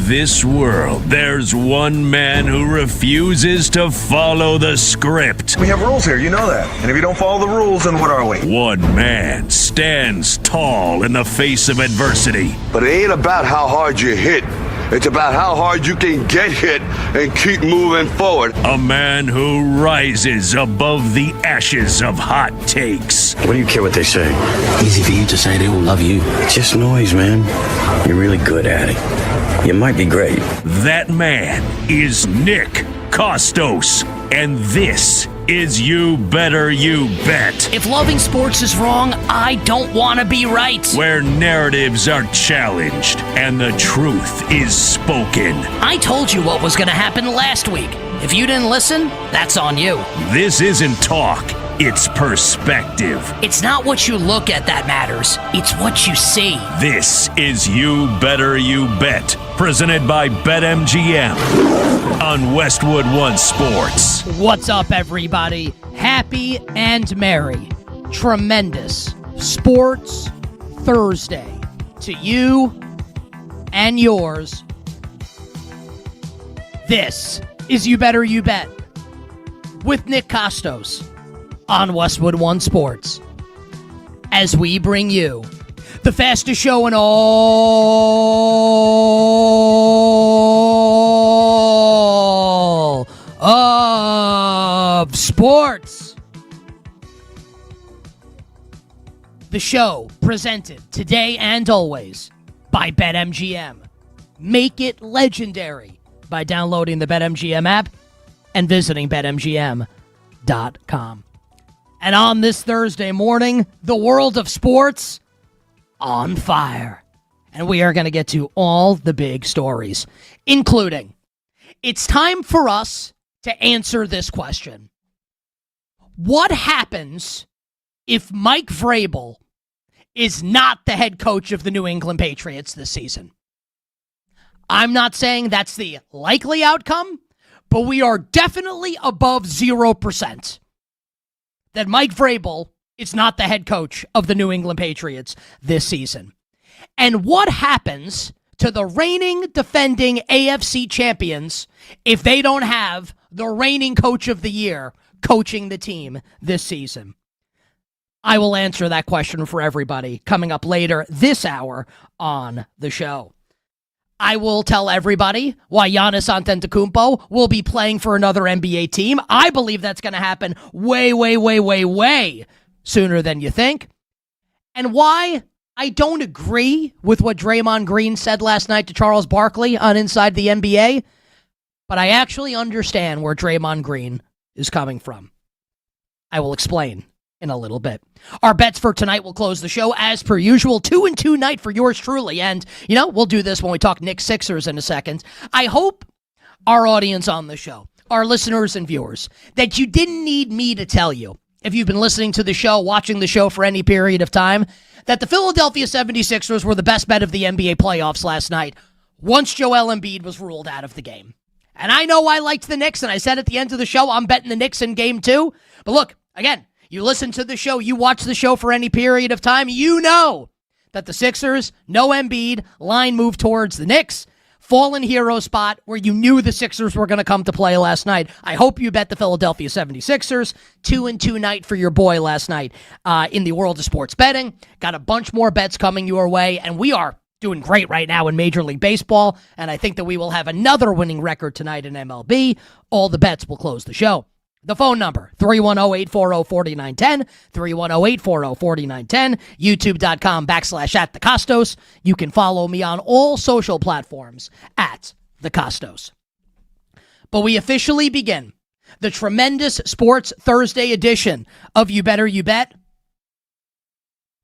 this world, there's one man who refuses to follow the script. We have rules here, you know that. And if you don't follow the rules, then what are we? One man stands tall in the face of adversity. But it ain't about how hard you hit. It's about how hard you can get hit and keep moving forward. A man who rises above the ashes of hot takes. What do you care what they say? Easy for you to say they will love you. It's just noise, man. You're really good at it. You might be great. That man is Nick Kostos, and this is You Better You Bet. If loving sports is wrong, I don't want to be right. Where narratives are challenged and the truth is spoken. I told you what was going to happen last week. If you didn't listen, that's on you. This isn't talk, it's perspective. It's not what you look at that matters. It's what you see. This is You Better You Bet, presented by BetMGM on Westwood One Sports. What's up, everybody? Happy and merry, tremendous Sports Thursday to you and yours. This is You Better You Bet with Nick Kostos on Westwood One Sports, as we bring you the fastest show in all of sports. The show presented today and always by BetMGM. Make it legendary by downloading the BetMGM app and visiting BetMGM.com. And on this Thursday morning, the world of sports on fire. And we are going to get to all the big stories, including it's time for us to answer this question. What happens if Mike Vrabel is not the head coach of the New England Patriots this season? I'm not saying that's the likely outcome, but we are definitely above 0% that Mike Vrabel is not the head coach of the New England Patriots this season. And what happens to the reigning, defending AFC champions if they don't have the reigning coach of the year coaching the team this season? I will answer that question for everybody coming up later this hour on the show. I will tell everybody why Giannis Antetokounmpo will be playing for another NBA team. I believe that's going to happen way sooner than you think. And why I don't agree with what Draymond Green said last night to Charles Barkley on Inside the NBA, but I actually understand where Draymond Green is coming from. I will explain in a little bit. Our bets for tonight will close the show as per usual. 2-2 night for yours truly. And, we'll do this when we talk Knicks Sixers in a second. I hope our audience on the show, our listeners and viewers, that you didn't need me to tell you, if you've been listening to the show, watching the show for any period of time, that the Philadelphia 76ers were the best bet of the NBA playoffs last night once Joel Embiid was ruled out of the game. And I know I liked the Knicks, and I said at the end of the show, I'm betting the Knicks in game 2. But look, again, you listen to the show, you watch the show for any period of time, you know that the Sixers, no Embiid, line move towards the Knicks, fallen hero spot where you knew the Sixers were going to come to play last night. I hope you bet the Philadelphia 76ers. 2-2 night for your boy last night in the world of sports betting. Got a bunch more bets coming your way, and we are doing great right now in Major League Baseball, and I think that we will have another winning record tonight in MLB. All the bets will close the show. The phone number, 310-840-4910, 310-840-4910, youtube.com/@thekostos. You can follow me on all social platforms @thekostos. But we officially begin the tremendous Sports Thursday edition of You Better You Bet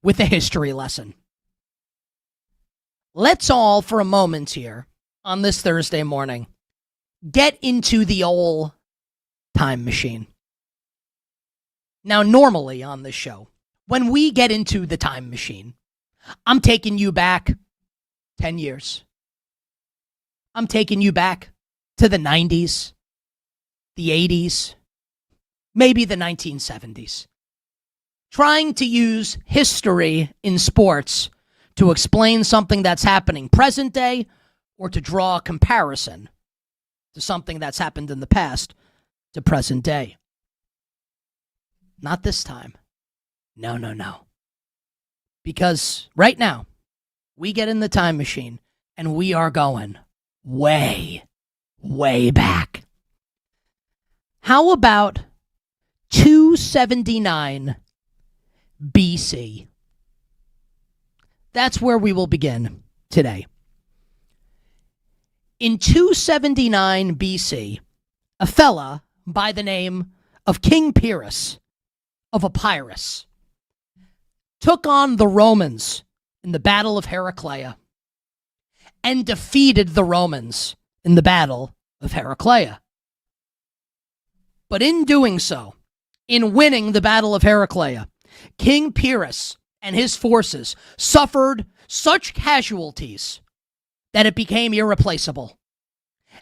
with a history lesson. Let's all, for a moment here, on this Thursday morning, get into the old time machine. Now, normally on this show, when we get into the time machine, I'm taking you back 10 years. I'm taking you back to the 90s, the 80s, maybe the 1970s. Trying to use history in sports to explain something that's happening present day or to draw a comparison to something that's happened in the past to present day. Not this time. No, no, no. Because right now, we get in the time machine and we are going way, way back. How about 279 BC? That's where we will begin today. In 279 BC, a fella by the name of King Pyrrhus of Epirus took on the Romans in the Battle of Heraclea and defeated the Romans in the Battle of Heraclea. But in doing so, in winning the Battle of Heraclea, King Pyrrhus and his forces suffered such casualties that it became irreplaceable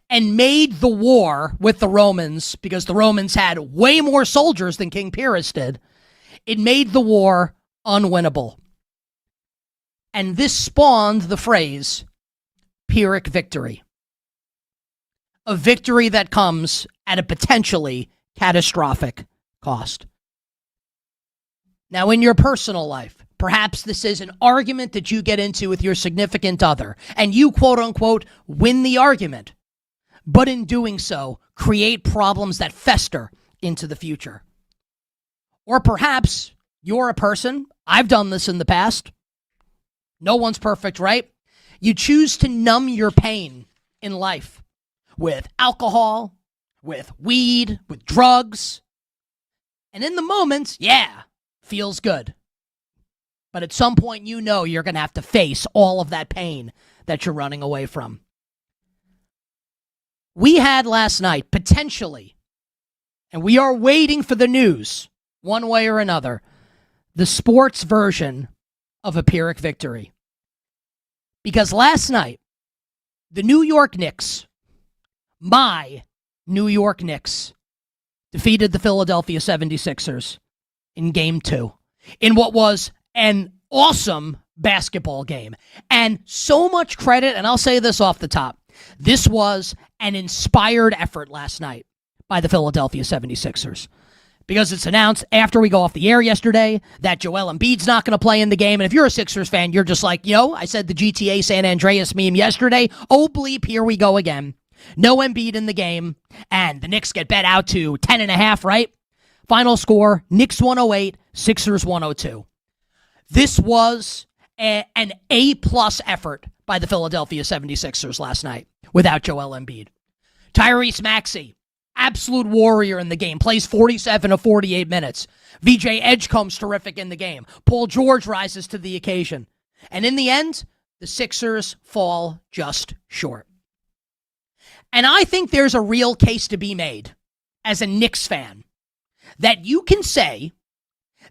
and made the war with the Romans, because the Romans had way more soldiers than King Pyrrhus did, it made the war unwinnable. And this spawned the phrase, Pyrrhic victory. A victory that comes at a potentially catastrophic cost. Now, in your personal life, perhaps this is an argument that you get into with your significant other, and you, quote unquote, win the argument, but in doing so, create problems that fester into the future. Or perhaps you're a person, I've done this in the past, no one's perfect, right? You choose to numb your pain in life with alcohol, with weed, with drugs, and in the moment, yeah, feels good. But at some point, you know you're going to have to face all of that pain that you're running away from. We had last night, potentially, and we are waiting for the news, one way or another, the sports version of a Pyrrhic victory. Because last night, the New York Knicks, my New York Knicks, defeated the Philadelphia 76ers in Game 2 in what was an awesome basketball game. And so much credit, and I'll say this off the top, this was an inspired effort last night by the Philadelphia 76ers. Because it's announced after we go off the air yesterday that Joel Embiid's not going to play in the game. And if you're a Sixers fan, you're just like, I said the GTA San Andreas meme yesterday. Oh, bleep, here we go again. No Embiid in the game. And the Knicks get bet out to 10.5, right? Final score, Knicks 108, Sixers 102. This was an A-plus effort by the Philadelphia 76ers last night without Joel Embiid. Tyrese Maxey, absolute warrior in the game, plays 47 of 48 minutes. VJ Edgecomb's terrific in the game. Paul George rises to the occasion. And in the end, the Sixers fall just short. And I think there's a real case to be made as a Knicks fan that you can say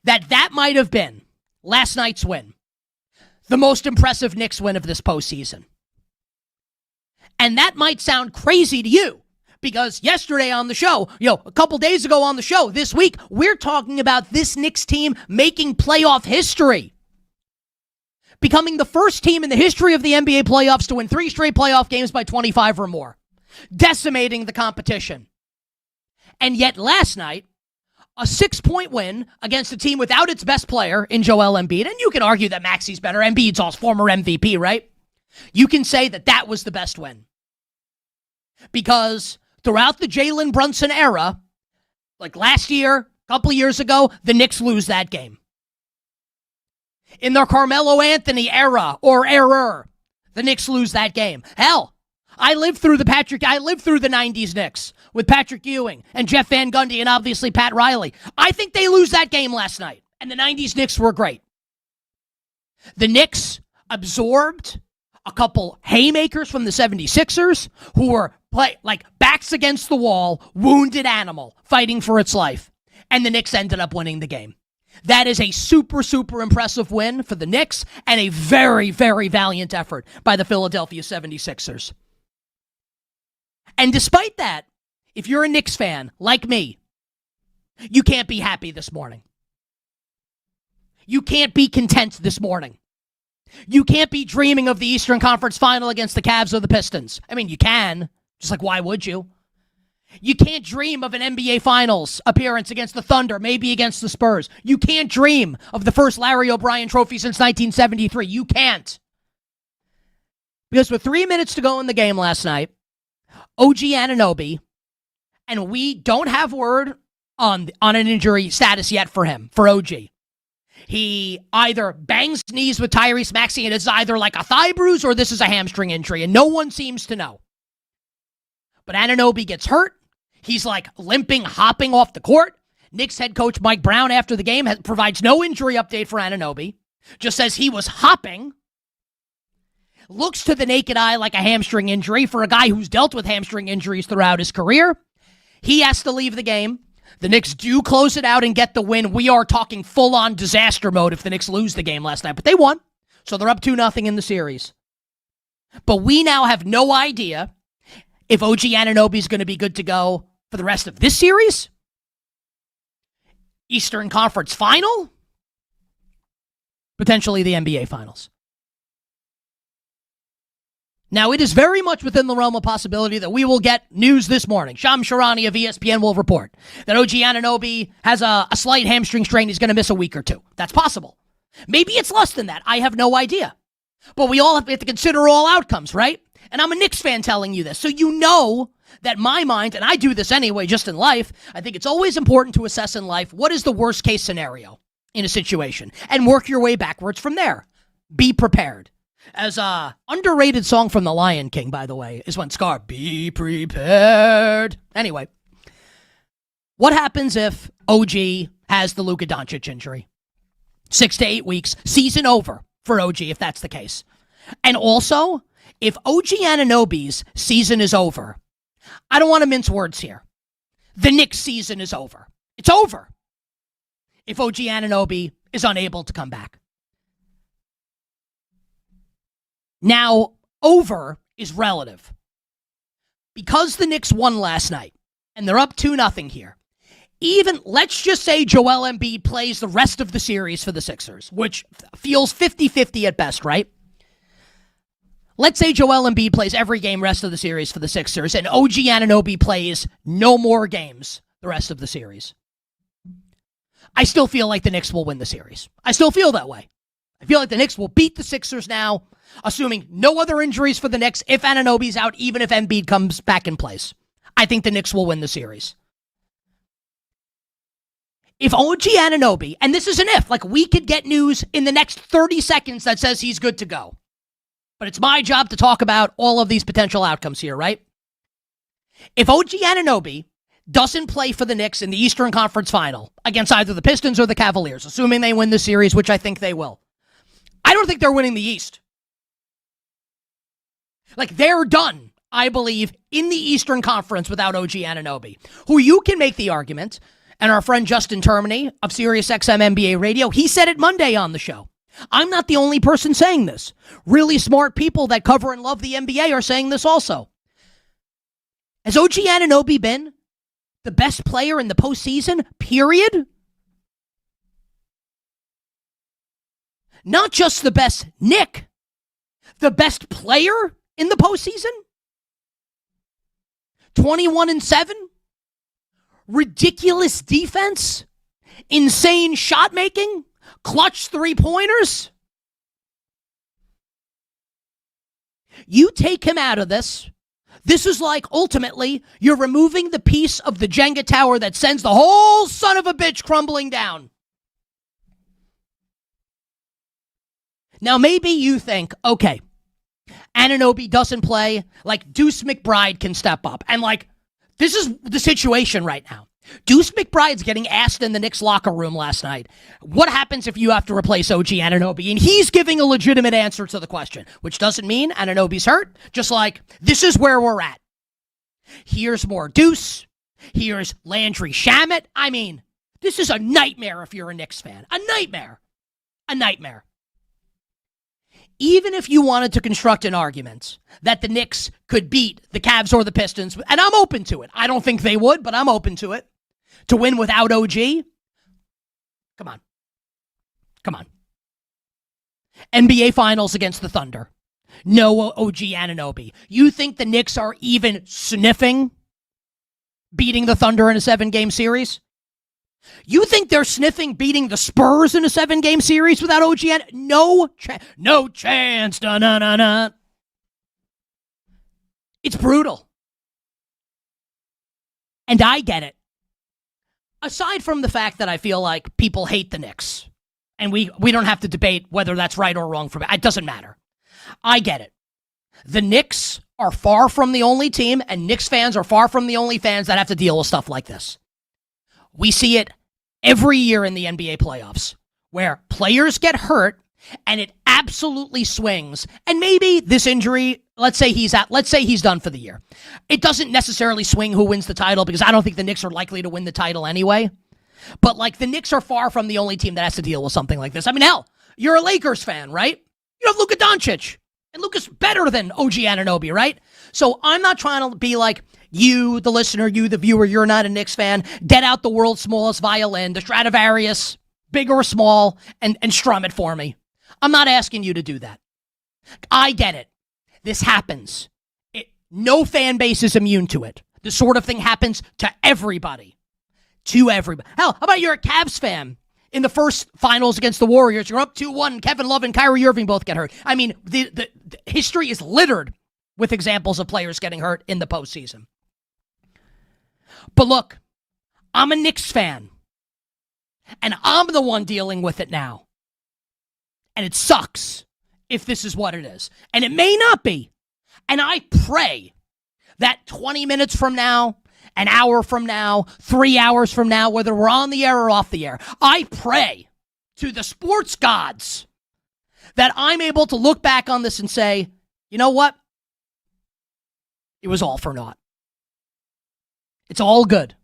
that might have been last night's win, the most impressive Knicks win of this postseason. And that might sound crazy to you, because yesterday on the show, a couple days ago on the show, this week, we're talking about this Knicks team making playoff history. Becoming the first team in the history of the NBA playoffs to win 3 straight playoff games by 25 or more. Decimating the competition. And yet last night, a 6-point win against a team without its best player in Joel Embiid. And you can argue that Maxey's better. Embiid's also former MVP, right? You can say that was the best win. Because throughout the Jalen Brunson era, like last year, a couple of years ago, the Knicks lose that game. In their Carmelo Anthony era or error, the Knicks lose that game. Hell, I lived through the 90s Knicks with Patrick Ewing and Jeff Van Gundy and obviously Pat Riley. I think they lose that game last night, and the 90s Knicks were great. The Knicks absorbed a couple haymakers from the 76ers who were backs against the wall, wounded animal fighting for its life. And the Knicks ended up winning the game. That is a super, super impressive win for the Knicks and a very, very valiant effort by the Philadelphia 76ers. And despite that, if you're a Knicks fan like me, you can't be happy this morning. You can't be content this morning. You can't be dreaming of the Eastern Conference Final against the Cavs or the Pistons. I mean, you can. Just like, why would you? You can't dream of an NBA Finals appearance against the Thunder, maybe against the Spurs. You can't dream of the first Larry O'Brien trophy since 1973. You can't. Because with 3 minutes to go in the game last night, OG Anunoby, and we don't have word on an injury status yet for him, for OG. He either bangs knees with Tyrese Maxey and it's either like a thigh bruise or this is a hamstring injury, and no one seems to know. But Anunoby gets hurt. He's like limping, hopping off the court. Knicks head coach Mike Brown after the game provides no injury update for Anunoby. Just says he was hopping. Looks to the naked eye like a hamstring injury for a guy who's dealt with hamstring injuries throughout his career. He has to leave the game. The Knicks do close it out and get the win. We are talking full-on disaster mode if the Knicks lose the game last night. But they won, so they're up 2-0 in the series. But we now have no idea if OG Anunoby is going to be good to go for the rest of this series, Eastern Conference Final, potentially the NBA Finals. Now, it is very much within the realm of possibility that we will get news this morning. Shams Charania of ESPN will report that OG Anunoby has a slight hamstring strain. He's going to miss a week or two. That's possible. Maybe it's less than that. I have no idea. But we all have to consider all outcomes, right? And I'm a Knicks fan telling you this. So you know that my mind, and I do this anyway just in life, I think it's always important to assess in life what is the worst case scenario in a situation and work your way backwards from there. Be prepared. As a underrated song from The Lion King, by the way, is when Scar, be prepared. Anyway, what happens if OG has the Luka Doncic injury? 6 to 8 weeks, season over for OG if that's the case. And also, if OG Anunoby's season is over, I don't want to mince words here. The Knicks season is over. It's over if OG Anunoby is unable to come back. Now, over is relative. Because the Knicks won last night, and they're up 2-0 here, even, let's just say Joel Embiid plays the rest of the series for the Sixers, which feels 50-50 at best, right? Let's say Joel Embiid plays every game rest of the series for the Sixers, and OG Anunoby plays no more games the rest of the series. I still feel like the Knicks will win the series. I still feel that way. I feel like the Knicks will beat the Sixers now, assuming no other injuries for the Knicks if Anunoby's out, even if Embiid comes back in place. I think the Knicks will win the series. If OG Anunoby, and this is an if, like we could get news in the next 30 seconds that says he's good to go. But it's my job to talk about all of these potential outcomes here, right? If OG Anunoby doesn't play for the Knicks in the Eastern Conference Final against either the Pistons or the Cavaliers, assuming they win the series, which I think they will, I don't think they're winning the East. Like, they're done, I believe, in the Eastern Conference without OG Anunoby, who you can make the argument, and our friend Justin Termini of SiriusXM NBA Radio, he said it Monday on the show. I'm not the only person saying this. Really smart people that cover and love the NBA are saying this also. Has OG Anunoby been the best player in the postseason, period? Not just the best Knick, the best player in the postseason? 21-7? Ridiculous defense? Insane shot making? Clutch three-pointers? You take him out of this. This is like, ultimately, you're removing the piece of the Jenga tower that sends the whole son of a bitch crumbling down. Now, maybe you think, okay, Anunoby doesn't play, like Deuce McBride can step up. And like, this is the situation right now. Deuce McBride's getting asked in the Knicks locker room last night, what happens if you have to replace OG Anunoby? And he's giving a legitimate answer to the question, which doesn't mean Anunoby's hurt. Just like, this is where we're at. Here's more Deuce. Here's Landry Shamet. I mean, this is a nightmare if you're a Knicks fan. A nightmare. A nightmare. Even if you wanted to construct an argument that the Knicks could beat the Cavs or the Pistons, and I'm open to it. I don't think they would, but I'm open to it. To win without OG? Come on. Come on. NBA Finals against the Thunder. No OG Anunoby. You think the Knicks are even sniffing beating the Thunder in a 7-game series? You think they're sniffing beating the Spurs in a 7-game series without OG Anunoby? No chance. No. It's brutal. And I get it. Aside from the fact that I feel like people hate the Knicks, and we don't have to debate whether that's right or wrong for me. It doesn't matter. I get it. The Knicks are far from the only team, and Knicks fans are far from the only fans that have to deal with stuff like this. We see it every year in the NBA playoffs, where players get hurt, and it absolutely swings. And maybe this injury, let's say he's done for the year. It doesn't necessarily swing who wins the title, because I don't think the Knicks are likely to win the title anyway. But, the Knicks are far from the only team that has to deal with something like this. I mean, hell, you're a Lakers fan, right? You have Luka Doncic. And Luka's better than OG Anunoby, right? So I'm not trying to be like, you, the listener, you, the viewer, you're not a Knicks fan. Get out the world's smallest violin, the Stradivarius, big or small, and strum it for me. I'm not asking you to do that. I get it. This happens. No fan base is immune to it. This sort of thing happens to everybody. Hell, how about you're a Cavs fan? In the first finals against the Warriors, you're up 2-1. Kevin Love and Kyrie Irving both get hurt. I mean, the history is littered with examples of players getting hurt in the postseason. But look, I'm a Knicks fan, and I'm the one dealing with it now. And it sucks if this is what it is. And it may not be. And I pray that 20 minutes from now, an hour from now, 3 hours from now, whether we're on the air or off the air, I pray to the sports gods that I'm able to look back on this and say, you know what? It was all for naught. It's all good.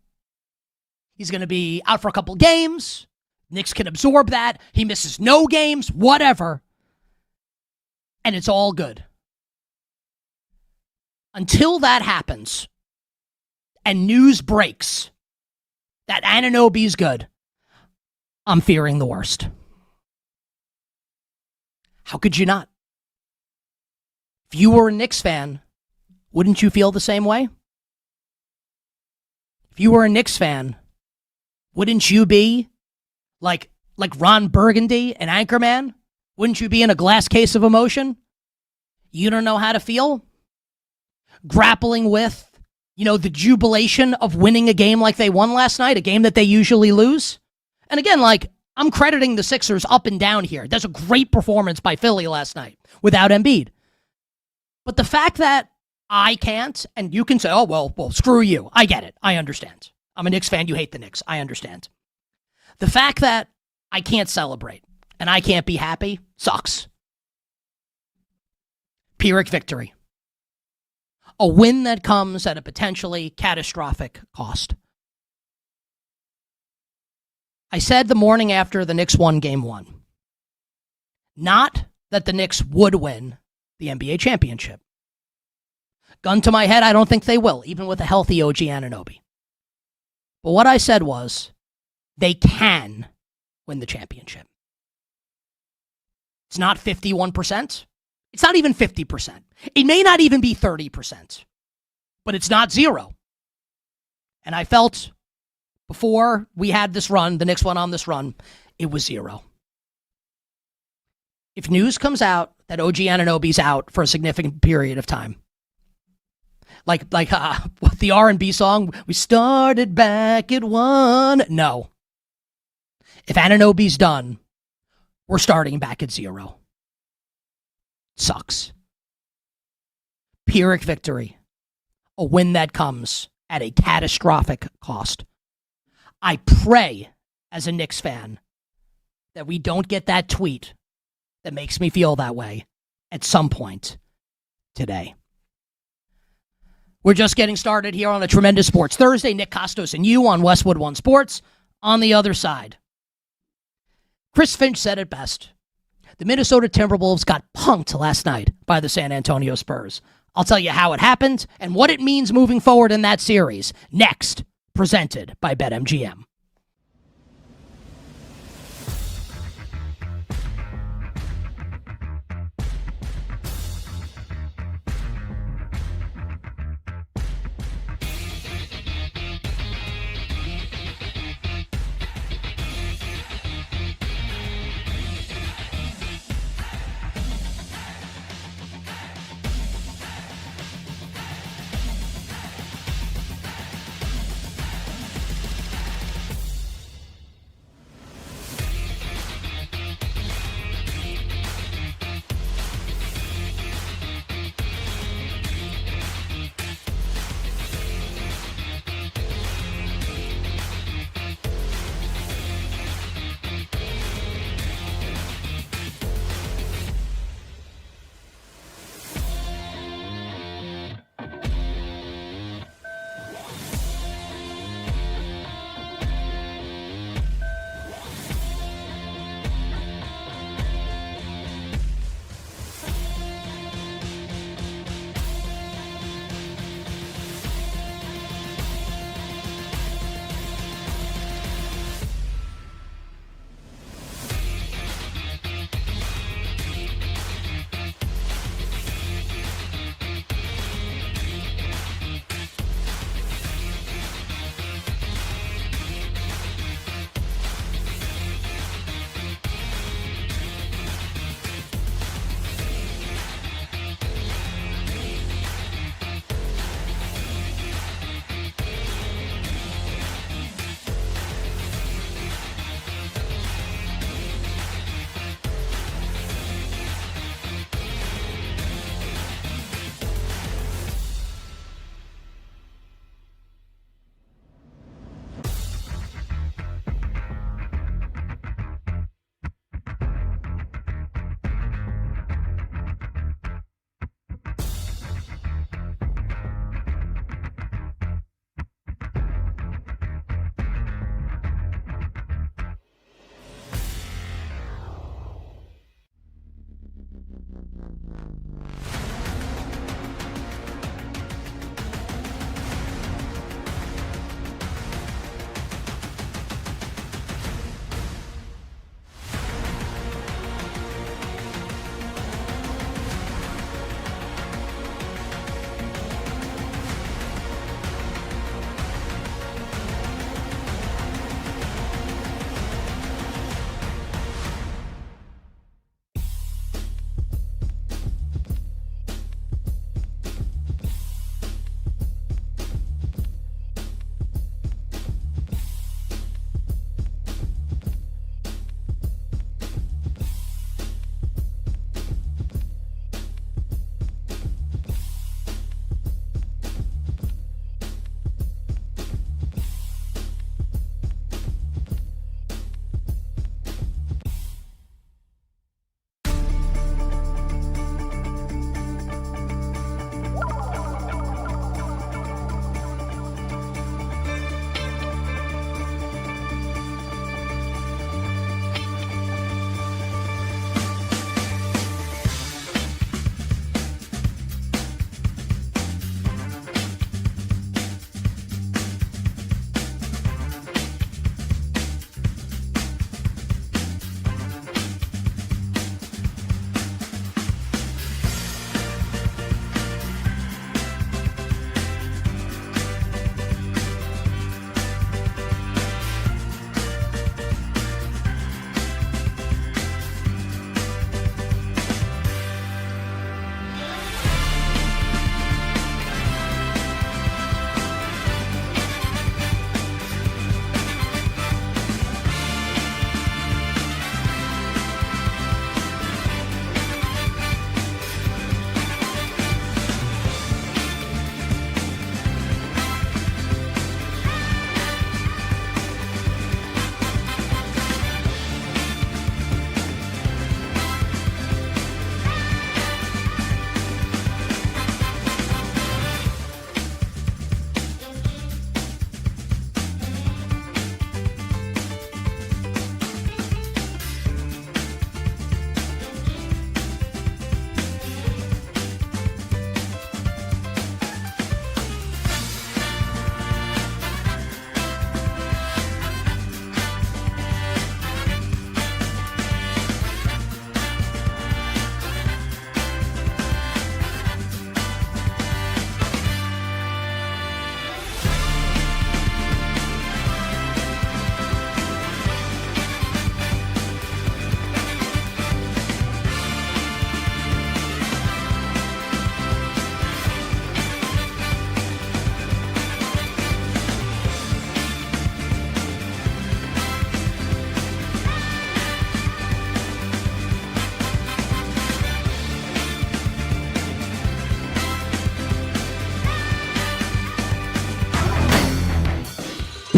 He's going to be out for a couple games. Knicks can absorb that. He misses no games, whatever. And it's all good. Until that happens, and news breaks that Anunoby's good, I'm fearing the worst. How could you not? If you were a Knicks fan, wouldn't you feel the same way? If you were a Knicks fan, wouldn't you be like Ron Burgundy and Anchorman? Wouldn't you be in a glass case of emotion? You don't know how to feel? Grappling with the jubilation of winning a game like they won last night, a game that they usually lose. And again, I'm crediting the Sixers up and down here. There's a great performance by Philly last night without Embiid. But the fact that I can't, and you can say, oh, well, screw you. I get it. I understand. I'm a Knicks fan. You hate the Knicks. I understand. The fact that I can't celebrate and I can't be happy sucks. Pyrrhic victory. A win that comes at a potentially catastrophic cost. I said the morning after the Knicks won Game 1. Not that the Knicks would win the NBA championship. Gun to my head, I don't think they will, even with a healthy OG Anunoby. But what I said was, they can win the championship. It's not 51%. It's not even 50%. It may not even be 30%. But it's not zero. And I felt before we had this run, the Knicks went on this run, it was zero. If news comes out that OG Anunoby's out for a significant period of time, like the R&B song, we started back at 1. No. If Anunoby's done, we're starting back at 0. Sucks. Pyrrhic victory. A win that comes at a catastrophic cost. I pray, as a Knicks fan, that we don't get that tweet that makes me feel that way at some point today. We're just getting started here on a Tremendous Sports Thursday. Nick Kostos and you on Westwood One Sports. On the other side, Chris Finch said it best. The Minnesota Timberwolves got punked last night by the San Antonio Spurs. I'll tell you how it happened and what it means moving forward in that series. Next, presented by BetMGM.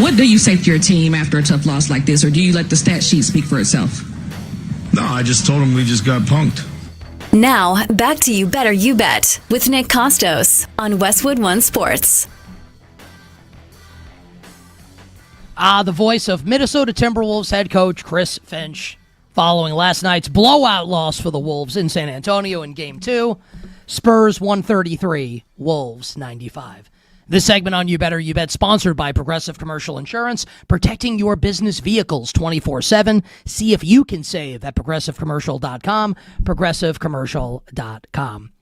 What do you say to your team after a tough loss like this, or do you let the stat sheet speak for itself? No, I just told them we just got punked. Now, back to You Better You Bet with Nick Kostos on Westwood One Sports. The voice of Minnesota Timberwolves head coach Chris Finch following last night's blowout loss for the Wolves in San Antonio in Game 2. Spurs 133, Wolves 95. This segment on You Better You Bet sponsored by Progressive Commercial Insurance, protecting your business vehicles 24/7. See if you can save at progressivecommercial.com, progressivecommercial.com.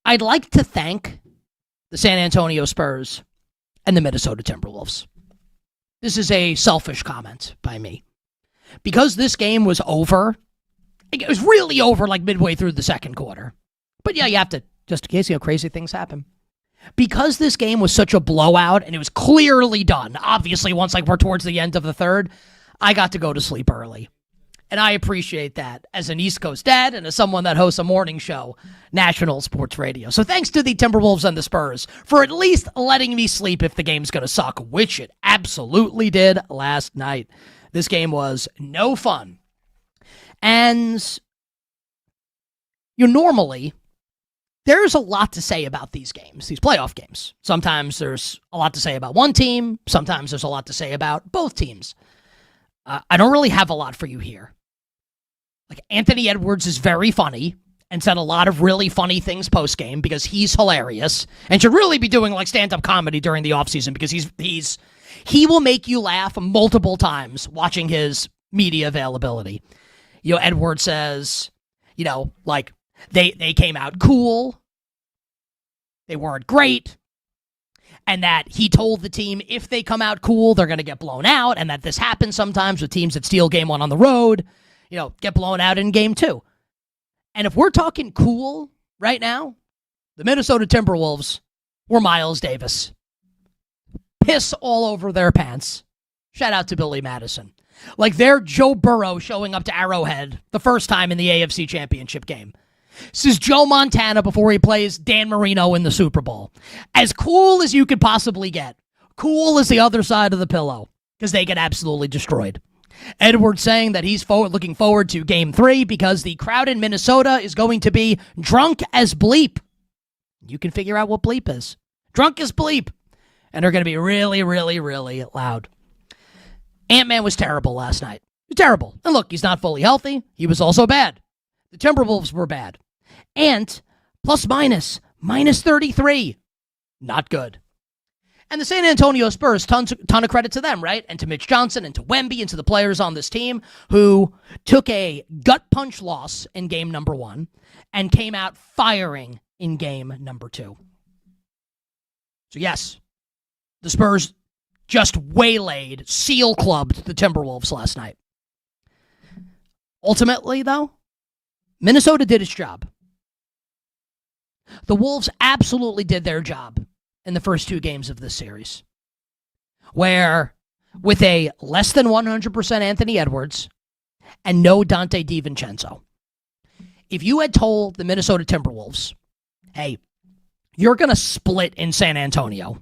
I'd like to thank the San Antonio Spurs and the Minnesota Timberwolves. This is a selfish comment by me. Because this game was over, it was really over like midway through the second quarter. But yeah, you have to, just in case, crazy things happen. Because this game was such a blowout and it was clearly done, obviously once we're towards the end of the third, I got to go to sleep early. And I appreciate that as an East Coast dad and as someone that hosts a morning show, national sports radio. So thanks to the Timberwolves and the Spurs for at least letting me sleep if the game's going to suck, which it absolutely did last night. This game was no fun. And normally, there's a lot to say about these games, these playoff games. Sometimes there's a lot to say about one team. Sometimes there's a lot to say about both teams. I don't really have a lot for you here. Anthony Edwards is very funny and said a lot of really funny things post-game because he's hilarious and should really be doing stand-up comedy during the offseason because he will make you laugh multiple times watching his media availability. Edwards says, They came out cool. They weren't great. And that he told the team if they come out cool, they're going to get blown out. And that this happens sometimes with teams that steal game one on the road, get blown out in game two. And if we're talking cool right now, the Minnesota Timberwolves were Miles Davis. Piss all over their pants. Shout out to Billy Madison. They're Joe Burrow showing up to Arrowhead the first time in the AFC Championship game. This is Joe Montana before he plays Dan Marino in the Super Bowl. As cool as you could possibly get. Cool as the other side of the pillow. Because they get absolutely destroyed. Edwards saying that he's looking forward to Game 3 because the crowd in Minnesota is going to be drunk as bleep. You can figure out what bleep is. Drunk as bleep. And they're going to be really, really, really loud. Ant-Man was terrible last night. Terrible. And look, he's not fully healthy. He was also bad. The Timberwolves were bad. Ant, minus 33. Not good. And the San Antonio Spurs, ton of credit to them, right? And to Mitch Johnson and to Wemby and to the players on this team who took a gut punch loss in game number 1 and came out firing in game number 2. So yes, the Spurs just waylaid, seal clubbed the Timberwolves last night. Ultimately, though, Minnesota did its job. The Wolves absolutely did their job in the first 2 games of this series, where with a less than 100% Anthony Edwards and no Dante DiVincenzo, if you had told the Minnesota Timberwolves, hey, you're going to split in San Antonio,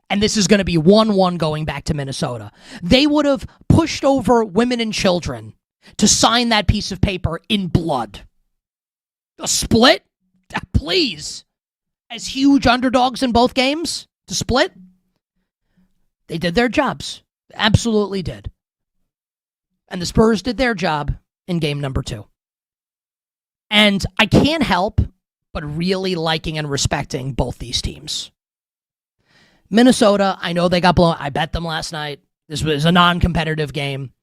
and this is going to be 1-1 going back to Minnesota, they would have pushed over women and children to sign that piece of paper in blood. A split? Please. As huge underdogs in both games to split? They did their jobs. Absolutely did. And the Spurs did their job in game number 2. And I can't help but really liking and respecting both these teams. Minnesota, I know they got blown. I bet them last night. This was a non-competitive game.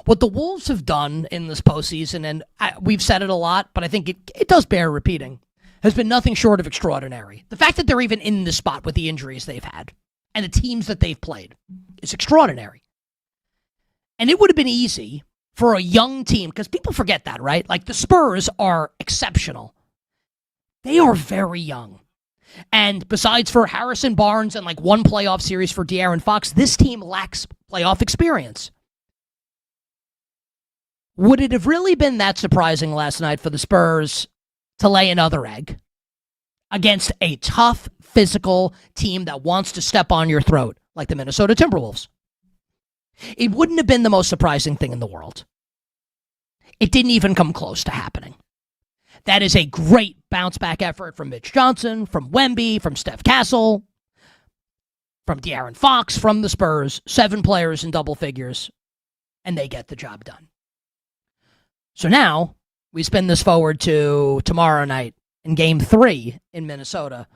What the Wolves have done in this postseason, and we've said it a lot, but I think it does bear repeating, has been nothing short of extraordinary. The fact that they're even in this spot with the injuries they've had and the teams that they've played is extraordinary. And it would have been easy for a young team, because people forget that, right? The Spurs are exceptional. They are very young. And besides for Harrison Barnes and one playoff series for De'Aaron Fox, this team lacks playoff experience. Would it have really been that surprising last night for the Spurs to lay another egg against a tough, physical team that wants to step on your throat, like the Minnesota Timberwolves? It wouldn't have been the most surprising thing in the world. It didn't even come close to happening. That is a great bounce-back effort from Mitch Johnson, from Wemby, from Steph Castle, from De'Aaron Fox, from the Spurs. 7 players in double figures, and they get the job done. So now we spin this forward to tomorrow night in Game 3 in Minnesota,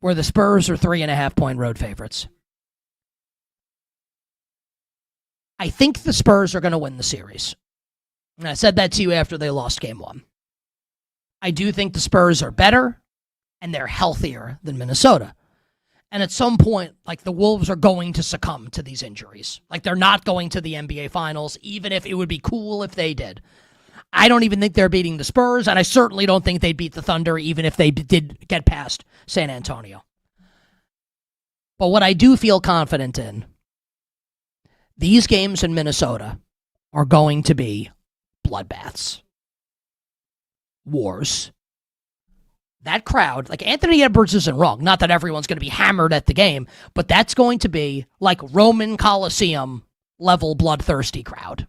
where the Spurs are 3.5-point road favorites. I think the Spurs are going to win the series. And I said that to you after they lost Game 1. I do think the Spurs are better, and they're healthier than Minnesota. And at some point, like, the Wolves are going to succumb to these injuries. Like, they're not going to the NBA Finals, even if it would be cool if they did. I don't even think they're beating the Spurs, and I certainly don't think they'd beat the Thunder, even if they did get past San Antonio. But what I do feel confident in, these games in Minnesota are going to be bloodbaths. Wars. That crowd, like, Anthony Edwards isn't wrong. Not that everyone's going to be hammered at the game, but that's going to be like Roman Coliseum level bloodthirsty crowd.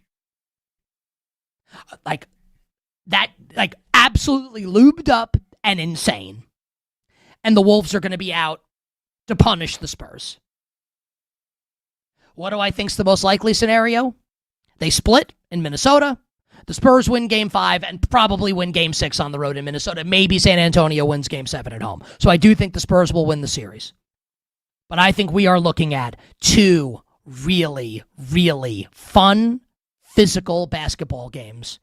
Like, that, like, absolutely lubed up and insane. And the Wolves are going to be out to punish the Spurs. What do I think's the most likely scenario? They split in Minnesota. The Spurs win Game 5 and probably win Game 6 on the road in Minnesota. Maybe San Antonio wins Game 7 at home. So I do think the Spurs will win the series. But I think we are looking at 2 really, really fun, physical basketball games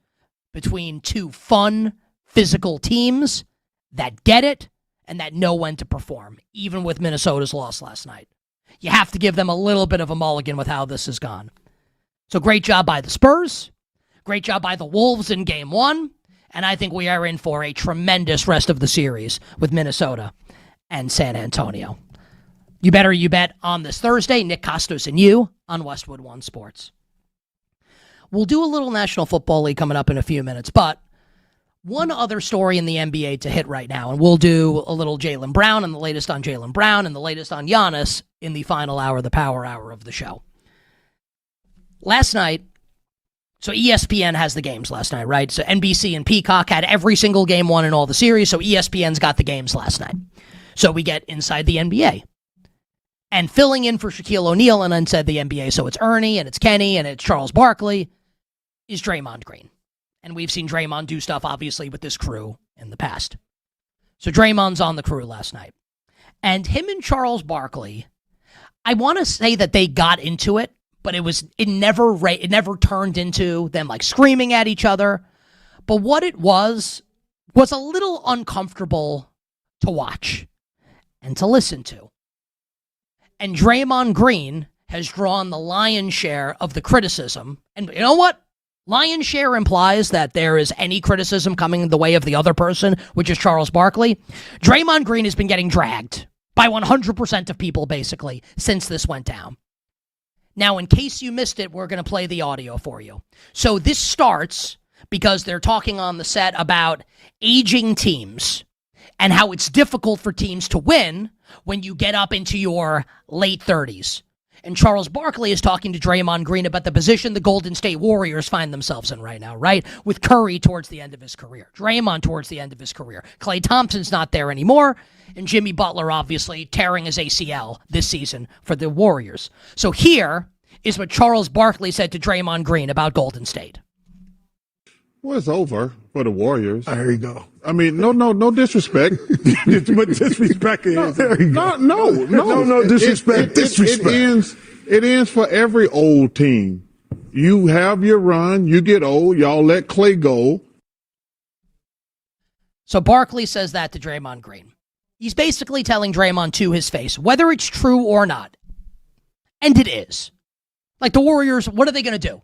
between 2 fun, physical teams that get it and that know when to perform, even with Minnesota's loss last night. You have to give them a little bit of a mulligan with how this has gone. So great job by the Spurs. Great job by the Wolves in Game 1. And I think we are in for a tremendous rest of the series with Minnesota and San Antonio. You better you bet on this Thursday. Nick Kostos and you on Westwood One Sports. We'll do a little National Football League coming up in a few minutes, but one other story in the NBA to hit right now, and we'll do a little Jaylen Brown and the latest on Jaylen Brown and the latest on Giannis in the final hour, the power hour of the show. Last night, so ESPN has the games last night, right? So NBC and Peacock had every single game won in all the series, so ESPN's got the games last night. So we get Inside the NBA. And filling in for Shaquille O'Neal and Inside the NBA, so it's Ernie and it's Kenny and it's Charles Barkley, is Draymond Green. And we've seen Draymond do stuff, obviously, with this crew in the past. So Draymond's on the crew last night. And him and Charles Barkley, I want to say that they got into it, but it never turned into them, like, screaming at each other. But what it was a little uncomfortable to watch and to listen to. And Draymond Green has drawn the lion's share of the criticism. And you know what? Lion's share implies that there is any criticism coming the way of the other person, which is Charles Barkley. Draymond Green has been getting dragged by 100% of people, basically, since this went down. Now, in case you missed it, we're going to play the audio for you. So this starts because they're talking on the set about aging teams and how it's difficult for teams to win when you get up into your late 30s. And Charles Barkley is talking to Draymond Green about the position the Golden State Warriors find themselves in right now, right? With Curry towards the end of his career, Draymond towards the end of his career. Klay Thompson's not there anymore, and Jimmy Butler obviously tearing his ACL this season for the Warriors. So here is what Charles Barkley said to Draymond Green about Golden State. Well, it's over for the Warriors. There you go. I mean, no disrespect. But disrespect is. No disrespect. Disrespect. It ends for every old team. You have your run. You get old. Y'all let Clay go. So Barkley says that to Draymond Green. He's basically telling Draymond to his face, whether it's true or not. And it is. Like, the Warriors, what are they going to do?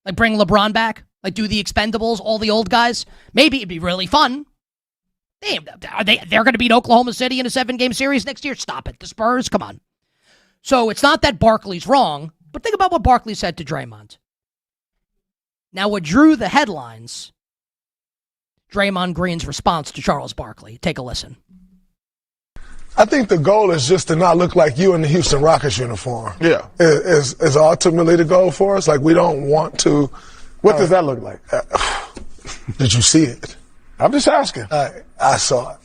Like, bring LeBron back? Like, do the Expendables, all the old guys? Maybe it'd be really fun. They're going to beat Oklahoma City in a 7-game series next year? Stop it. The Spurs? Come on. So it's not that Barkley's wrong, but think about what Barkley said to Draymond. Now, what drew the headlines, Draymond Green's response to Charles Barkley. Take a listen. I think the goal is just to not look like you in the Houston Rockets uniform. Yeah. Is ultimately the goal for us. Like, we don't want to. What does that look like? Did you see it? I'm just asking. I saw it.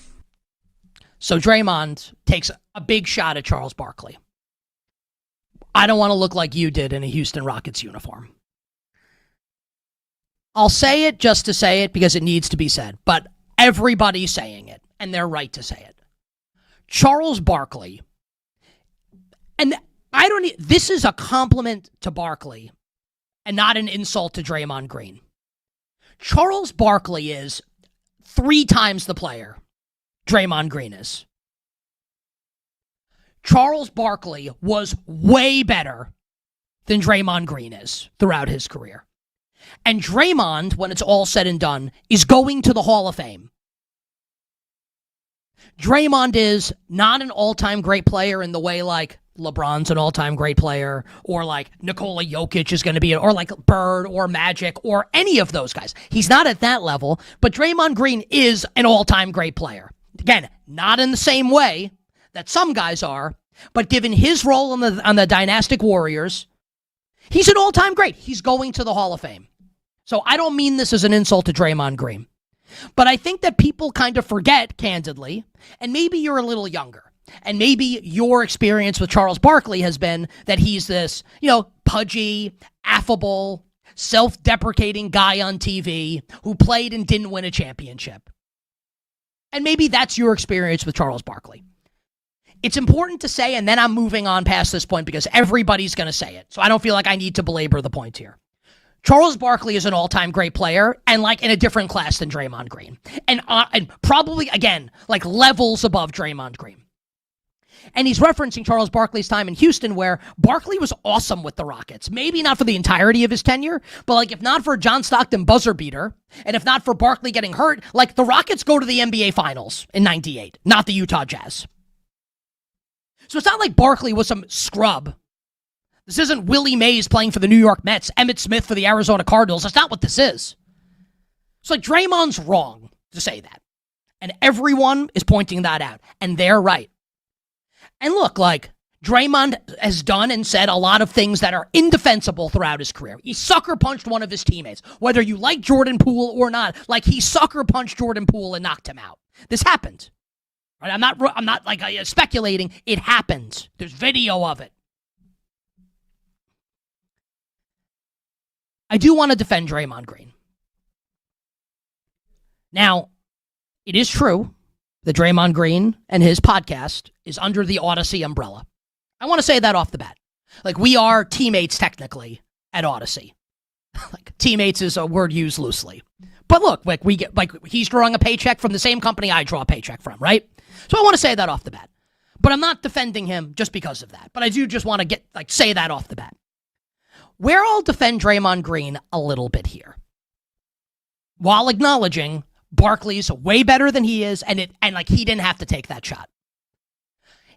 So Draymond takes a big shot at Charles Barkley. I don't want to look like you did in a Houston Rockets uniform. I'll say it just to say it because it needs to be said, but everybody's saying it, and they're right to say it. Charles Barkley, and this is a compliment to Barkley and not an insult to Draymond Green. Charles Barkley is 3 times the player Draymond Green is. Charles Barkley was way better than Draymond Green is throughout his career. And Draymond, when it's all said and done, is going to the Hall of Fame. Draymond is not an all-time great player in the way like LeBron's an all-time great player, or like Nikola Jokic is going to be, or like Bird or Magic or any of those guys. He's not at that level, but Draymond Green is an all-time great player. Again, not in the same way that some guys are, but given his role on the Dynastic Warriors, he's an all-time great. He's going to the Hall of Fame. So I don't mean this as an insult to Draymond Green. But I think that people kind of forget, candidly, and maybe you're a little younger, and maybe your experience with Charles Barkley has been that he's this, pudgy, affable, self-deprecating guy on TV who played and didn't win a championship. And maybe that's your experience with Charles Barkley. It's important to say, and then I'm moving on past this point because everybody's going to say it, so I don't feel like I need to belabor the point here. Charles Barkley is an all-time great player and like in a different class than Draymond Green. And probably, again, like levels above Draymond Green. And he's referencing Charles Barkley's time in Houston where Barkley was awesome with the Rockets. Maybe not for the entirety of his tenure, but like if not for John Stockton buzzer beater, and if not for Barkley getting hurt, like the Rockets go to the NBA Finals in 98, not the Utah Jazz. So it's not like Barkley was some scrub. This isn't Willie Mays playing for the New York Mets, Emmitt Smith for the Arizona Cardinals. That's not what this is. It's like Draymond's wrong to say that. And everyone is pointing that out. And they're right. And look, like, Draymond has done and said a lot of things that are indefensible throughout his career. He sucker punched one of his teammates. Whether you like Jordan Poole or not, like he sucker punched Jordan Poole and knocked him out. This happened. Right? I'm not like speculating. It happened. There's video of it. I do want to defend Draymond Green. Now, it is true that Draymond Green and his podcast is under the Odyssey umbrella. I want to say that off the bat. Like, we are teammates technically at Odyssey. Like, teammates is a word used loosely. But look, like he's drawing a paycheck from the same company I draw a paycheck from, right? So I want to say that off the bat. But I'm not defending him just because of that. But I do just want to say that off the bat. Where I'll defend Draymond Green a little bit here, while acknowledging Barkley's way better than he is, and like he didn't have to take that shot.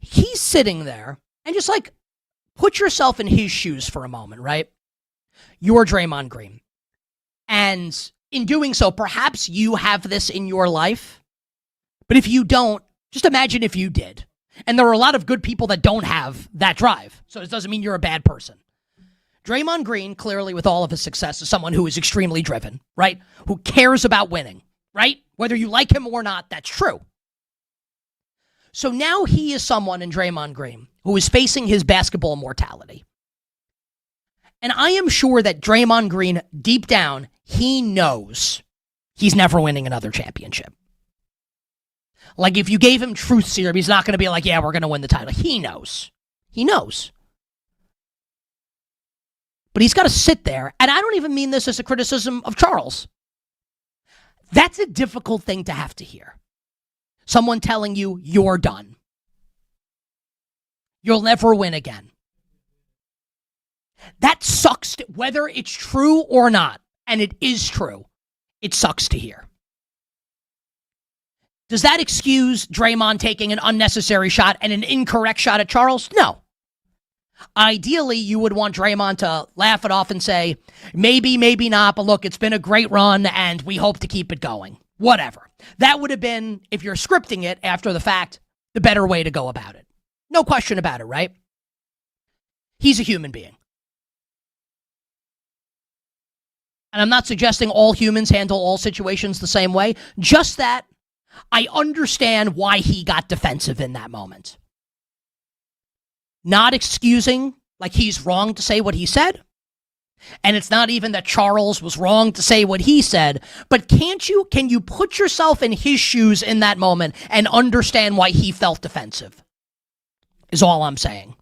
He's sitting there and just like put yourself in his shoes for a moment, right? You're Draymond Green, and in doing so, perhaps you have this in your life, but if you don't, just imagine if you did. And there are a lot of good people that don't have that drive, so it doesn't mean you're a bad person. Draymond Green, clearly with all of his success, is someone who is extremely driven, right? Who cares about winning, right? Whether you like him or not, that's true. So now he is someone in Draymond Green who is facing his basketball mortality. And I am sure that Draymond Green, deep down, he knows he's never winning another championship. Like if you gave him truth serum, he's not going to be like, yeah, we're going to win the title. He knows. He knows. But he's got to sit there, and I don't even mean this as a criticism of Charles. That's a difficult thing to have to hear. Someone telling you you're done. You'll never win again. That sucks, whether it's true or not, and it is true, it sucks to hear. Does that excuse Draymond taking an unnecessary shot and an incorrect shot at Charles? No. Ideally, you would want Draymond to laugh it off and say, maybe, maybe not, but look, it's been a great run and we hope to keep it going. Whatever. That would have been, if you're scripting it after the fact, the better way to go about it. No question about it, right? He's a human being. And I'm not suggesting all humans handle all situations the same way, just that I understand why he got defensive in that moment. Not excusing like he's wrong to say what he said. And it's not even that Charles was wrong to say what he said, but can you put yourself in his shoes in that moment and understand why he felt defensive? Is all I'm saying.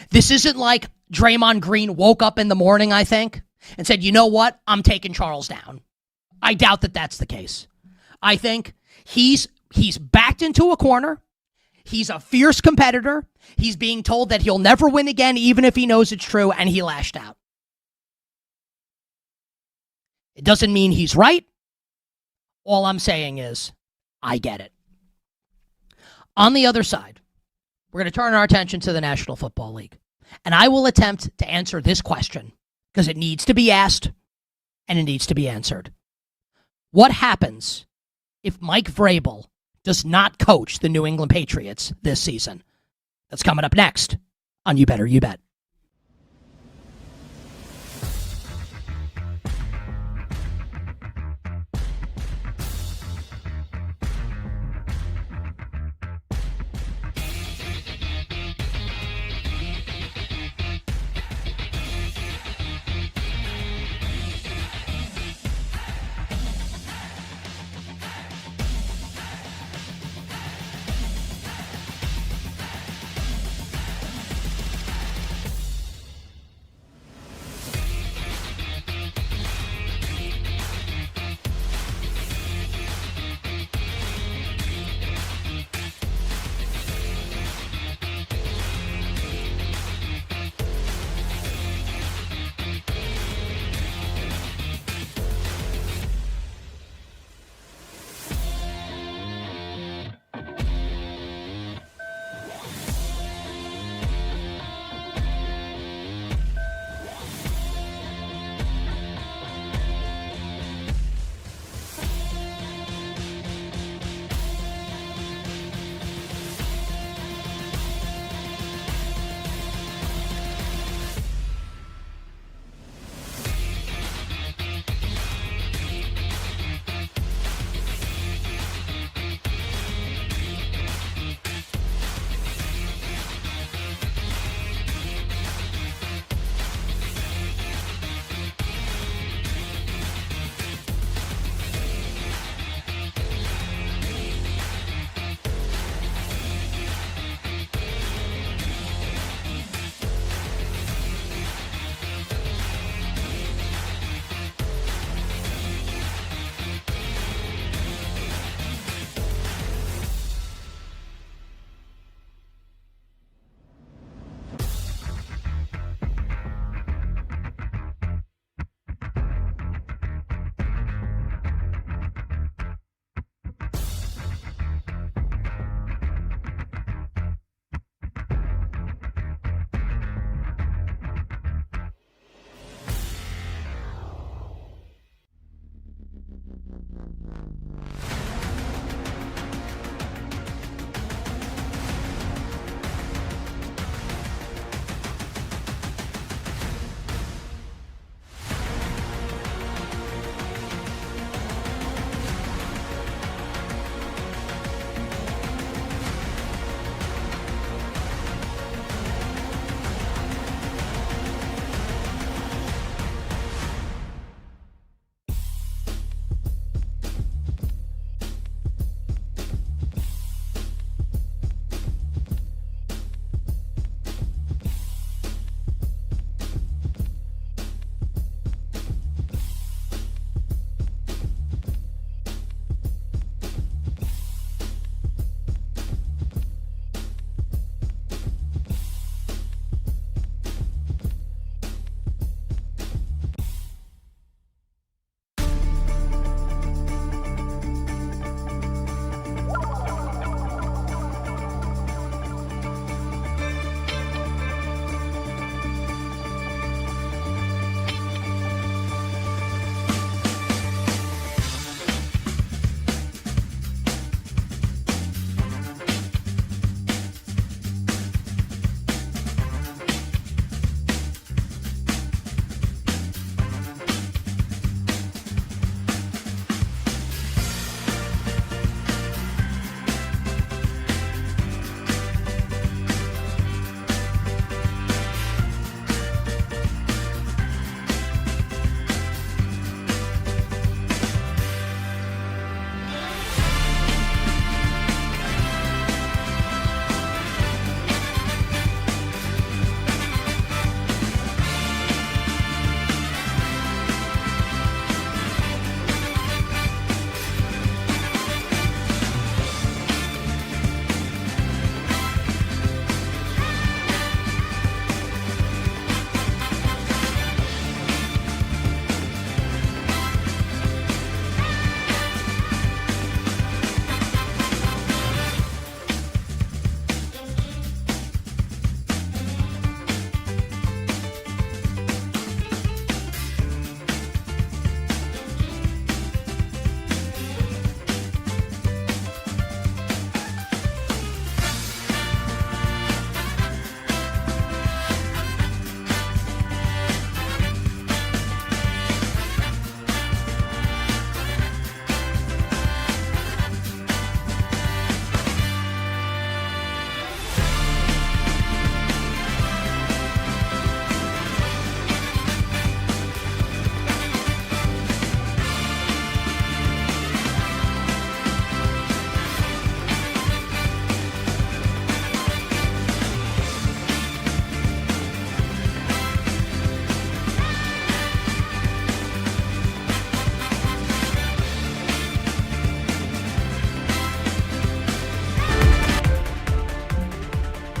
This isn't like Draymond Green woke up in the morning, I think, and said, you know what? I'm taking Charles down. I doubt that that's the case. I think he's backed into a corner. He's a fierce competitor. He's being told that he'll never win again, even if he knows it's true, and he lashed out. It doesn't mean he's right. All I'm saying is, I get it. On the other side, we're going to turn our attention to the National Football League. And I will attempt to answer this question because it needs to be asked and it needs to be answered. What happens if Mike Vrabel does not coach the New England Patriots this season? That's coming up next on You Better You Bet.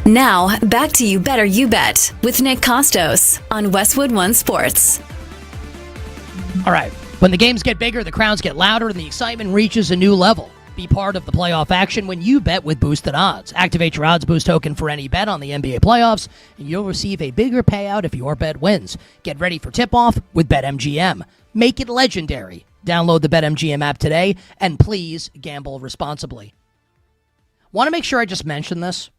Now, back to You Better You Bet with Nick Kostos on Westwood One Sports. All right. When the games get bigger, the crowds get louder, and the excitement reaches a new level. Be part of the playoff action when you bet with boosted odds. Activate your odds boost token for any bet on the NBA playoffs, and you'll receive a bigger payout if your bet wins. Get ready for tip-off with BetMGM. Make it legendary. Download the BetMGM app today, and please gamble responsibly. Want to make sure I just mention this.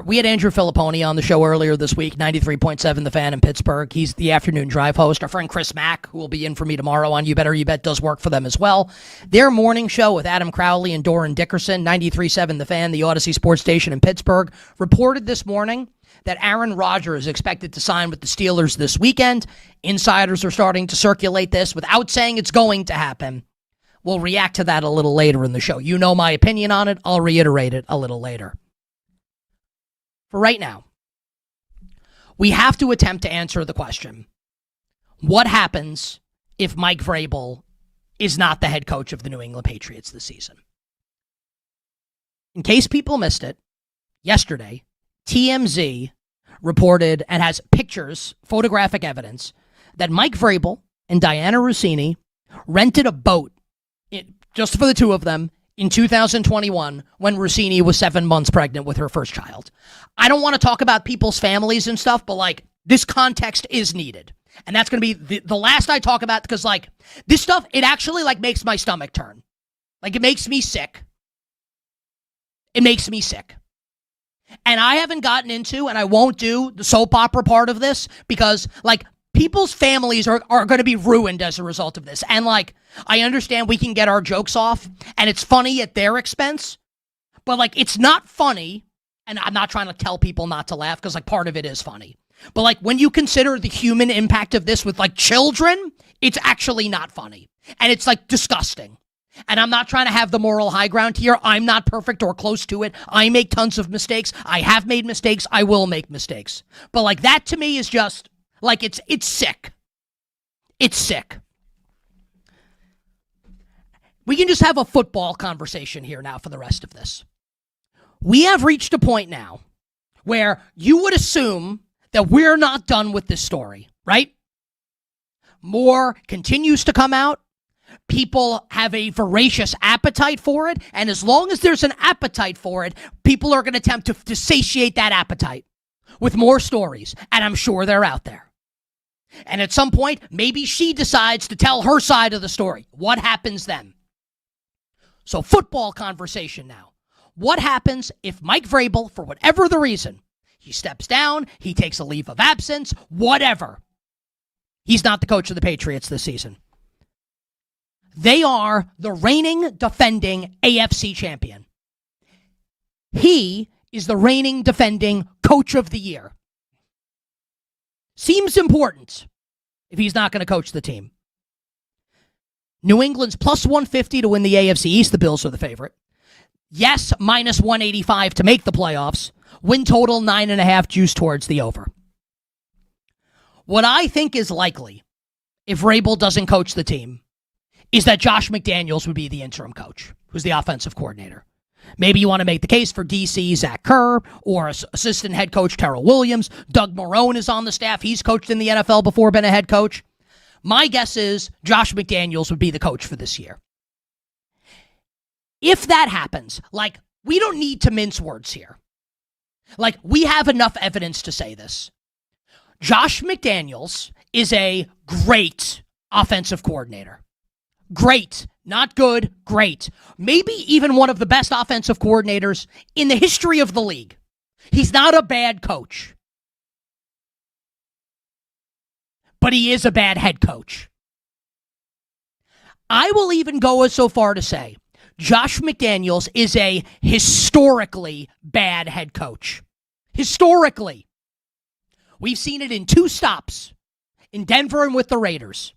We had Andrew Filipponi on the show earlier this week, 93.7 The Fan in Pittsburgh. He's the afternoon drive host. Our friend Chris Mack, who will be in for me tomorrow on You Better You Bet, does work for them as well. Their morning show with Adam Crowley and Doran Dickerson, 93.7 The Fan, the Odyssey sports station in Pittsburgh, reported this morning that Aaron Rodgers is expected to sign with the Steelers this weekend. Insiders are starting to circulate this without saying it's going to happen. We'll react to that a little later in the show. You know my opinion on it. I'll reiterate it a little later. For right now, we have to attempt to answer the question, what happens if Mike Vrabel is not the head coach of the New England Patriots this season? In case people missed it, yesterday, TMZ reported and has pictures, photographic evidence, that Mike Vrabel and Diana Rossini rented a boat just for the two of them in 2021 when Rossini was 7 months pregnant with her first child. I don't want to talk about people's families and stuff, but this context is needed. And that's going to be the last I talk about, because this stuff, it actually makes my stomach turn. It makes me sick. It makes me sick. And I haven't gotten into, and I won't do the soap opera part of this, because people's families are going to be ruined as a result of this. And I understand we can get our jokes off and it's funny at their expense, but it's not funny. And I'm not trying to tell people not to laugh, because part of it is funny. But when you consider the human impact of this with children, it's actually not funny. And it's disgusting. And I'm not trying to have the moral high ground here. I'm not perfect or close to it. I make tons of mistakes. I have made mistakes. I will make mistakes. But that to me is just it's sick. It's sick. We can just have a football conversation here now for the rest of this. We have reached a point now where you would assume that we're not done with this story, right? More continues to come out. People have a voracious appetite for it. And as long as there's an appetite for it, people are going to attempt to satiate that appetite with more stories. And I'm sure they're out there. And at some point, maybe she decides to tell her side of the story. What happens then? So football conversation now. What happens if Mike Vrabel, for whatever the reason, he steps down, he takes a leave of absence, whatever, he's not the coach of the Patriots this season? They are the reigning, defending AFC champion. He is the reigning, defending coach of the year. Seems important if he's not going to coach the team. New England's plus 150 to win the AFC East. The Bills are the favorite. Yes, minus 185 to make the playoffs. Win total 9.5, juice towards the over. What I think is likely, if Vrabel doesn't coach the team, is that Josh McDaniels would be the interim coach, who's the offensive coordinator. Maybe you want to make the case for DC, Zach Kerr, or assistant head coach Terrell Williams. Doug Marrone is on the staff. He's coached in the NFL before, been a head coach. My guess is Josh McDaniels would be the coach for this year. If that happens, we don't need to mince words here. We have enough evidence to say this. Josh McDaniels is a great offensive coordinator. Great. Not good. Great. Maybe even one of the best offensive coordinators in the history of the league. He's not a bad coach. But he is a bad head coach. I will even go as so far to say Josh McDaniels is a historically bad head coach. Historically. We've seen it in 2 stops, in Denver and with the Raiders.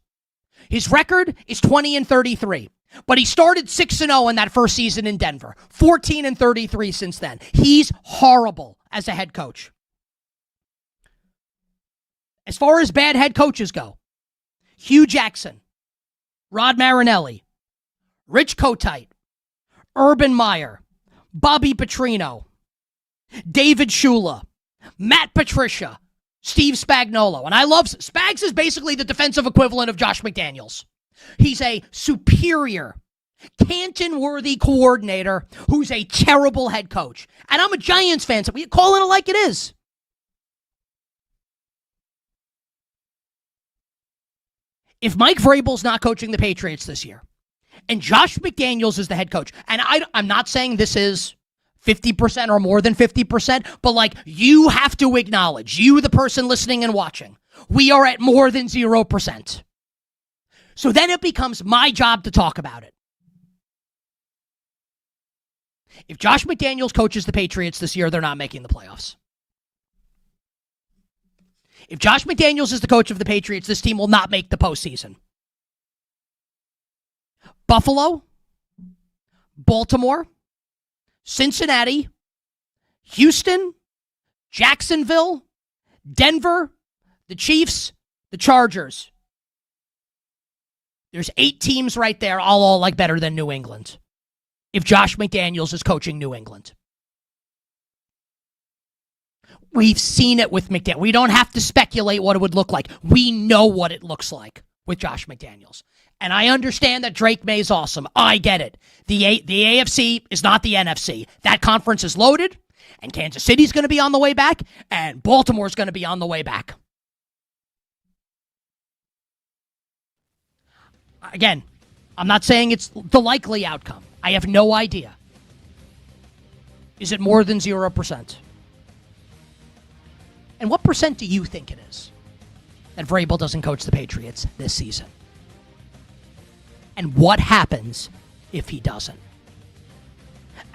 His record is 20-33, but he started 6-0 in that first season in Denver. 14-33 since then. He's horrible as a head coach. As far as bad head coaches go, Hugh Jackson, Rod Marinelli, Rich Kotite, Urban Meyer, Bobby Petrino, David Shula, Matt Patricia, Steve Spagnuolo. And I love Spags is basically the defensive equivalent of Josh McDaniels. He's a superior, Canton-worthy coordinator who's a terrible head coach. And I'm a Giants fan, so we call it like it is. If Mike Vrabel's not coaching the Patriots this year, and Josh McDaniels is the head coach, and I'm not saying this is 50% or more than 50%, but like you have to acknowledge, you the person listening and watching, we are at more than 0%. So then it becomes my job to talk about it. If Josh McDaniels coaches the Patriots this year, they're not making the playoffs. If Josh McDaniels is the coach of the Patriots, this team will not make the postseason. Buffalo, Baltimore, Cincinnati, Houston, Jacksonville, Denver, the Chiefs, the Chargers. There's 8 teams right there, all like better than New England. If Josh McDaniels is coaching New England. We've seen it with McDaniels. We don't have to speculate what it would look like. We know what it looks like with Josh McDaniels. And I understand that Drake May is awesome. I get it. The AFC is not the NFC. That conference is loaded, and Kansas City's going to be on the way back, and Baltimore's going to be on the way back. Again, I'm not saying it's the likely outcome. I have no idea. Is it more than 0%? And what percent do you think it is that Vrabel doesn't coach the Patriots this season? And what happens if he doesn't?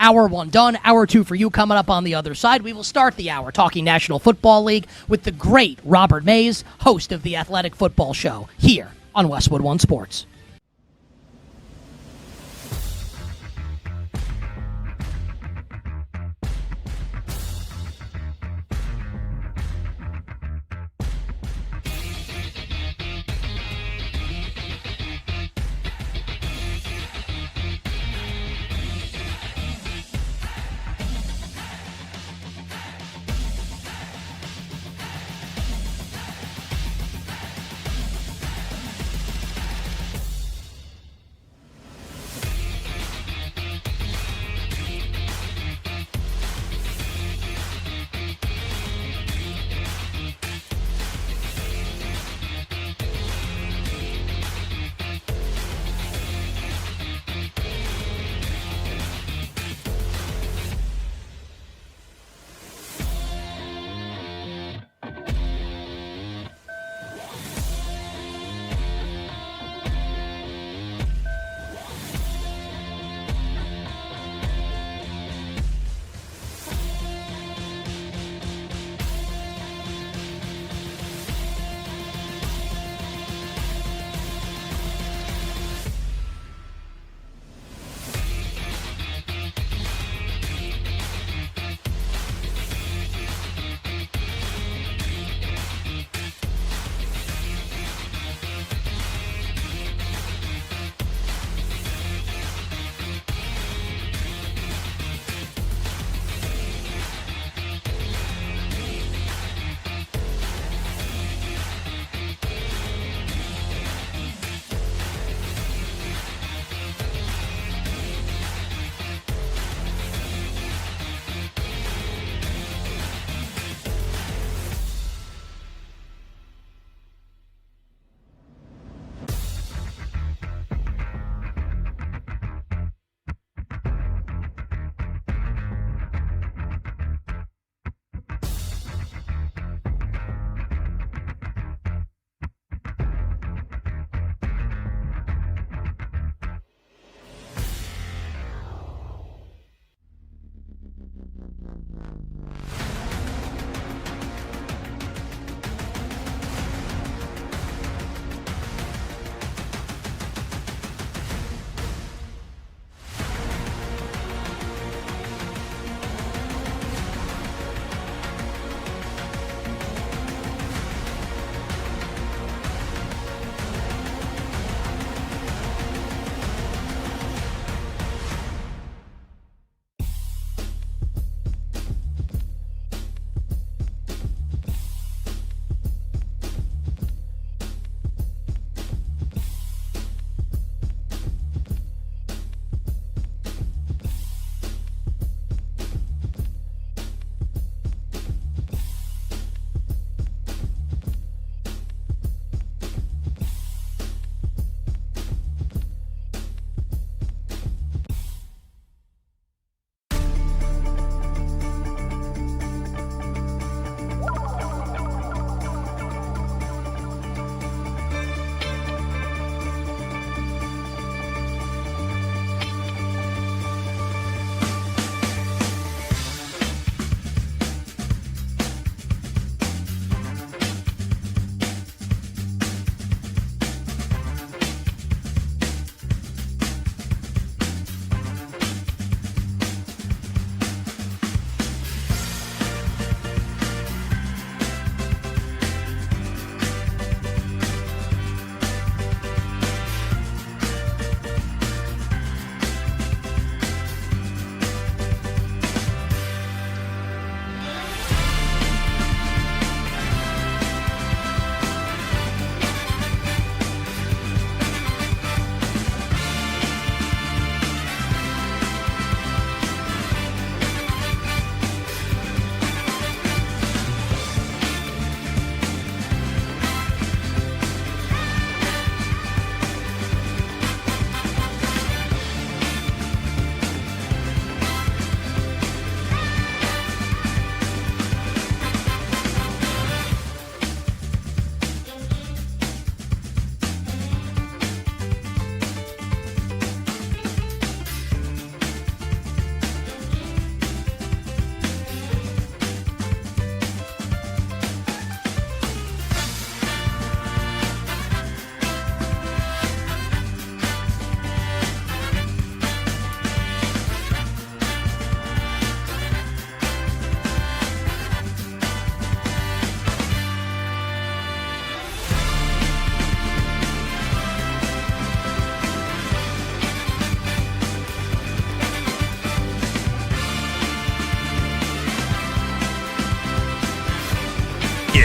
Hour 1 done. Hour 2 for you coming up on the other side. We will start the hour talking National Football League with the great Robert Mays, host of the Athletic Football Show, here on Westwood One Sports.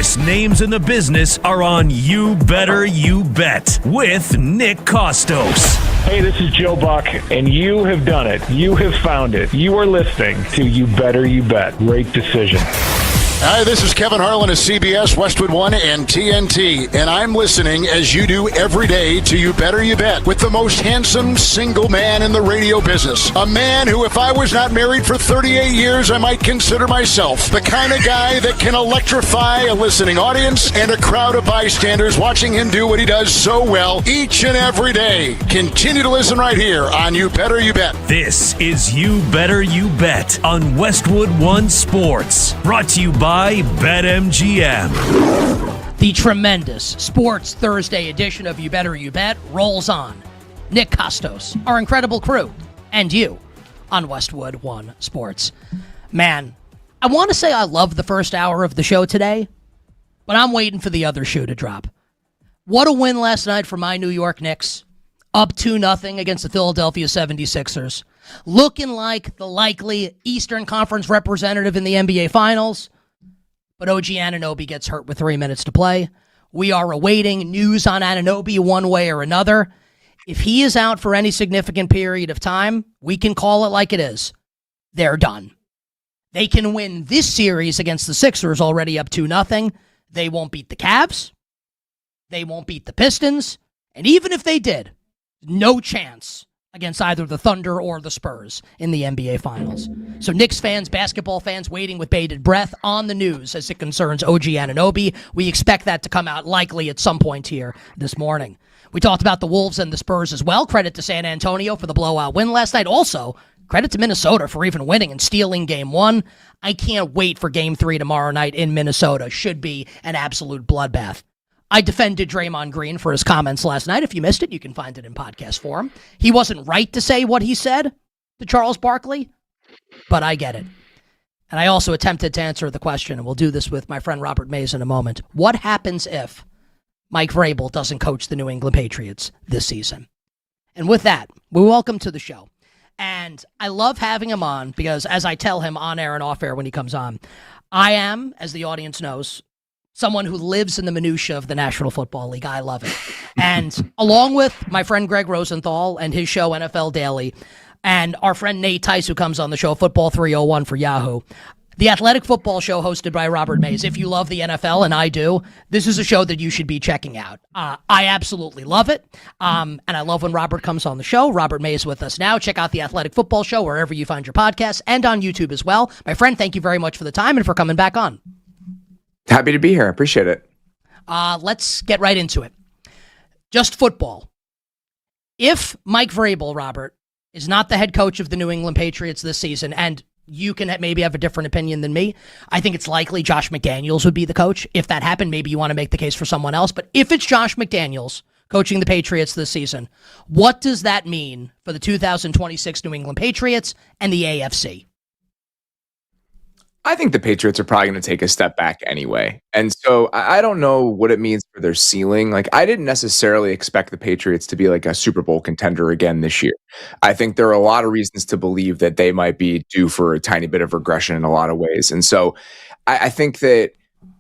biggest names in the business are on You Better You Bet with Nick Kostos. Hey, this is Joe Buck, and you have done it. You have found it. You are listening to You Better You Bet. Great decision. Hi, this is Kevin Harlan of CBS, Westwood One, and TNT, and I'm listening, as you do every day, to You Better You Bet with the most handsome single man in the radio business. A man who, if I was not married for 38 years, I might consider myself the kind of guy that can electrify a listening audience and a crowd of bystanders watching him do what he does so well each and every day. Continue to listen right here on You Better You Bet. This is You Better You Bet on Westwood One Sports. Brought to you by BetMGM. The tremendous Sports Thursday edition of You Better You Bet rolls on. Nick Kostos, our incredible crew, and you on Westwood One Sports. Man, I want to say I love the first hour of the show today, but I'm waiting for the other shoe to drop. What a win last night for my New York Knicks. Up 2-0 against the Philadelphia 76ers. Looking like the likely Eastern Conference representative in the NBA Finals. But OG Anunoby gets hurt with 3 minutes to play. We are awaiting news on Anunoby one way or another. If he is out for any significant period of time, we can call it like it is. They're done. They can win this series against the Sixers already up 2-0. They won't beat the Cavs. They won't beat the Pistons. And even if they did, no chance against either the Thunder or the Spurs in the NBA Finals. So Knicks fans, basketball fans waiting with bated breath on the news as it concerns OG Anunoby. We expect that to come out likely at some point here this morning. We talked about the Wolves and the Spurs as well. Credit to San Antonio for the blowout win last night. Also, credit to Minnesota for even winning and stealing Game 1. I can't wait for Game 3 tomorrow night in Minnesota. Should be an absolute bloodbath. I defended Draymond Green for his comments last night. If you missed it, you can find it in podcast form. He wasn't right to say what he said to Charles Barkley, but I get it. And I also attempted to answer the question, and we'll do this with my friend Robert Mays in a moment. What happens if Mike Vrabel doesn't coach the New England Patriots this season? And with that, we welcome to the show. And I love having him on because, as I tell him on air and off air when he comes on, I am, as the audience knows, someone who lives in the minutia of the National Football League. I love it. And along with my friend Greg Rosenthal and his show NFL Daily, and our friend Nate Tice, who comes on the show, Football 301 for Yahoo, the Athletic Football Show hosted by Robert Mays. If you love the NFL, and I do, this is a show that you should be checking out. I absolutely love it. And I love when Robert comes on the show. Robert Mays with us now. Check out the Athletic Football Show wherever you find your podcasts and on YouTube as well. My friend, thank you very much for the time and for coming back on. Happy to be here. Appreciate it. Let's get right into it. Just football. If Mike Vrabel, Robert, is not the head coach of the New England Patriots this season, and you can maybe have a different opinion than me, I think it's likely Josh McDaniels would be the coach. If that happened, maybe you want to make the case for someone else. But if it's Josh McDaniels coaching the Patriots this season, what does that mean for the 2026 New England Patriots and the AFC? I think the Patriots are probably going to take a step back anyway. And so I don't know what it means for their ceiling. Like, I didn't necessarily expect the Patriots to be like a Super Bowl contender again this year. I think there are a lot of reasons to believe that they might be due for a tiny bit of regression in a lot of ways. And so I think that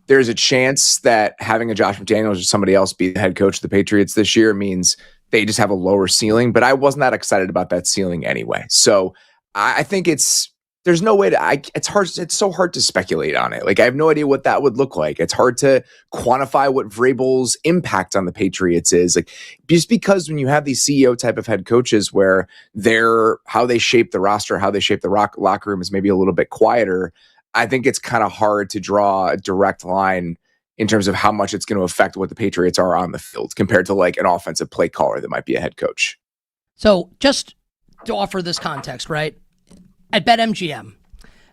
there's a chance that having a Josh McDaniels or somebody else be the head coach of the Patriots this year means they just have a lower ceiling. But I wasn't that excited about that ceiling anyway. So I think there's no way to, it's so hard to speculate on it. Like, I have no idea what that would look like. It's hard to quantify what Vrabel's impact on the Patriots is. Like, just because when you have these CEO type of head coaches where how they shape the roster, how they shape the locker room is maybe a little bit quieter, I think it's kind of hard to draw a direct line in terms of how much it's going to affect what the Patriots are on the field compared to like an offensive play caller that might be a head coach. So just to offer this context, right? At BetMGM,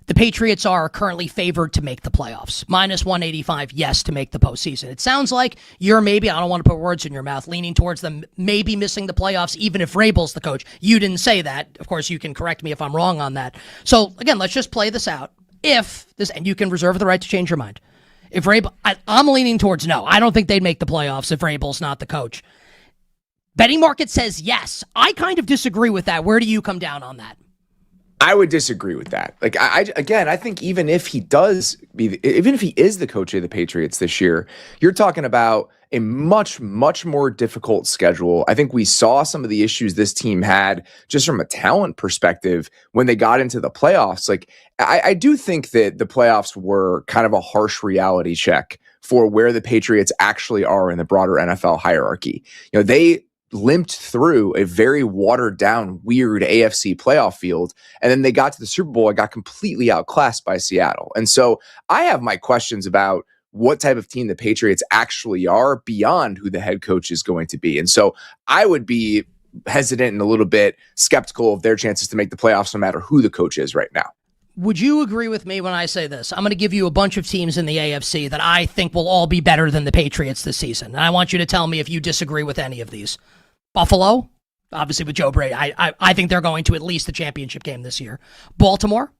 the Patriots are currently favored to make the playoffs. Minus 185, yes, to make the postseason. It sounds like you're maybe, I don't want to put words in your mouth, leaning towards them maybe missing the playoffs, even if Vrabel's the coach. You didn't say that. Of course, you can correct me if I'm wrong on that. So, again, let's just play this out. And you can reserve the right to change your mind. If Vrabel, I'm leaning towards no. I don't think they'd make the playoffs if Vrabel's not the coach. Betting market says yes. I kind of disagree with that. Where do you come down on that? I would disagree with that. Like, I think even if he is the coach of the Patriots this year, you're talking about a much, much more difficult schedule. I think we saw some of the issues this team had just from a talent perspective when they got into the playoffs. Like, I do think that the playoffs were kind of a harsh reality check for where the Patriots actually are in the broader NFL hierarchy. They limped through a very watered down, weird AFC playoff field. And then they got to the Super Bowl and got completely outclassed by Seattle. And so I have my questions about what type of team the Patriots actually are beyond who the head coach is going to be. And so I would be hesitant and a little bit skeptical of their chances to make the playoffs no matter who the coach is right now. Would you agree with me when I say this? I'm going to give you a bunch of teams in the AFC that I think will all be better than the Patriots this season. And I want you to tell me if you disagree with any of these. Buffalo, obviously with Joe Brady. I think they're going to at least the championship game this year. Baltimore,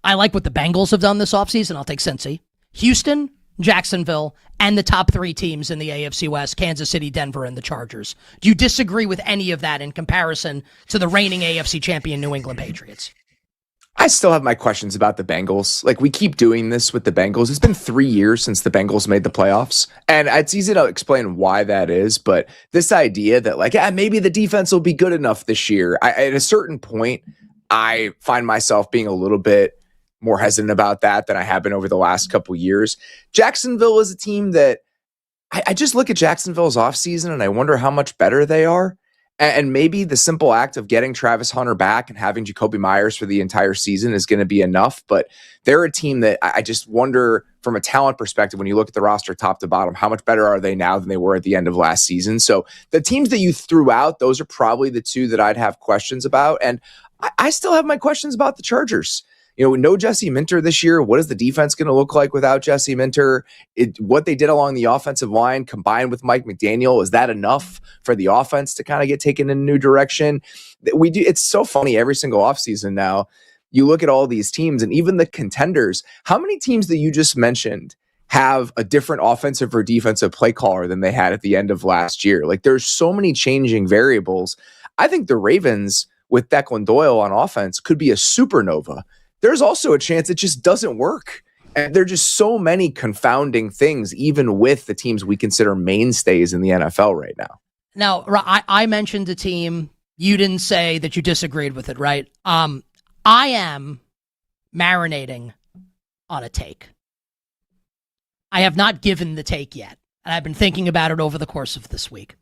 I like what the Bengals have done this offseason. I'll take Cincy. Houston, Jacksonville, and the top three teams in the AFC West, Kansas City, Denver, and the Chargers. Do you disagree with any of that in comparison to the reigning AFC champion New England Patriots? I still have my questions about the Bengals. Like, we keep doing this with the Bengals. It's been 3 years since the Bengals made the playoffs. And it's easy to explain why that is. But this idea that, like, maybe the defense will be good enough this year. At a certain point, I find myself being a little bit more hesitant about that than I have been over the last couple years. Jacksonville is a team that I just look at Jacksonville's offseason and I wonder how much better they are. And maybe the simple act of getting Travis Hunter back and having Jacoby Myers for the entire season is going to be enough. But they're a team that I just wonder from a talent perspective, when you look at the roster top to bottom, how much better are they now than they were at the end of last season? So the teams that you threw out, those are probably the two that I'd have questions about. And I still have my questions about the Chargers. No Jesse Minter this year. What is the defense going to look like without Jesse Minter? What they did along the offensive line combined with Mike McDaniel, is that enough for the offense to kind of get taken in a new direction? It's so funny every single offseason now. You look at all these teams and even the contenders. How many teams that you just mentioned have a different offensive or defensive play caller than they had at the end of last year? Like, there's so many changing variables. I think the Ravens with Declan Doyle on offense could be a supernova. There's also a chance it just doesn't work. And there are just so many confounding things, even with the teams we consider mainstays in the NFL right now. Now, I mentioned a team. You didn't say that you disagreed with it, right? I am marinating on a take. I have not given the take yet, and I've been thinking about it over the course of this week.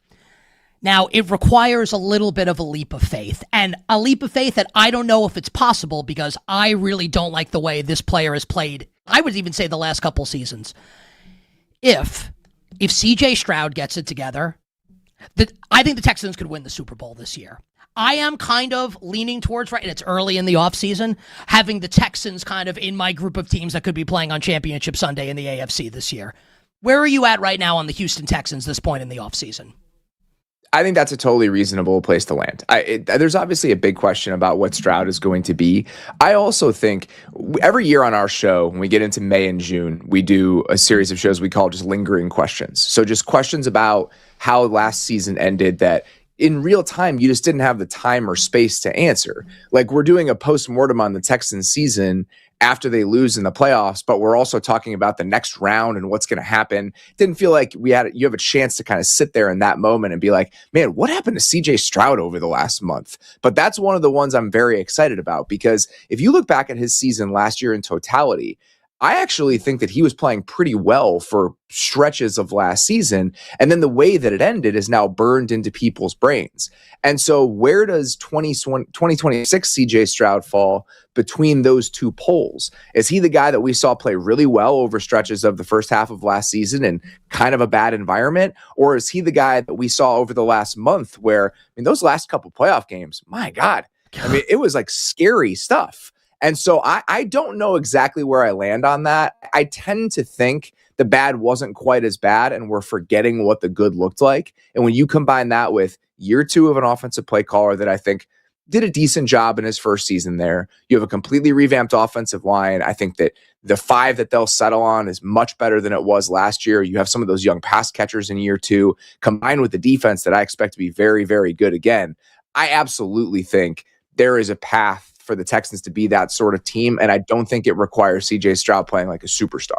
Now, it requires a little bit of a leap of faith, and a leap of faith that I don't know if it's possible because I really don't like the way this player has played. I would even say the last couple seasons. If CJ Stroud gets it together, I think the Texans could win the Super Bowl this year. I am kind of leaning towards, right, and it's early in the offseason, having the Texans kind of in my group of teams that could be playing on Championship Sunday in the AFC this year. Where are you at right now on the Houston Texans this point in the offseason? I think that's a totally reasonable place to land. There's obviously a big question about what Stroud is going to be. I also think every year on our show, when we get into May and June, we do a series of shows we call just lingering questions. So just questions about how last season ended that in real time, you just didn't have the time or space to answer. Like, we're doing a post-mortem on the Texans season after they lose in the playoffs, but we're also talking about the next round and what's going to happen. Didn't feel like you have a chance to kind of sit there in that moment and be like, man, what happened to CJ Stroud over the last month? But that's one of the ones I'm very excited about, because if you look back at his season last year in totality, I actually think that he was playing pretty well for stretches of last season. And then the way that it ended is now burned into people's brains. And so where does 2026 CJ Stroud fall between those two poles? Is he the guy that we saw play really well over stretches of the first half of last season in kind of a bad environment? Or is he the guy that we saw over the last month where, those last couple playoff games, my God, it was like scary stuff. And so I don't know exactly where I land on that. I tend to think the bad wasn't quite as bad and we're forgetting what the good looked like. And when you combine that with year two of an offensive play caller that I think did a decent job in his first season there, you have a completely revamped offensive line. I think that the 5 that they'll settle on is much better than it was last year. You have some of those young pass catchers in year two, combined with the defense that I expect to be very, very good again. I absolutely think there is a path for the Texans to be that sort of team, and I don't think it requires C.J. Stroud playing like a superstar.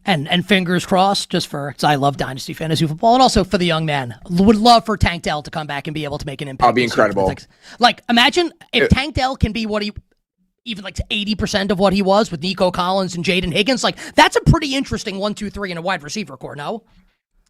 And fingers crossed, just for, because I love Dynasty Fantasy Football, and also for the young man. Would love for Tank Dell to come back and be able to make an impact. That'd be incredible. Like, imagine if Tank Dell can be what he, even like 80% of what he was with Nico Collins and Jaden Higgins. Like, that's a pretty interesting 1, 2, 3 in a wide receiver core, no?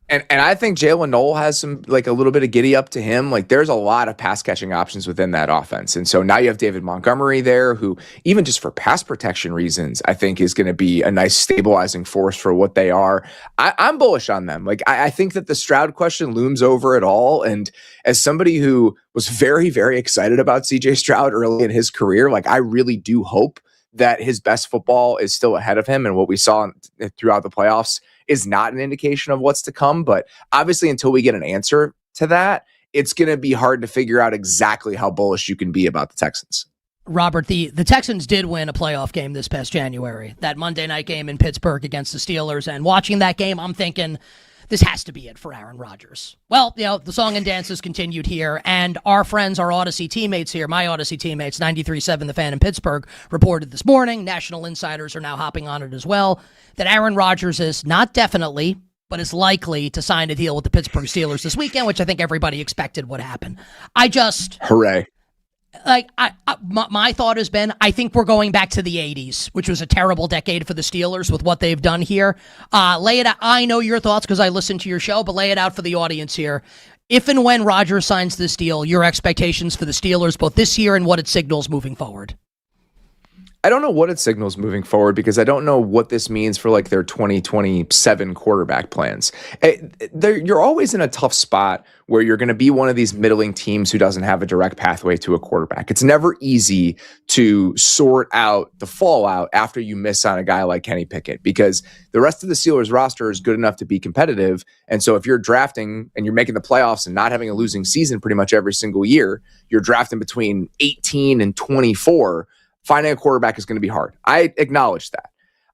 And I think Jalen Noel has some, like, a little bit of giddy up to him. Like, there's a lot of pass catching options within that offense. And so now you have David Montgomery there, who, even just for pass protection reasons, I think is going to be a nice stabilizing force for what they are. I'm bullish on them. Like, I think that the Stroud question looms over it all. And as somebody who was very, very excited about CJ Stroud early in his career, like, I really do hope that his best football is still ahead of him. And what we saw throughout the playoffs is not an indication of what's to come. But obviously, until we get an answer to that, it's going to be hard to figure out exactly how bullish you can be about the Texans. Robert, the Texans did win a playoff game this past January, that Monday night game in Pittsburgh against the Steelers. And watching that game, I'm thinking, this has to be it for Aaron Rodgers. Well, the song and dances continued here, and our friends, our Odyssey teammates here, my Odyssey teammates, 93.7 The Fan in Pittsburgh, reported this morning, national insiders are now hopping on it as well, that Aaron Rodgers is not definitely, but is likely to sign a deal with the Pittsburgh Steelers this weekend, which I think everybody expected would happen. Hooray. Like, my thought has been, I think we're going back to the 80s, which was a terrible decade for the Steelers with what they've done here. Lay it out. I know your thoughts because I listened to your show, but lay it out for the audience here. If and when Rodgers signs this deal, your expectations for the Steelers, both this year and what it signals moving forward. I don't know what it signals moving forward because I don't know what this means for like their 2027 quarterback plans. You're always in a tough spot where you're going to be one of these middling teams who doesn't have a direct pathway to a quarterback. It's never easy to sort out the fallout after you miss on a guy like Kenny Pickett because the rest of the Steelers roster is good enough to be competitive. And so if you're drafting and you're making the playoffs and not having a losing season pretty much every single year, you're drafting between 18 and 24. Finding a quarterback is going to be hard. I acknowledge that.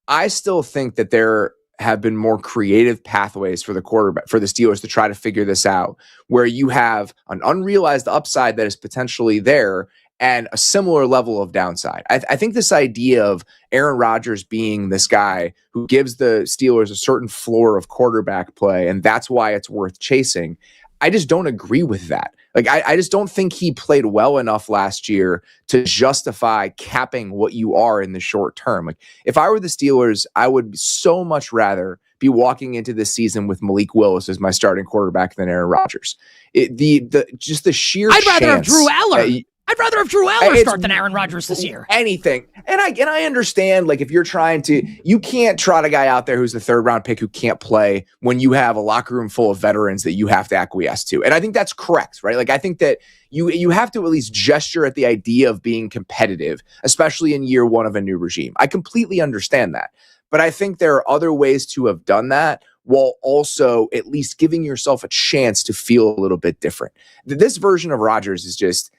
I still think that there have been more creative pathways for the quarterback, for the Steelers to try to figure this out, where you have an unrealized upside that is potentially there and a similar level of downside. I think this idea of Aaron Rodgers being this guy who gives the Steelers a certain floor of quarterback play, and that's why it's worth chasing. I just don't agree with that. Like, I just don't think he played well enough last year to justify capping what you are in the short term. Like, if I were the Steelers, I would so much rather be walking into this season with Malik Willis as my starting quarterback than Aaron Rodgers. Just the sheer I'd rather have chance Drew Aller. I'd rather have Drew Aller start than Aaron Rodgers this year. Anything. And I understand, like, if you're trying to, you can't trot a guy out there who's the third round pick who can't play when you have a locker room full of veterans that you have to acquiesce to. And I think that's correct, right? Like, I think that you have to at least gesture at the idea of being competitive, especially in year one of a new regime. I completely understand that. But I think there are other ways to have done that while also at least giving yourself a chance to feel a little bit different. This version of Rodgers is just,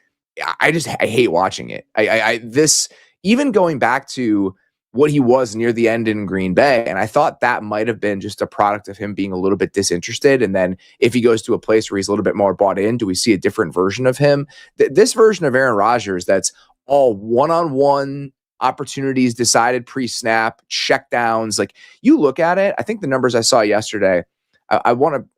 I hate watching it. This, even going back to what he was near the end in Green Bay, and I thought that might have been just a product of him being a little bit disinterested. And then if he goes to a place where he's a little bit more bought in, do we see a different version of him? This version of Aaron Rodgers, that's all one-on-one opportunities decided pre-snap, check downs. Like, you look at it, I think the numbers I saw yesterday, I want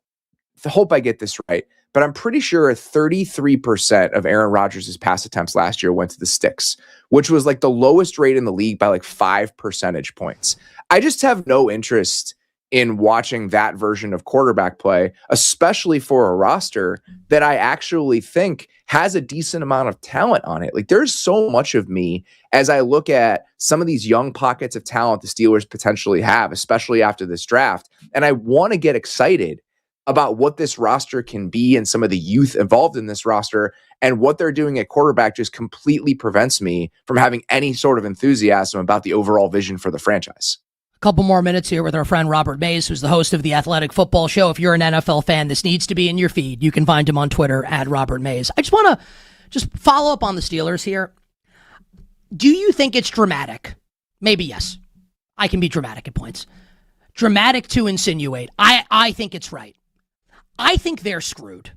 to hope I get this right, but I'm pretty sure 33% of Aaron Rodgers' pass attempts last year went to the sticks, which was like the lowest rate in the league by like 5 percentage points. I just have no interest in watching that version of quarterback play, especially for a roster that I actually think has a decent amount of talent on it. Like, there's so much of me as I look at some of these young pockets of talent the Steelers potentially have, especially after this draft. And I want to get excited about what this roster can be and some of the youth involved in this roster, and what they're doing at quarterback just completely prevents me from having any sort of enthusiasm about the overall vision for the franchise. A couple more minutes here with our friend Robert Mays, who's the host of the Athletic Football Show. If you're an NFL fan, this needs to be in your feed. You can find him on Twitter at Robert Mays. I just want to follow up on the Steelers here. Do you think it's dramatic? Maybe yes. I can be dramatic at points. Dramatic to insinuate. I think it's right. I think they're screwed.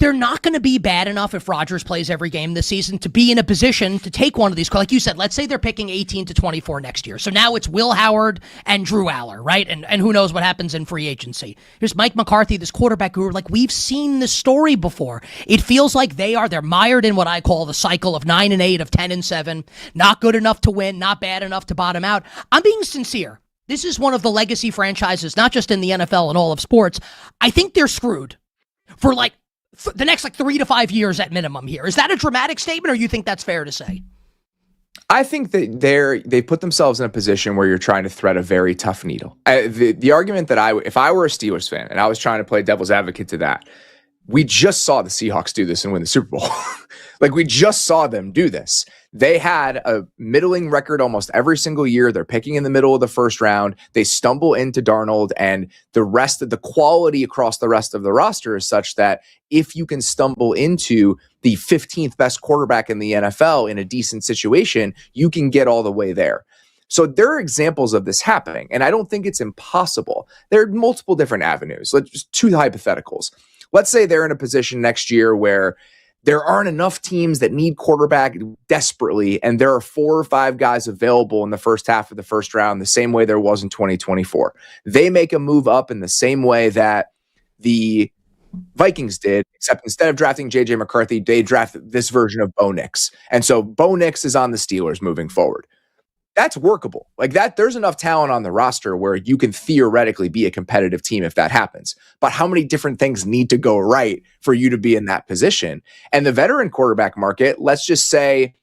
they're not going to be bad enough if Rodgers plays every game this season to be in a position to take one of these. Like you said, let's say they're picking 18 to 24 next year. So now it's Will Howard and Drew Aller, right? And who knows what happens in free agency. Here's Mike McCarthy, this quarterback guru. Like, we've seen this story before. It feels like they're mired in what I call the cycle of 9-8, of 10-7, not good enough to win, not bad enough to bottom out. I'm being sincere. This is one of the legacy franchises, not just in the NFL and all of sports. I think they're screwed for the next 3 to 5 years at minimum here. Is that a dramatic statement, or you think that's fair to say? I think that they put themselves in a position where you're trying to thread a very tough needle. The argument that if I were a Steelers fan and I was trying to play devil's advocate to that, we just saw the Seahawks do this and win the Super Bowl. We just saw them do this. They had a middling record almost every single year. They're picking in the middle of the first round. They stumble into Darnold, and the rest of the quality across the rest of the roster is such that if you can stumble into the 15th best quarterback in the NFL in a decent situation, you can get all the way there. So there are examples of this happening, and I don't think it's impossible. There are multiple different avenues. Let's just 2 hypotheticals. Let's say they're in a position next year where there aren't enough teams that need quarterback desperately, and there are 4 or 5 guys available in the first half of the first round, the same way there was in 2024. They make a move up in the same way that the Vikings did, except instead of drafting J.J. McCarthy, they drafted this version of Bo Nix. And so Bo Nix is on the Steelers moving forward. That's workable. There's enough talent on the roster where you can theoretically be a competitive team if that happens. But how many different things need to go right for you to be in that position? And the veteran quarterback market, let's just say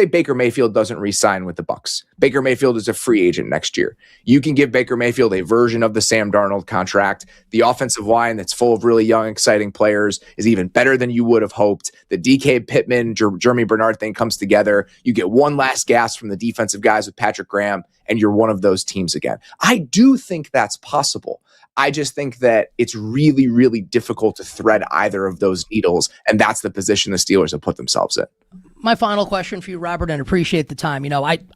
Baker Mayfield doesn't re-sign with the Bucs. Baker Mayfield is a free agent next year. You can give Baker Mayfield a version of the Sam Darnold contract. The offensive line that's full of really young, exciting players is even better than you would have hoped. The DK Pittman, Jeremy Bernard thing comes together. You get one last gas from the defensive guys with Patrick Graham, and you're one of those teams again. I do think that's possible. I just think that it's really, really difficult to thread either of those needles, and that's the position the Steelers have put themselves in. My final question for you, Robert, and appreciate the time.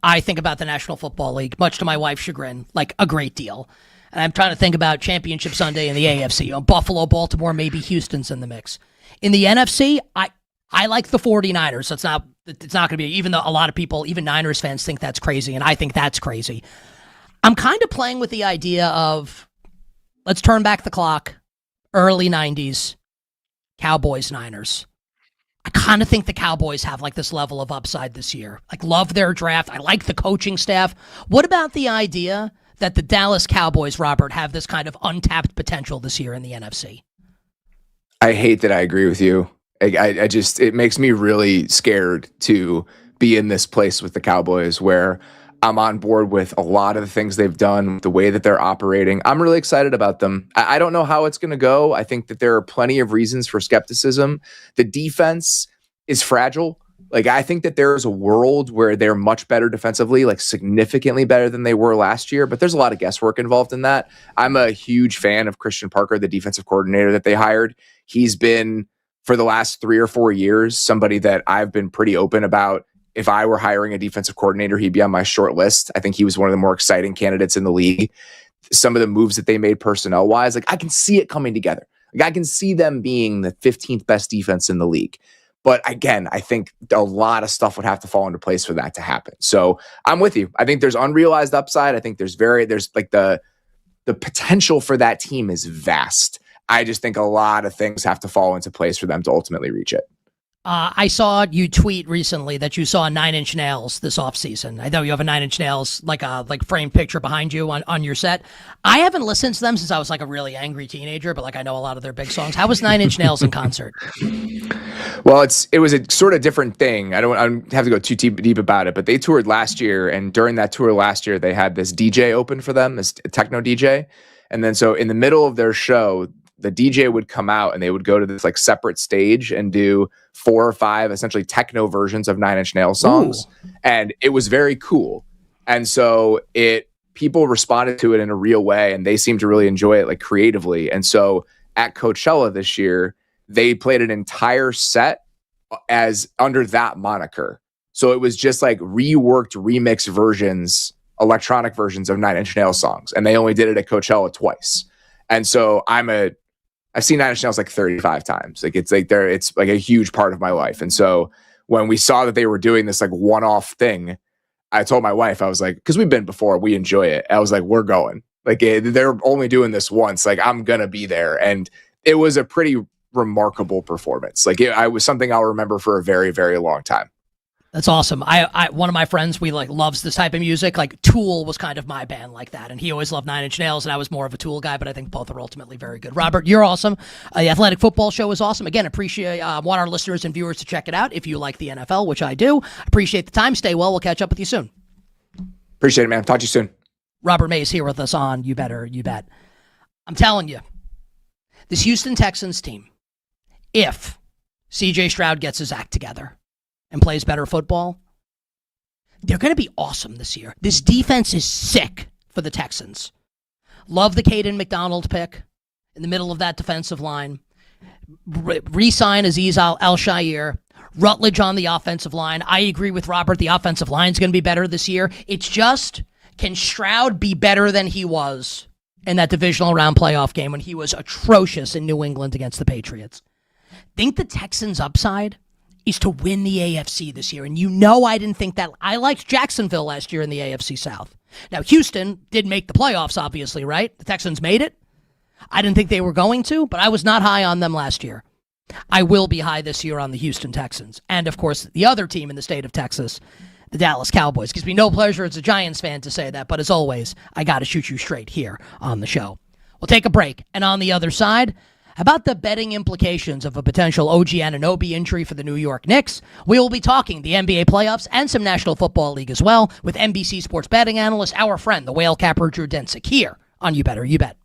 I think about the National Football League, much to my wife's chagrin, a great deal. And I'm trying to think about Championship Sunday in the AFC. Buffalo, Baltimore, maybe Houston's in the mix. In the NFC, I like the 49ers. So it's not going to be, even though a lot of people, even Niners fans, think that's crazy, and I think that's crazy. I'm kind of playing with the idea of, let's turn back the clock, early 90s, Cowboys, Niners. I kind of think the Cowboys have this level of upside this year. Love their draft. I like the coaching staff. What about the idea that the Dallas Cowboys, Robert, have this kind of untapped potential this year in the NFC? I hate that I agree with you. I just, it makes me really scared to be in this place with the Cowboys where I'm on board with a lot of the things they've done, the way that they're operating. I'm really excited about them. I don't know how it's going to go. I think that there are plenty of reasons for skepticism. The defense is fragile. I think that there is a world where they're much better defensively, significantly better than they were last year, but there's a lot of guesswork involved in that. I'm a huge fan of Christian Parker, the defensive coordinator that they hired. He's been, for the last 3 or 4 years, somebody that I've been pretty open about. If I were hiring a defensive coordinator, he'd be on my short list. I think he was one of the more exciting candidates in the league. Some of the moves that they made personnel-wise, I can see it coming together. I can see them being the 15th best defense in the league. But again, I think a lot of stuff would have to fall into place for that to happen. So I'm with you. I think there's unrealized upside. I think there's the potential for that team is vast. I just think a lot of things have to fall into place for them to ultimately reach it. I saw you tweet recently that you saw 9 Inch Nails this offseason. I know you have a 9 Inch Nails, framed picture behind you on your set. I haven't listened to them since I was a really angry teenager, but I know a lot of their big songs. How was 9 Inch Nails in concert? Well, it was a sort of different thing. I don't have to go too deep about it, but they toured last year, and during that tour last year, they had this DJ open for them, this techno DJ. And then so in the middle of their show, the DJ would come out and they would go to this separate stage and do 4 or 5 essentially techno versions of 9 Inch Nails songs. Ooh. And it was very cool. And so people responded to it in a real way, and they seemed to really enjoy it creatively. And so at Coachella this year, they played an entire set as under that moniker. So it was just reworked remix versions, electronic versions of 9 Inch Nails songs. And they only did it at Coachella twice. And so I'm a I've seen Nine Inch Nails like 35 times. Like it's like a huge part of my life. And so when we saw that they were doing this like one-off thing, I told my wife, I was like, because we've been before, we enjoy it. I was like, we're going. Like they're only doing this once. Like I'm gonna be there, and it was a pretty remarkable performance. Like I was something I'll remember for a very, very long time. That's awesome. I one of my friends, we like loves this type of music. Like Tool was kind of my band like that, and he always loved Nine Inch Nails, and I was more of a Tool guy. But I think both are ultimately very good. Robert, you're awesome. The Athletic Football Show is awesome. Again, appreciate want our listeners and viewers to check it out if you like the NFL, which I do. Appreciate the time. Stay well. We'll catch up with you soon. Appreciate it, man. Talk to you soon. Robert Mays here with us on You Better You Bet. I'm telling you, this Houston Texans team, if CJ Stroud gets his act together and plays better football, they're going to be awesome this year. This defense is sick for the Texans. Love the Caden McDonald pick in the middle of that defensive line. Re-sign Azeez Al-Shaair. Rutledge on the offensive line. I agree with Robert. The offensive line is going to be better this year. It's just, can Stroud be better than he was in that divisional round playoff game when he was atrocious in New England against the Patriots? Think the Texans' upside is to win the AFC this year. And you know I didn't think that. I liked Jacksonville last year in the AFC South. Now, Houston did make the playoffs, obviously, right? The Texans made it. I didn't think they were going to, but I was not high on them last year. I will be high this year on the Houston Texans. And, of course, the other team in the state of Texas, the Dallas Cowboys. Gives me no pleasure as a Giants fan to say that, but as always, I got to shoot you straight here on the show. We'll take a break. And on the other side, how about the betting implications of a potential OG Anunoby injury for the New York Knicks? We will be talking the NBA playoffs and some National Football League as well with NBC sports betting analyst, our friend, the whale capper, Drew Densick, here on You Better You Bet.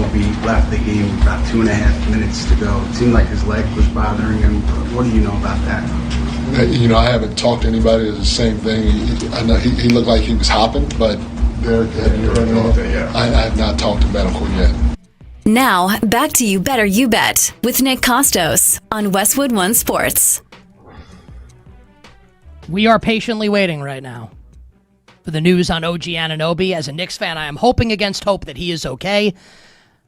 Anunoby left the game with about 2.5 minutes to go. It seemed like his leg was bothering him. What do you know about that? I haven't talked to anybody. It's the same thing. I know he looked like he was hopping, but Derek, have you heard anything? Yeah. I have not talked to medical yet. Now, back to You Better You Bet with Nick Kostos on Westwood One Sports. We are patiently waiting right now for the news on OG Anunoby. As a Knicks fan, I am hoping against hope that he is okay.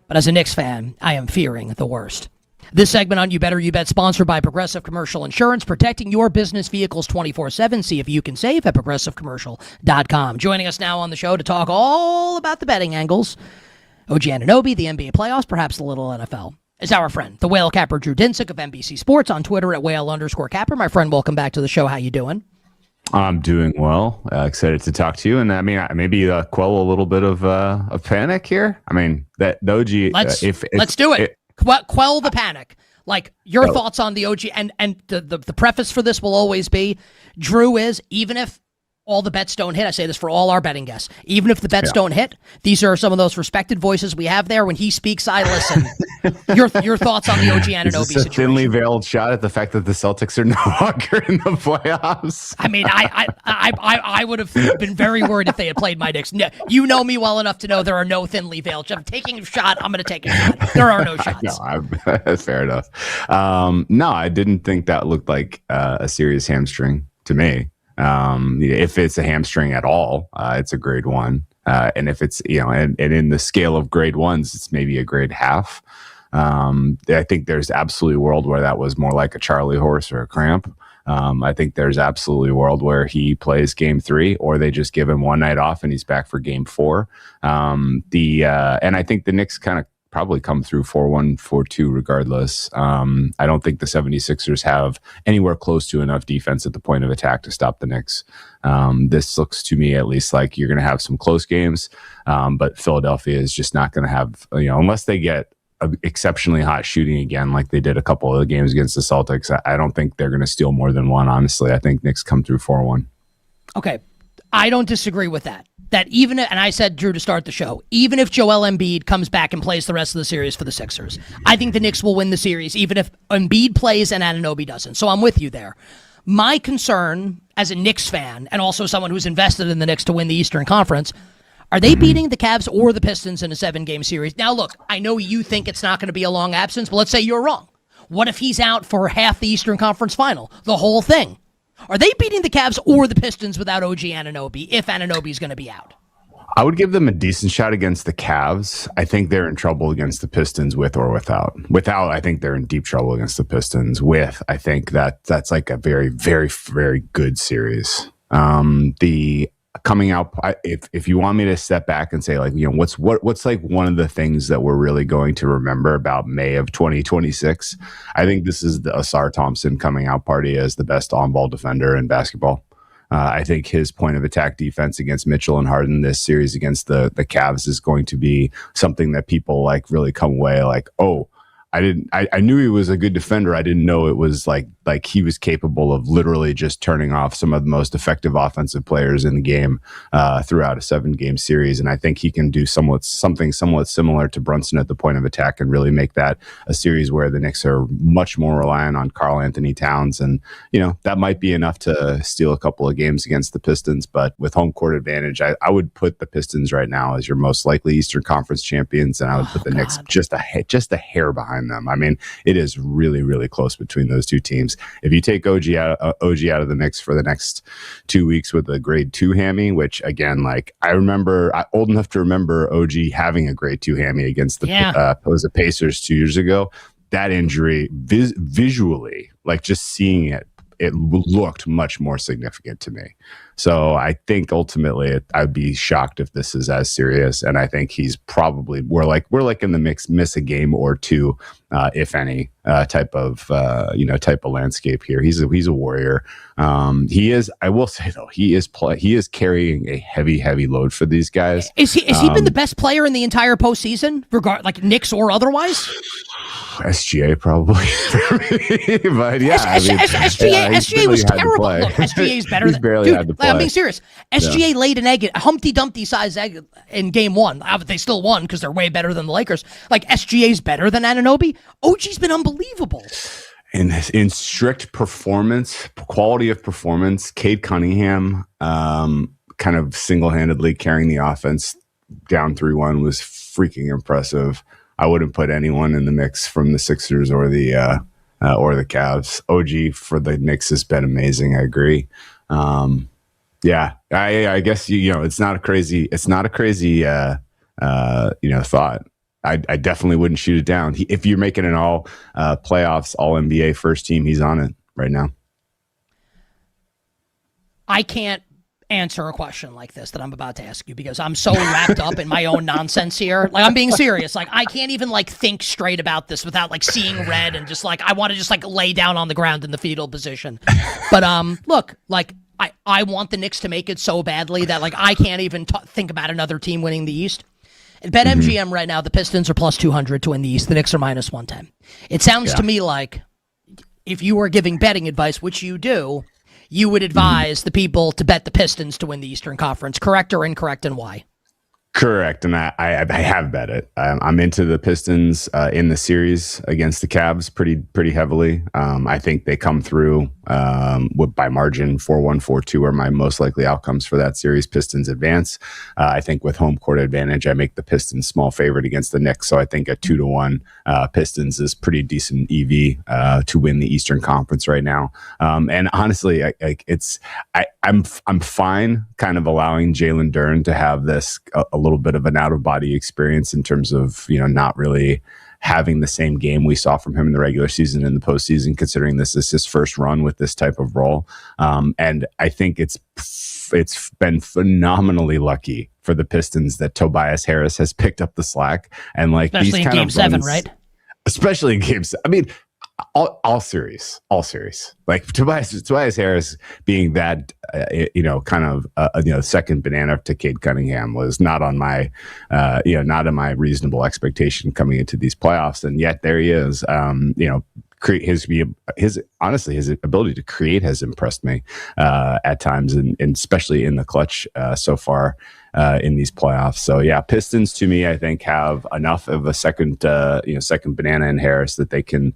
But as a Knicks fan, I am fearing the worst. This segment on You Better You Bet, sponsored by Progressive Commercial Insurance, protecting your business vehicles 24/7. See if you can save at progressivecommercial.com. Joining us now on the show to talk all about the betting angles, OG Anunoby, the NBA playoffs, perhaps a little NFL, is our friend, the whale capper Drew Dinsick of NBC Sports, on Twitter at whale_capper. My friend, welcome back to the show. How you doing? I'm doing well. Excited to talk to you, and maybe quell a little bit of panic here. I mean, that the OG. Let's do it. Quell the panic. Like your thoughts on the OG, and the preface for this will always be, Drew is, even if all the bets don't hit, I say this for all our betting guests, even if the bets don't hit, these are some of those respected voices we have there. When he speaks, I listen. Your thoughts on the OG Anunoby situation? A thinly veiled shot at the fact that the Celtics are no longer in the playoffs. I mean, I would have been very worried if they had played my Knicks. No, you know me well enough to know there are no thinly veiled shots. I'm taking a shot. I'm going to take a shot. There are no shots. No, fair enough. No, I didn't think that looked like a serious hamstring to me. If it's a hamstring at all, it's a grade 1. And if it's, and in the scale of grade 1s, it's maybe a grade half. I think there's absolutely a world where that was more like a Charlie horse or a cramp. I think there's absolutely a world where he plays game 3, or they just give him one night off and he's back for game 4. And I think the Knicks kind of probably come through 4-1, 4-2 regardless. I don't think the 76ers have anywhere close to enough defense at the point of attack to stop the Knicks. This looks to me at least like you're going to have some close games, but Philadelphia is just not going to have, unless they get exceptionally hot shooting again like they did a couple of the games against the Celtics. I don't think they're going to steal more than one, honestly. I think Knicks come through 4-1. Okay. I don't disagree with that. That even, and I said, Drew, to start the show, even if Joel Embiid comes back and plays the rest of the series for the Sixers, I think the Knicks will win the series, even if Embiid plays and Anunoby doesn't. So I'm with you there. My concern as a Knicks fan, and also someone who's invested in the Knicks to win the Eastern Conference, are they beating the Cavs or the Pistons in a 7-game series? Now, look, I know you think it's not going to be a long absence, but let's say you're wrong. What if he's out for half the Eastern Conference final, the whole thing? Are they beating the Cavs or the Pistons without OG Anunoby if Anunoby's going to be out? I would give them a decent shot against the Cavs. I think they're in trouble against the Pistons with or without. Without, I think they're in deep trouble against the Pistons. With, I think that's like a very, very, very good series. The coming out, if you want me to step back and say, like, what's like one of the things that we're really going to remember about May of 2026, I think this is the Asar Thompson coming out party as the best on-ball defender in basketball. I think his point of attack defense against Mitchell and Harden this series against the Cavs is going to be something that people like really come away like, oh, I knew he was a good defender. I didn't know it was like he was capable of literally just turning off some of the most effective offensive players in the game throughout a 7-game series. And I think he can do something somewhat similar to Brunson at the point of attack and really make that a series where the Knicks are much more reliant on Karl Anthony Towns. And, that might be enough to steal a couple of games against the Pistons. But with home court advantage, I would put the Pistons right now as your most likely Eastern Conference champions. And I would put the Knicks just a hair behind them. I mean, it is really, really close between those two teams. If you take OG out of the mix for the next 2 weeks with a grade 2 hammy, which again, like I'm old enough to remember OG having a grade 2 hammy against the Pacers 2 years ago. That injury visually, like just seeing it looked much more significant to me. So I think ultimately I'd be shocked if this is as serious. And I think he's probably we're like in the mix, miss a game or two, if any, type of landscape here. He's a warrior. He is. I will say though, he is carrying a heavy load for these guys. Is he been the best player in the entire postseason, like Knicks or otherwise? SGA probably, but yeah, SGA was terrible. Look, SGA is better. He's barely had to Like, I'm being serious. SGA laid an egg, a Humpty Dumpty size egg in game one. They still won because they're way better than the Lakers. Like, SGA's better than Anunoby. OG's been unbelievable. In strict performance, quality of performance, Cade Cunningham kind of single-handedly carrying the offense down 3-1 was freaking impressive. I wouldn't put anyone in the mix from the Sixers or the Cavs. OG for the Knicks has been amazing. I agree. Yeah, I guess it's not a crazy thought. I definitely wouldn't shoot it down. If you're making an all playoffs, all NBA first team, he's on it right now. I can't answer a question like this that I'm about to ask you because I'm so wrapped up in my own nonsense here. Like, I'm being serious. Like, I can't even think straight about this without seeing red and just I want to just lay down on the ground in the fetal position. But look, I want the Knicks to make it so badly that I can't even think about another team winning the East. At BetMGM right now, the Pistons are plus 200 to win the East. The Knicks are minus 110. It sounds to me like if you were giving betting advice, which you do, you would advise the people to bet the Pistons to win the Eastern Conference. Correct or incorrect, and why? Correct, and I have bet it. I'm into the Pistons in the series against the Cavs pretty heavily. I think they come through by margin 4-1, 4-2 are my most likely outcomes for that series. Pistons advance. I think with home court advantage, I make the Pistons small favorite against the Knicks. So I think a 2-1 Pistons is pretty decent EV to win the Eastern Conference right now. And honestly, I'm fine kind of allowing Jalen Duren to have this a little bit of an out of body experience in terms of not really having the same game we saw from him in the regular season and the postseason, considering this is his first run with this type of role. And I think it's been phenomenally lucky for the Pistons that Tobias Harris has picked up the slack and especially these in kind Game of 7, runs, right? Especially in Game 7. I mean, all series. Tobias Harris being that second banana to Cade Cunningham was not on my not in my reasonable expectation coming into these playoffs, and yet there he is. His ability to create has impressed me at times, and especially in the clutch so far in these playoffs. So yeah, Pistons to me, I think, have enough of a second banana in Harris that they can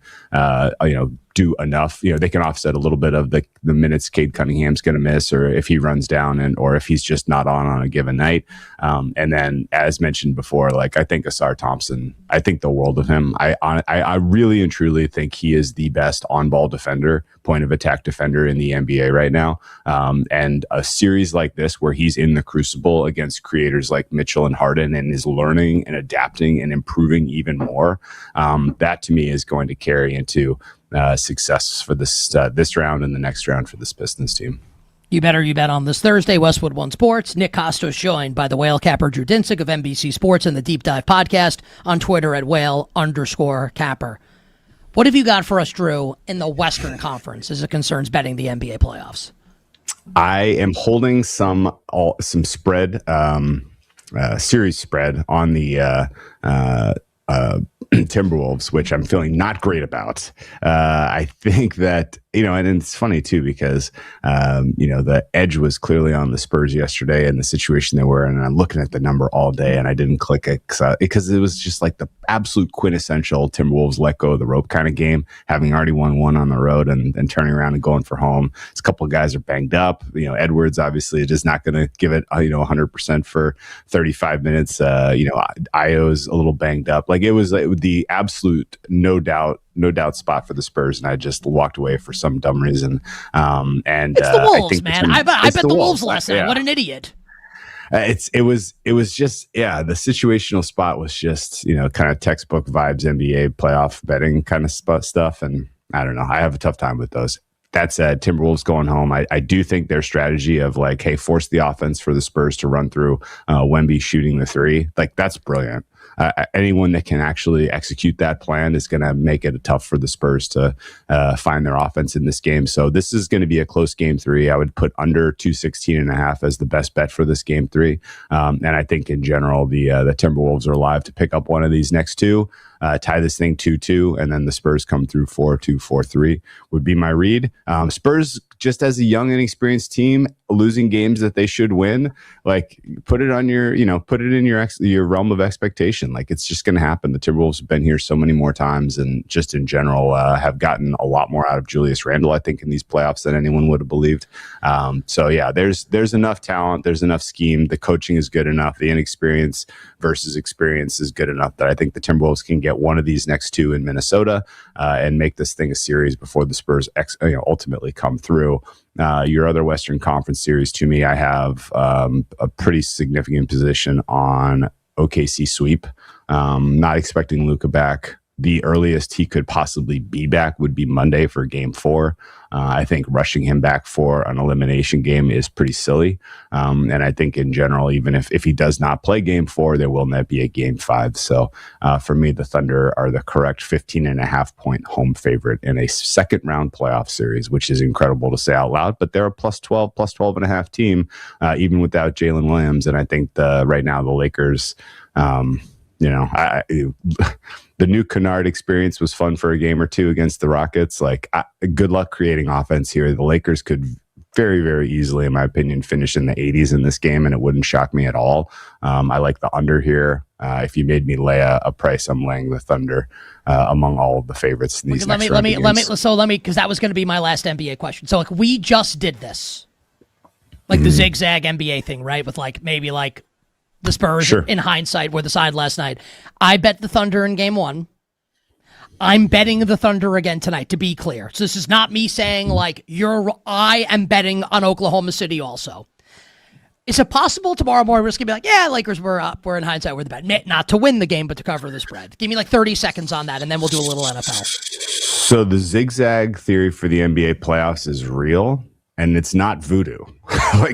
do enough. They can offset a little bit of the minutes Cade Cunningham's going to miss, or if he runs down or if he's just not on a given night. And then, as mentioned before, I think Asar Thompson, I think the world of him. I really and truly think he is the best on-ball defender, point of attack defender in the NBA right now. And a series like this where he's in the crucible against creators like Mitchell and Harden and is learning and adapting and improving even more, that to me is going to carry into success for this round and the next round for this Pistons team. You bet on this Thursday, Westwood One Sports. Nick Kostos joined by the whale capper Drew Dinsick of NBC Sports and the Deep Dive Podcast on Twitter at whale_capper. What have you got for us, Drew, in the Western Conference as it concerns betting the NBA playoffs? I am holding some spread, series spread on the Timberwolves, which I'm feeling not great about. I think that, and it's funny too, because, the edge was clearly on the Spurs yesterday and the situation they were in. And I'm looking at the number all day and I didn't click it because it was just the absolute quintessential Timberwolves let go of the rope kind of game, having already won one on the road and turning around and going for home. A couple of guys are banged up. Edwards obviously is just not going to give it 100% for 35 minutes. Io's a little banged up. It was the absolute no doubt spot for the Spurs, and I just walked away for some dumb reason. And it's the Wolves, man. I bet the Wolves last night. Yeah. What an idiot! It was just the situational spot was just kind of textbook vibes NBA playoff betting kind of stuff, and I don't know. I have a tough time with those. That said, Timberwolves going home. I do think their strategy of hey, force the offense for the Spurs to run through Wemby shooting the three, that's brilliant. Anyone that can actually execute that plan is going to make it tough for the Spurs to find their offense in this game. So this is going to be a close game 3. I would put under 216.5 as the best bet for this game 3. And I think in general, the Timberwolves are alive to pick up one of these next two. tie this thing 2-2, and then the Spurs come through 4-2, 4-3 would be my read. Spurs, just as a young and experienced team, losing games that they should win, like put it on your, put it in your realm of expectation. Like it's just going to happen. The Timberwolves have been here so many more times, and just in general have gotten a lot more out of Julius Randle, I think, in these playoffs than anyone would have believed. So yeah, there's enough talent, there's enough scheme, the coaching is good enough, the inexperience versus experience is good enough that I think the Timberwolves can get one of these next two in Minnesota and make this thing a series before the Spurs ultimately come through. Your other Western Conference series, to me, I have a pretty significant position on OKC sweep. Not expecting Luka back. The earliest he could possibly be back would be Monday for Game 4. I think rushing him back for an elimination game is pretty silly. And I think in general, even if he does not play Game 4, there will not be a Game 5. So for me, the Thunder are the correct 15.5-point home favorite in a second round playoff series, which is incredible to say out loud. But they're a plus 12.5 team, even without Jalen Williams. And I think right now the Lakers, the new Kennard experience was fun for a game or two against the Rockets. Good luck creating offense here. The Lakers could very, very easily, in my opinion, finish in the 80s in this game, and it wouldn't shock me at all. I like the under here. If you made me lay a price, I'm laying the Thunder among all of the favorites in these next round of games. Because that was going to be my last NBA question. So we just did this, the zigzag NBA thing, right? With maybe the Spurs, sure, in hindsight, were the side last night. I bet the Thunder in Game 1. I'm betting the Thunder again tonight, to be clear. So this is not me saying, I am betting on Oklahoma City also. Is it possible tomorrow morning we're just going to be Lakers were up. We're in hindsight, we're the bet. Not to win the game, but to cover the spread. Give me 30 seconds on that, and then we'll do a little NFL. So the zigzag theory for the NBA playoffs is real. And it's not voodoo.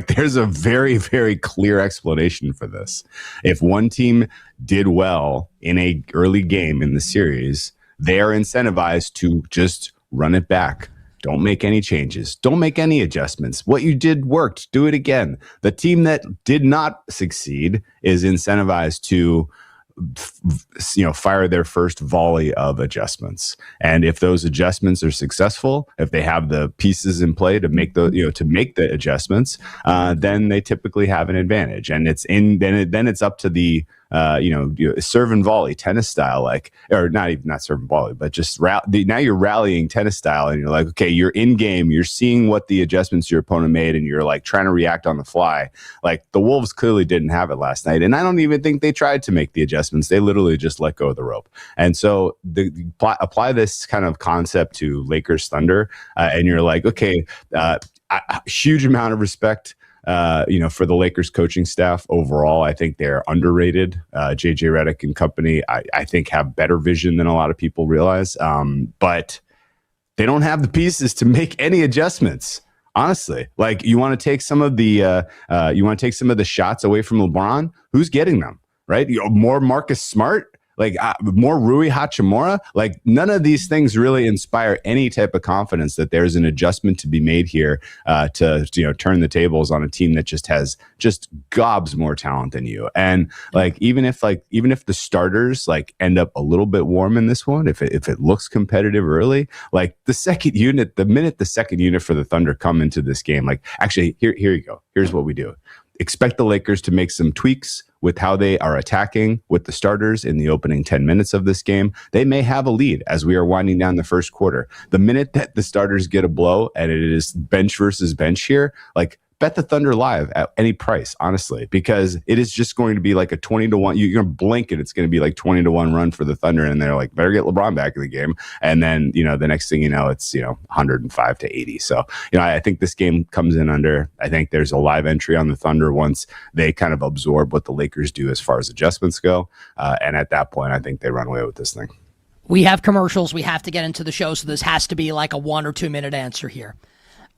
There's a very, very clear explanation for this. If one team did well in a early game in the series, they are incentivized to just run it back. Don't make any changes. Don't make any adjustments. What you did worked. Do it again. The team that did not succeed is incentivized to fire their first volley of adjustments. And if those adjustments are successful, if they have the pieces in play to make the adjustments, then they typically have an advantage. And then it's up to the serve and volley tennis style, or not serve and volley, but just now you're rallying tennis style, and you're okay, you're in game, you're seeing what the adjustments your opponent made, and you're trying to react on the fly. The Wolves clearly didn't have it last night, and I don't even think they tried to make the adjustments. They literally just let go of the rope. And so apply this kind of concept to Lakers Thunder, and you're okay, huge amount of respect for the Lakers coaching staff overall. I think they're underrated. JJ Redick and company, I think, have better vision than a lot of people realize. But they don't have the pieces to make any adjustments. Honestly, you want to take some of the shots away from LeBron. Who's getting them? Right? More Marcus Smart. More Rui Hachimura, none of these things really inspire any type of confidence that there's an adjustment to be made here to turn the tables on a team that just gobs more talent than you. And even if the starters end up a little bit warm in this one, if it looks competitive early, the minute the second unit for the Thunder come into this game, actually here you go. Here's what we do. Expect the Lakers to make some tweaks with how they are attacking with the starters in the opening 10 minutes of this game. They may have a lead as we are winding down the first quarter. The minute that the starters get a blow and it is bench versus bench here, bet the Thunder live at any price, honestly, because it is just going to be a 20-1. You're going to blink and it's going to be 20-1 run for the Thunder. And they're better get LeBron back in the game. And then, the next thing you know, it's, 105-80. So, I think this game comes in under. I think there's a live entry on the Thunder once they kind of absorb what the Lakers do as far as adjustments go. And at that point, I think they run away with this thing. We have commercials. We have to get into the show. So this has to be a 1 or 2 minute answer here.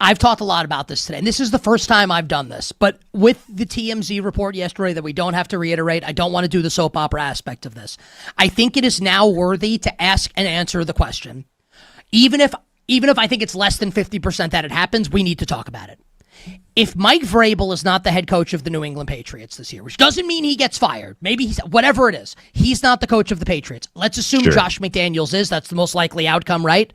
I've talked a lot about this today, and this is the first time I've done this, but with the TMZ report yesterday that we don't have to reiterate, I don't want to do the soap opera aspect of this. I think it is now worthy to ask and answer the question. Even if I think it's less than 50% that it happens, we need to talk about it. If Mike Vrabel is not the head coach of the New England Patriots this year, which doesn't mean he gets fired, maybe he's whatever it is, he's not the coach of the Patriots. Let's assume Josh McDaniels is. That's the most likely outcome, right?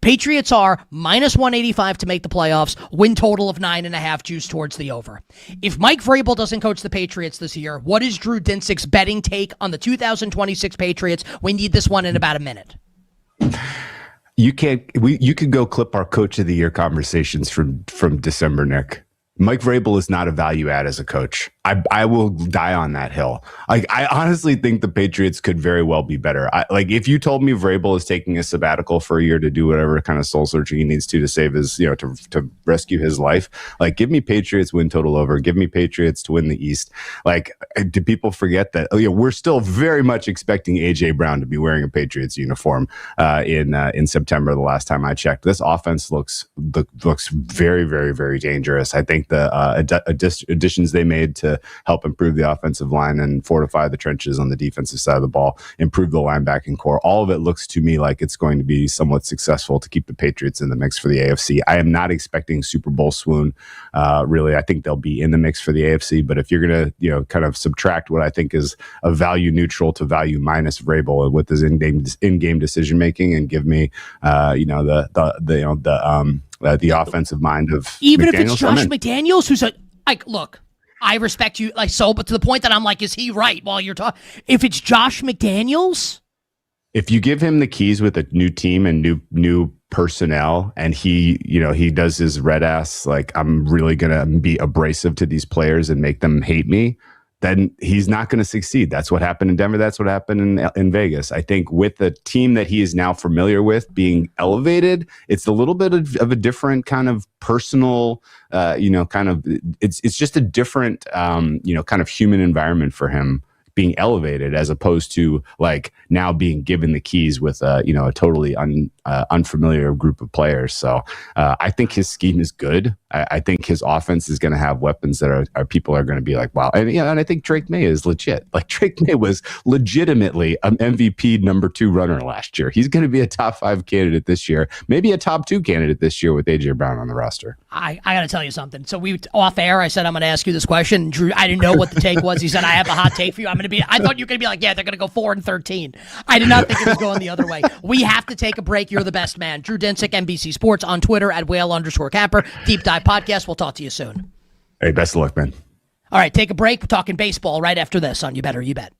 Patriots are minus 185 to make the playoffs, win total of 9.5, juice towards the over. If Mike Vrabel doesn't coach the Patriots this year, what is Drew Dinsick's betting take on the 2026 Patriots? We need this one in about a minute. You could go clip our coach of the year conversations from December, Nick. Mike Vrabel is not a value add as a coach. I will die on that hill. Like, I honestly think the Patriots could very well be better. If you told me Vrabel is taking a sabbatical for a year to do whatever kind of soul searching he needs to save his, to rescue his life, like, give me Patriots win total over. Give me Patriots to win the East. Like, do people forget that? we're still very much expecting AJ Brown to be wearing a Patriots uniform in September. The last time I checked, this offense looks very, very, very dangerous. I think the additions they made to help improve the offensive line and fortify the trenches on the defensive side of the ball, improve the linebacking core. All of it looks to me like it's going to be somewhat successful to keep the Patriots in the mix for the AFC. I am not expecting Super Bowl swoon. Really, I think they'll be in the mix for the AFC. But if you're going to, kind of subtract what I think is a value neutral to value minus Vrabel with his in-game decision making, and give me, the offensive mind of even McDaniels, if it's Josh McDaniels, who's look. I respect you, but to the point that I'm like, is he right while you're talking? If it's Josh McDaniels, if you give him the keys with a new team and new personnel, and he does his red ass, like, I'm really gonna be abrasive to these players and make them hate me, then he's not going to succeed. That's what happened in Denver. That's what happened in Vegas. I think with the team that he is now familiar with being elevated, it's a little bit of a different kind of personal, it's just a different, kind of human environment for him being elevated, as opposed to like now being given the keys with a totally unfamiliar group of players. So I think his scheme is good. I think his offense is going to have weapons that are people are going to be like, wow. And I think Drake May is legit. Like, Drake May was legitimately an MVP number 2 runner last year. He's going to be a top 5 candidate this year, maybe a top 2 candidate this year with AJ Brown on the roster. I got to tell you something. So off air, I said I'm going to ask you this question. Drew, I didn't know what the take was. He said, I have a hot take for you. I thought you were going to be like, yeah, they're going to go 4-13. I did not think it was going the other way. We have to take a break. You're the best man. Drew Dinsick, NBC Sports, on Twitter at @whale_capper. Deep Dive Podcast. We'll talk to you soon. Hey, best of luck, man. All right, take a break. We're talking baseball right after this on You Better You Bet.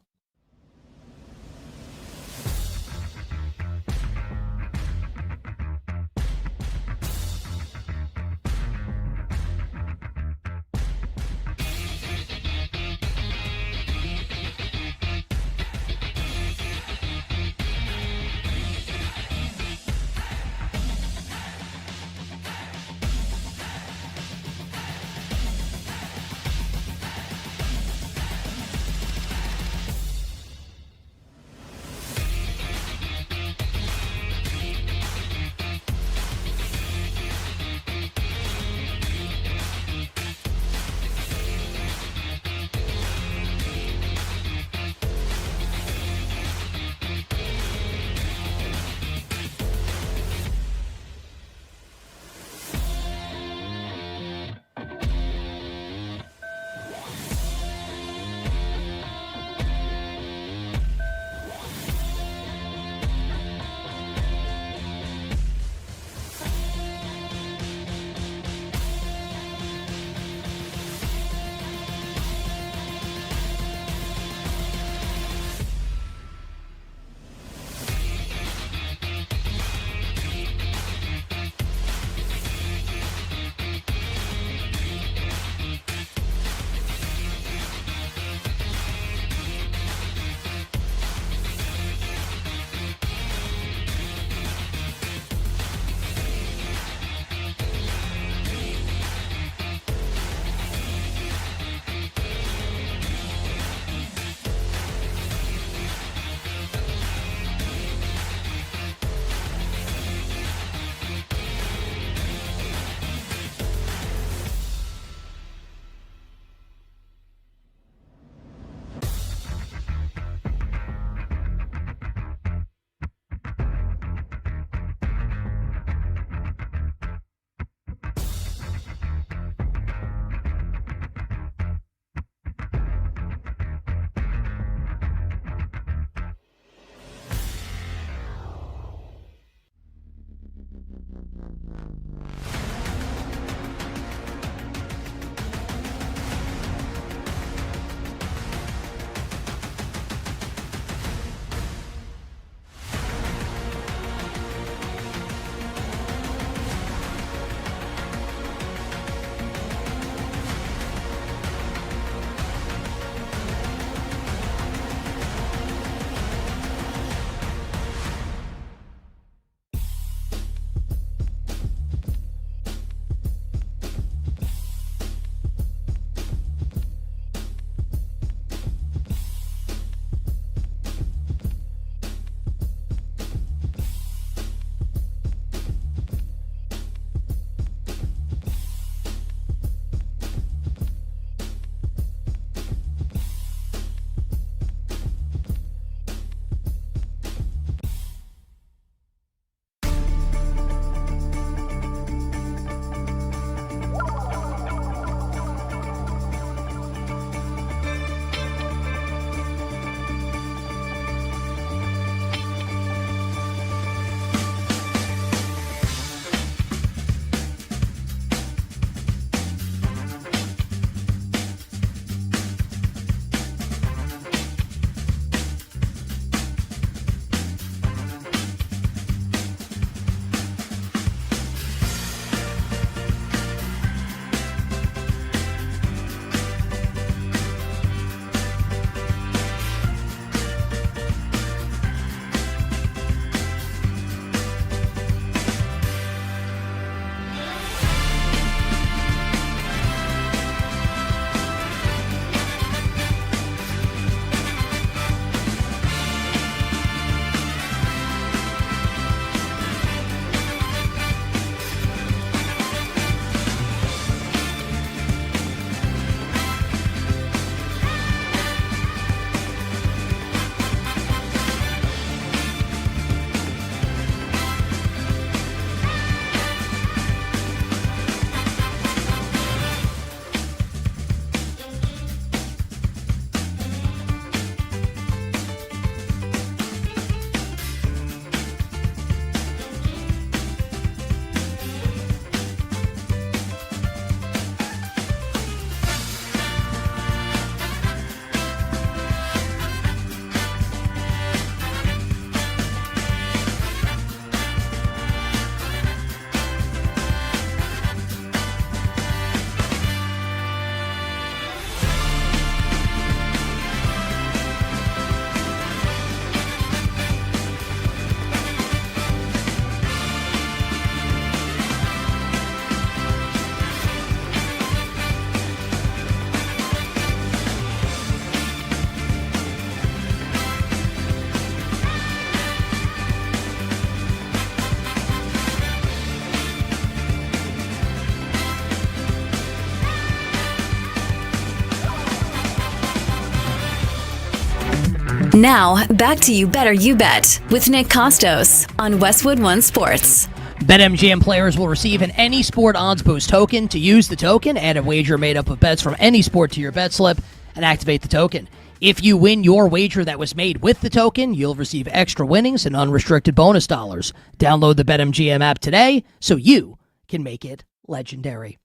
Now, back to You Better You Bet with Nick Kostos on Westwood One Sports. BetMGM players will receive an Any Sport Odds Boost token. To use the token, add a wager made up of bets from any sport to your bet slip and activate the token. If you win your wager that was made with the token, you'll receive extra winnings and unrestricted bonus dollars. Download the BetMGM app today so you can make it legendary.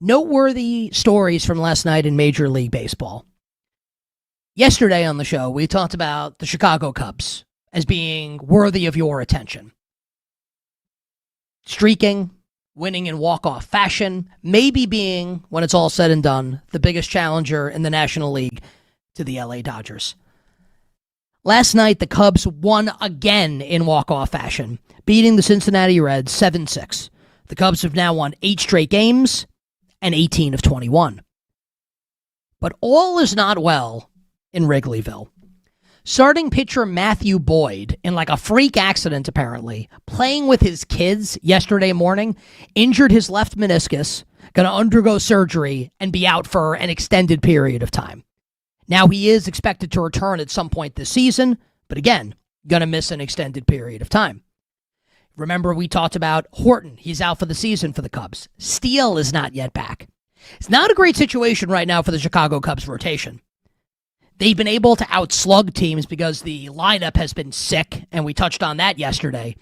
Noteworthy stories from last night in Major League Baseball. Yesterday on the show, we talked about the Chicago Cubs as being worthy of your attention. Streaking, winning in walk-off fashion, maybe being, when it's all said and done, the biggest challenger in the National League to the LA Dodgers. Last night, the Cubs won again in walk-off fashion, beating the Cincinnati Reds 7-6. The Cubs have now won 8 straight games and 18 of 21. But all is not well in Wrigleyville. Starting pitcher Matthew Boyd, in like a freak accident apparently, playing with his kids yesterday morning, injured his left meniscus, going to undergo surgery and be out for an extended period of time. Now he is expected to return at some point this season, but again, going to miss an extended period of time. Remember, we talked about Horton. He's out for the season for the Cubs. Steele is not yet back. It's not a great situation right now for the Chicago Cubs rotation. They've been able to outslug teams because the lineup has been sick, and we touched on that yesterday.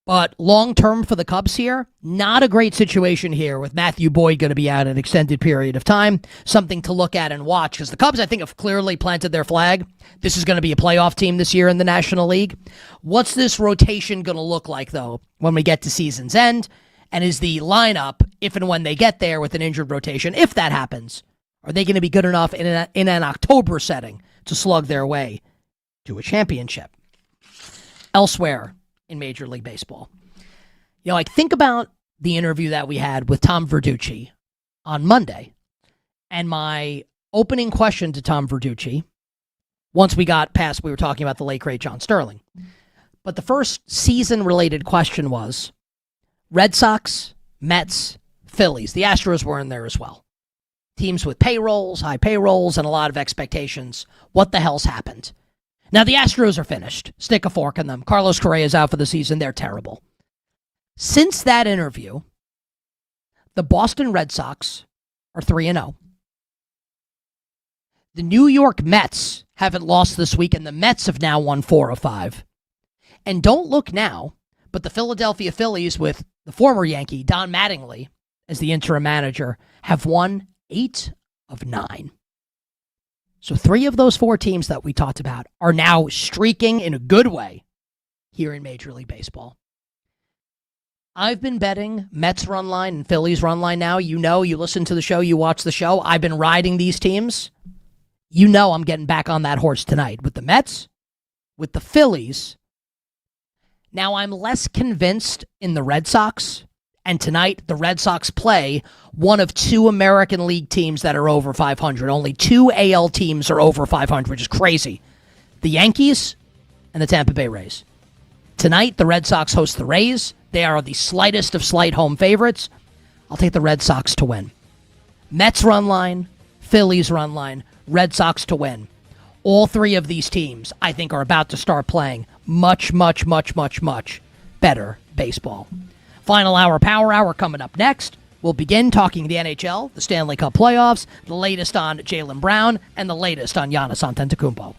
But long-term for the Cubs here, not a great situation here with Matthew Boyd going to be out an extended period of time. Something to look at and watch, because the Cubs, I think, have clearly planted their flag. This is going to be a playoff team this year in the National League. What's this rotation going to look like, though, when we get to season's end? And is the lineup, if and when they get there with an injured rotation, if that happens, are they going to be good enough in an October setting to slug their way to a championship? Elsewhere in Major League Baseball, like think about the interview that we had with Tom Verducci on Monday. And my opening question to Tom Verducci, once we got past, we were talking about the late, great John Sterling. But the first season-related question was Red Sox, Mets, Phillies. The Astros were in there as well. Teams with payrolls, high payrolls, and a lot of expectations. What the hell's happened? Now, the Astros are finished. Stick a fork in them. Carlos Correa's out for the season. They're terrible. Since that interview, the Boston Red Sox are 3-0. The New York Mets haven't lost this week, and the Mets have now won 4 of 5. And don't look now, but the Philadelphia Phillies, with the former Yankee, Don Mattingly, as the interim manager, have won 8 of 9. So 3 of those 4 teams that we talked about are now streaking in a good way here in Major League Baseball. I've been betting Mets run line and Phillies run line now. You know, you listen to the show, you watch the show. I've been riding these teams. You know I'm getting back on that horse tonight with the Mets, with the Phillies. Now I'm less convinced in the Red Sox. And tonight, the Red Sox play one of 2 American League teams that are over 500. Only 2 AL teams are over 500, which is crazy. The Yankees and the Tampa Bay Rays. Tonight, the Red Sox host the Rays. They are the slightest of slight home favorites. I'll take the Red Sox to win. Mets run line, Phillies run line, Red Sox to win. All 3 of these teams, I think, are about to start playing much, much, much, much, much better baseball. Final hour, power hour coming up next. We'll begin talking the NHL, the Stanley Cup playoffs, the latest on Jaylen Brown, and the latest on Giannis Antetokounmpo.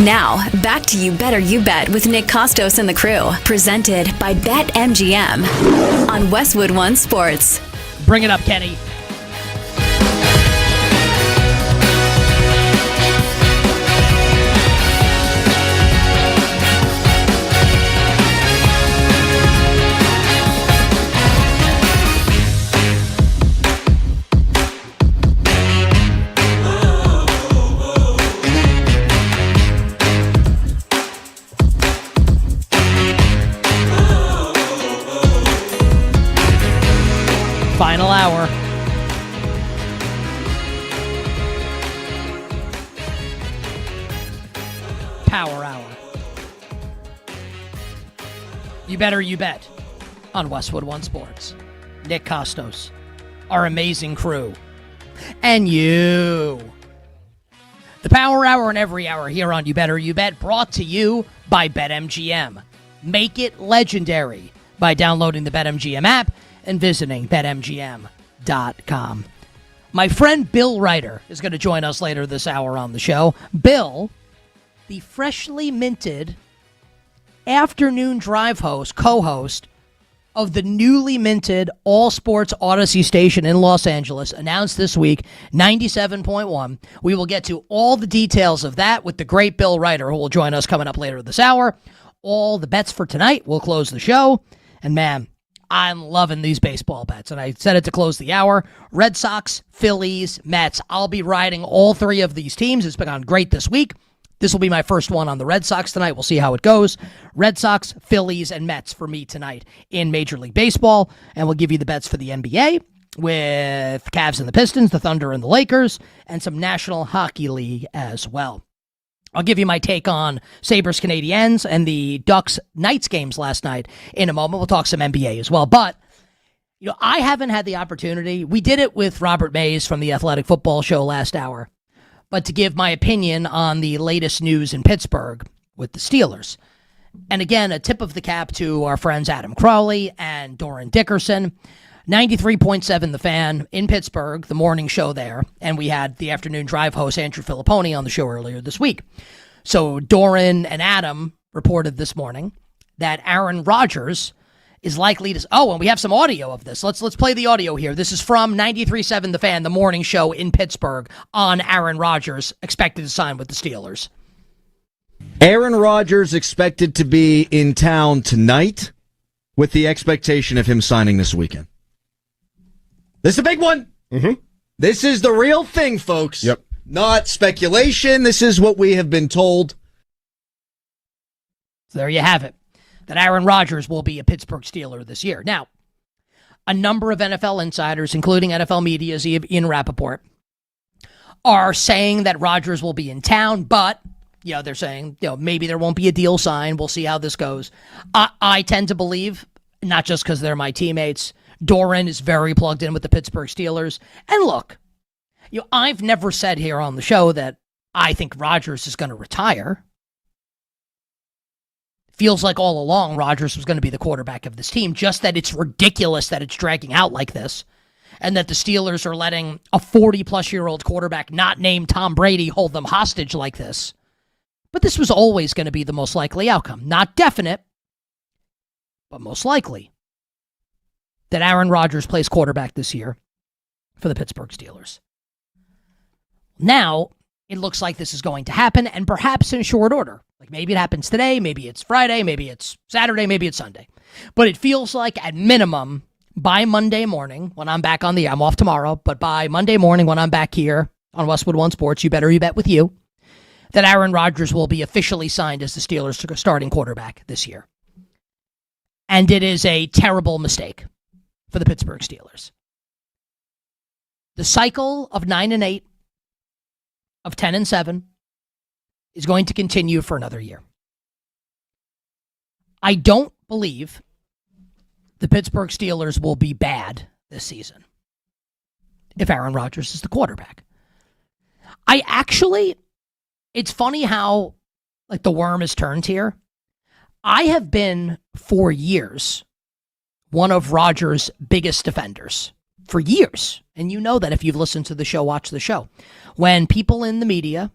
Now, back to You Better You Bet with Nick Kostos and the crew. Presented by BetMGM on Westwood One Sports. Bring it up, Kenny. Final hour. Power hour. You Better You Bet on Westwood One Sports. Nick Kostos, our amazing crew, and you. The Power Hour and every hour here on You Better You Bet, brought to you by BetMGM. Make it legendary by downloading the BetMGM app and visiting BetMGM.com. My friend Bill Ryder is going to join us later this hour on the show. Bill, the freshly minted afternoon drive host, co-host of the newly minted All Sports Odyssey station in Los Angeles, announced this week, 97.1. We will get to all the details of that with the great Bill Ryder, who will join us coming up later this hour. All the bets for tonight will close the show. And man, I'm loving these baseball bets, and I said it to close the hour. Red Sox, Phillies, Mets. I'll be riding all three of these teams. It's been gone great this week. This will be my first one on the Red Sox tonight. We'll see how it goes. Red Sox, Phillies, and Mets for me tonight in Major League Baseball, and we'll give you the bets for the NBA with Cavs and the Pistons, the Thunder and the Lakers, and some National Hockey League as well. I'll give you my take on Sabres Canadiens and the Ducks Knights games last night in a moment. We'll talk some NBA as well. But, you know, I haven't had the opportunity. We did it with Robert Mays from the Athletic Football Show last hour. But to give my opinion on the latest news in Pittsburgh with the Steelers. And again, a tip of the cap to our friends Adam Crowley and Doran Dickerson. 93.7 The Fan in Pittsburgh, the morning show there. And we had the afternoon drive host Andrew Filipponi on the show earlier this week. So Doran and Adam reported this morning that Aaron Rodgers is likely to... Oh, and we have some audio of this. Let's play the audio here. This is from 93.7 The Fan, the morning show in Pittsburgh, on Aaron Rodgers expected to sign with the Steelers. Aaron Rodgers expected to be in town tonight with the expectation of him signing this weekend. This is a big one. Mm-hmm. This is the real thing, folks. Yep. Not speculation. This is what we have been told. So there you have it. That Aaron Rodgers will be a Pittsburgh Steeler this year. Now, a number of NFL insiders, including NFL media's Ian Rappaport, are saying that Rodgers will be in town, but, you know, they're saying, you know, maybe there won't be a deal signed. We'll see how this goes. I tend to believe, not just because they're my teammates, Doran is very plugged in with the Pittsburgh Steelers. And look, you know, I've never said here on the show that I think Rodgers is going to retire. Feels like all along Rodgers was going to be the quarterback of this team, just that it's ridiculous that it's dragging out like this, and that the Steelers are letting a 40-plus-year-old quarterback not named Tom Brady hold them hostage like this. But this was always going to be the most likely outcome. Not definite, but most likely, that Aaron Rodgers plays quarterback this year for the Pittsburgh Steelers. Now, it looks like this is going to happen, and perhaps in short order. Like maybe it happens today, maybe it's Friday, maybe it's Saturday, maybe it's Sunday. But it feels like at minimum by Monday morning when I'm back on the air, I'm off tomorrow, but by Monday morning when I'm back here on Westwood One Sports, You Better You Bet with you, that Aaron Rodgers will be officially signed as the Steelers' starting quarterback this year. And it is a terrible mistake for the Pittsburgh Steelers. The cycle of 9-8, of 10-7, is going to continue for another year. I don't believe the Pittsburgh Steelers will be bad this season if Aaron Rodgers is the quarterback. It's funny how like the worm has turned here. I have been for years one of Rodgers' biggest defenders for years. And you know that if you've listened to the show, watch the show. When people in the media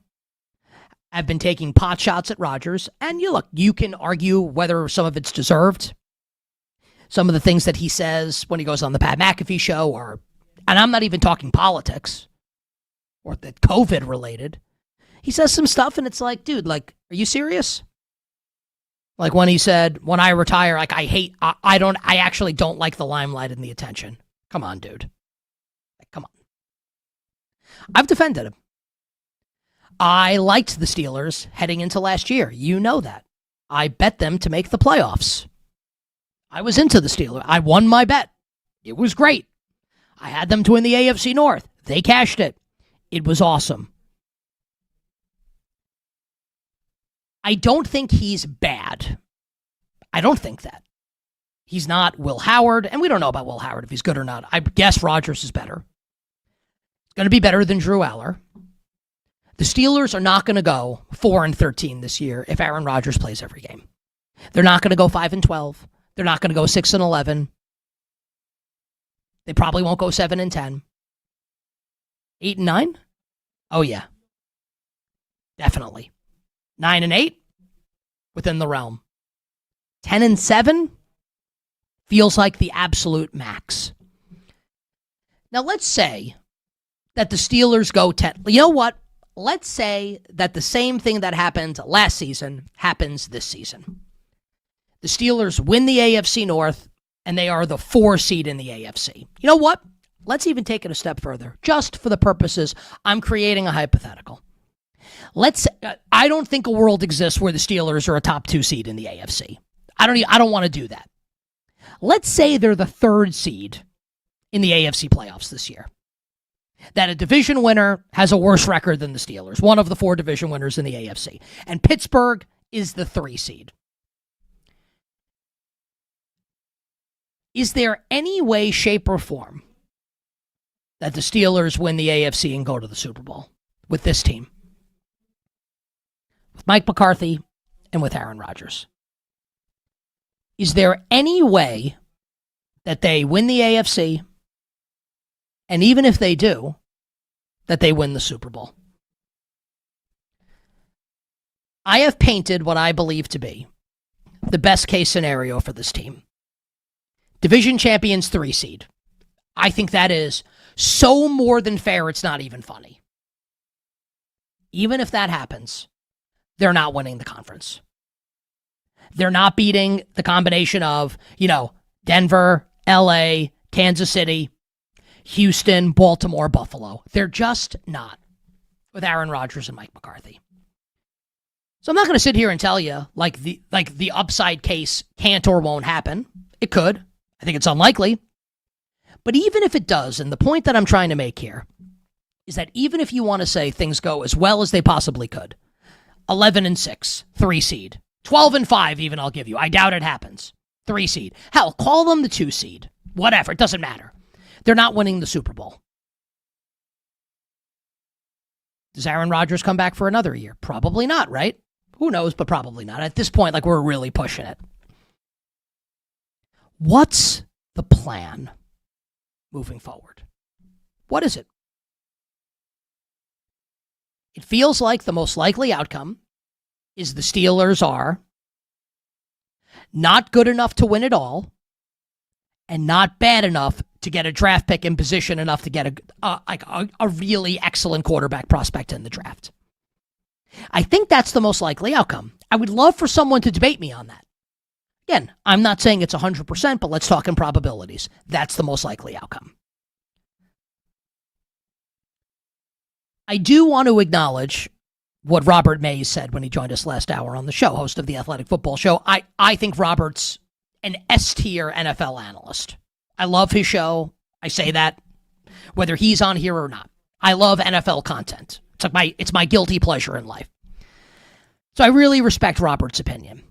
have been taking pot shots at Rodgers. And you can argue whether some of it's deserved. Some of the things that he says when he goes on the Pat McAfee show and I'm not even talking politics or that COVID related. He says some stuff and it's like, dude, like, are you serious? Like when he said, when I retire, like I actually don't like the limelight and the attention. Come on, dude. Like, come on. I've defended him. I liked the Steelers heading into last year. You know that. I bet them to make the playoffs. I was into the Steelers. I won my bet. It was great. I had them to win the AFC North. They cashed it. It was awesome. I don't think he's bad. I don't think that. He's not Will Howard, and we don't know about Will Howard if he's good or not. I guess Rodgers is better. It's going to be better than Drew Aller. The Steelers are not going to go 4-13 this year if Aaron Rodgers plays every game. They're not going to go 5-12. They're not going to go 6-11. They probably won't go 7-10. 8-9? Oh yeah. Definitely. 9-8? Within the realm. 10-7? Feels like the absolute max. Now let's say that the Steelers go 10. You know what? Let's say that the same thing that happened last season happens this season. The Steelers win the AFC North, and they are the 4 seed in the AFC. You know what? Let's even take it a step further. Just for the purposes, I'm creating a hypothetical. I don't think a world exists where the Steelers are a top 2 seed in the AFC. I don't want to do that. Let's say they're the 3rd seed in the AFC playoffs this year. That a division winner has a worse record than the Steelers, one of the 4 division winners in the AFC. And Pittsburgh is the 3 seed. Is there any way, shape, or form that the Steelers win the AFC and go to the Super Bowl with this team? With Mike McCarthy and with Aaron Rodgers. Is there any way that they win the AFC, and even if they do, that they win the Super Bowl? I have painted what I believe to be the best case scenario for this team. Division champions 3 seed. I think that is so more than fair, it's not even funny. Even if that happens, they're not winning the conference. They're not beating the combination of, Denver, LA, Kansas City, Houston, Baltimore, Buffalo. They're just not with Aaron Rodgers and Mike McCarthy. So I'm not going to sit here and tell you like the upside case can't or won't happen. It could. I think it's unlikely. But even if it does, and the point that I'm trying to make here is that even if you want to say things go as well as they possibly could, 11-6, 3 seed, 12-5 even I'll give you. I doubt it happens. 3 seed. Hell, call them the 2 seed. Whatever, it doesn't matter. They're not winning the Super Bowl. Does Aaron Rodgers come back for another year? Probably not, right? Who knows, but probably not. At this point, we're really pushing it. What's the plan moving forward? What is it? It feels like the most likely outcome is the Steelers are not good enough to win it all and not bad enough to get a draft pick in position enough to get a really excellent quarterback prospect in the draft. I think that's the most likely outcome. I would love for someone to debate me on that. Again, I'm not saying it's 100%, but let's talk in probabilities. That's the most likely outcome. I do want to acknowledge what Robert Mays said when he joined us last hour on the show, host of the Athletic Football Show. I think Robert's an S-tier NFL analyst. I love his show. I say that whether he's on here or not. I love NFL content. It's my guilty pleasure in life. So I really respect Robert's opinion.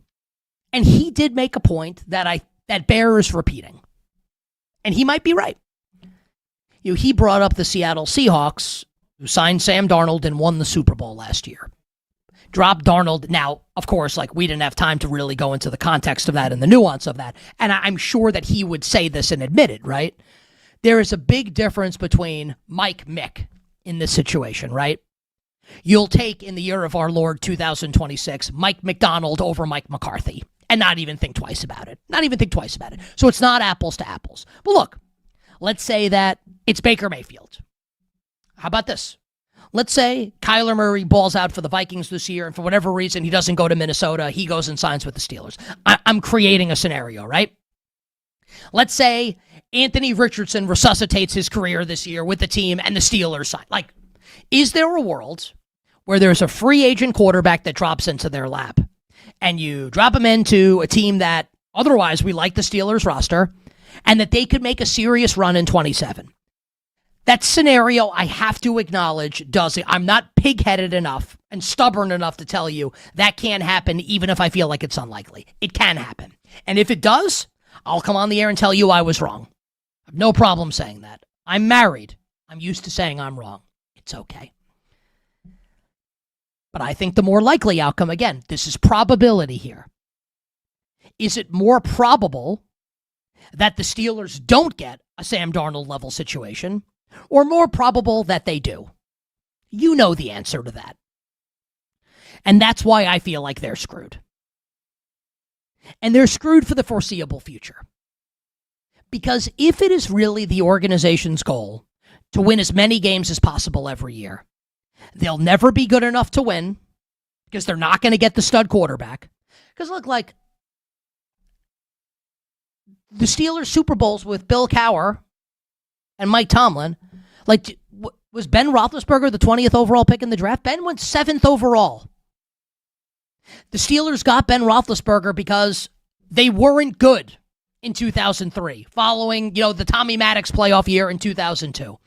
And he did make a point that bears repeating. And he might be right. He brought up the Seattle Seahawks, who signed Sam Darnold and won the Super Bowl last year. Dropped Darnold. Now, of course, we didn't have time to really go into the context of that and the nuance of that. And I'm sure that he would say this and admit it, right? There is a big difference between Mike Mick in this situation, right? you'll take in the year of our Lord 2026 Mike McDonald over Mike McCarthy and not even think twice about it. Not even think twice about it. So it's not apples to apples. But look, let's say that it's Baker Mayfield. How about this? Let's say Kyler Murray balls out for the Vikings this year, and for whatever reason he doesn't go to Minnesota. He goes and signs with the Steelers. I'm creating a scenario, right? Let's say Anthony Richardson resuscitates his career this year with the team and the Steelers sign. Like, is there a world where there's a free agent quarterback that drops into their lap and you drop him into a team that otherwise we like the Steelers roster and that they could make a serious run in 27? That scenario, I have to acknowledge, does it. I'm not pig-headed enough and stubborn enough to tell you that can't happen even if I feel like it's unlikely. It can happen. And if it does, I'll come on the air and tell you I was wrong. I have no problem saying that. I'm married. I'm used to saying I'm wrong. It's okay. But I think the more likely outcome, again, this is probability here. Is it more probable that the Steelers don't get a Sam Darnold level situation, or more probable that they do? You know the answer to that. And that's why I feel like they're screwed. And they're screwed for the foreseeable future. Because if it is really the organization's goal to win as many games as possible every year, they'll never be good enough to win because they're not going to get the stud quarterback. Because look, like the Steelers Super Bowls with Bill Cowher and Mike Tomlin, like, was Ben Roethlisberger the 20th overall pick in the draft? Ben went 7th overall. The Steelers got Ben Roethlisberger because they weren't good in 2003, following, the Tommy Maddox playoff year in 2002.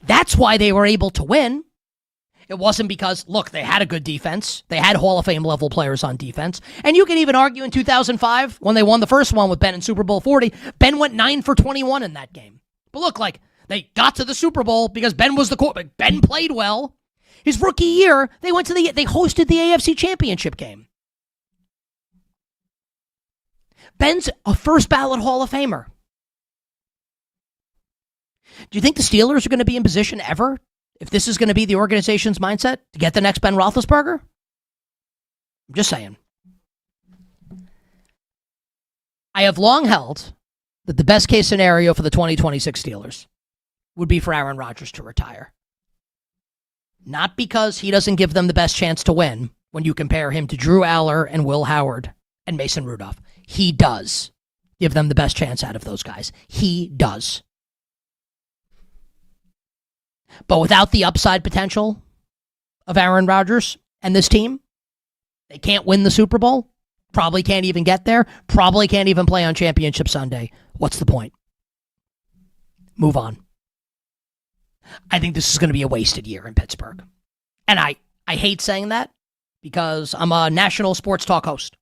That's why they were able to win. It wasn't because, look, they had a good defense. They had Hall of Fame level players on defense. And you can even argue in 2005, when they won the first one with Ben in Super Bowl 40, Ben went 9 for 21 in that game. But look, like, they got to the Super Bowl because Ben was the quarterback. Ben played well. His rookie year, they hosted the AFC Championship game. Ben's a first ballot Hall of Famer. Do you think the Steelers are going to be in position ever, if this is going to be the organization's mindset, to get the next Ben Roethlisberger? I'm just saying. I have long held that the best case scenario for the 2026 Steelers would be for Aaron Rodgers to retire. Not because he doesn't give them the best chance to win when you compare him to Drew Aller and Will Howard and Mason Rudolph. He does give them the best chance out of those guys. He does. But without the upside potential of Aaron Rodgers and this team, they can't win the Super Bowl, probably can't even get there, probably can't even play on Championship Sunday. What's the point? Move on. I think this is going to be a wasted year in Pittsburgh. And I hate saying that because I'm a national sports talk host.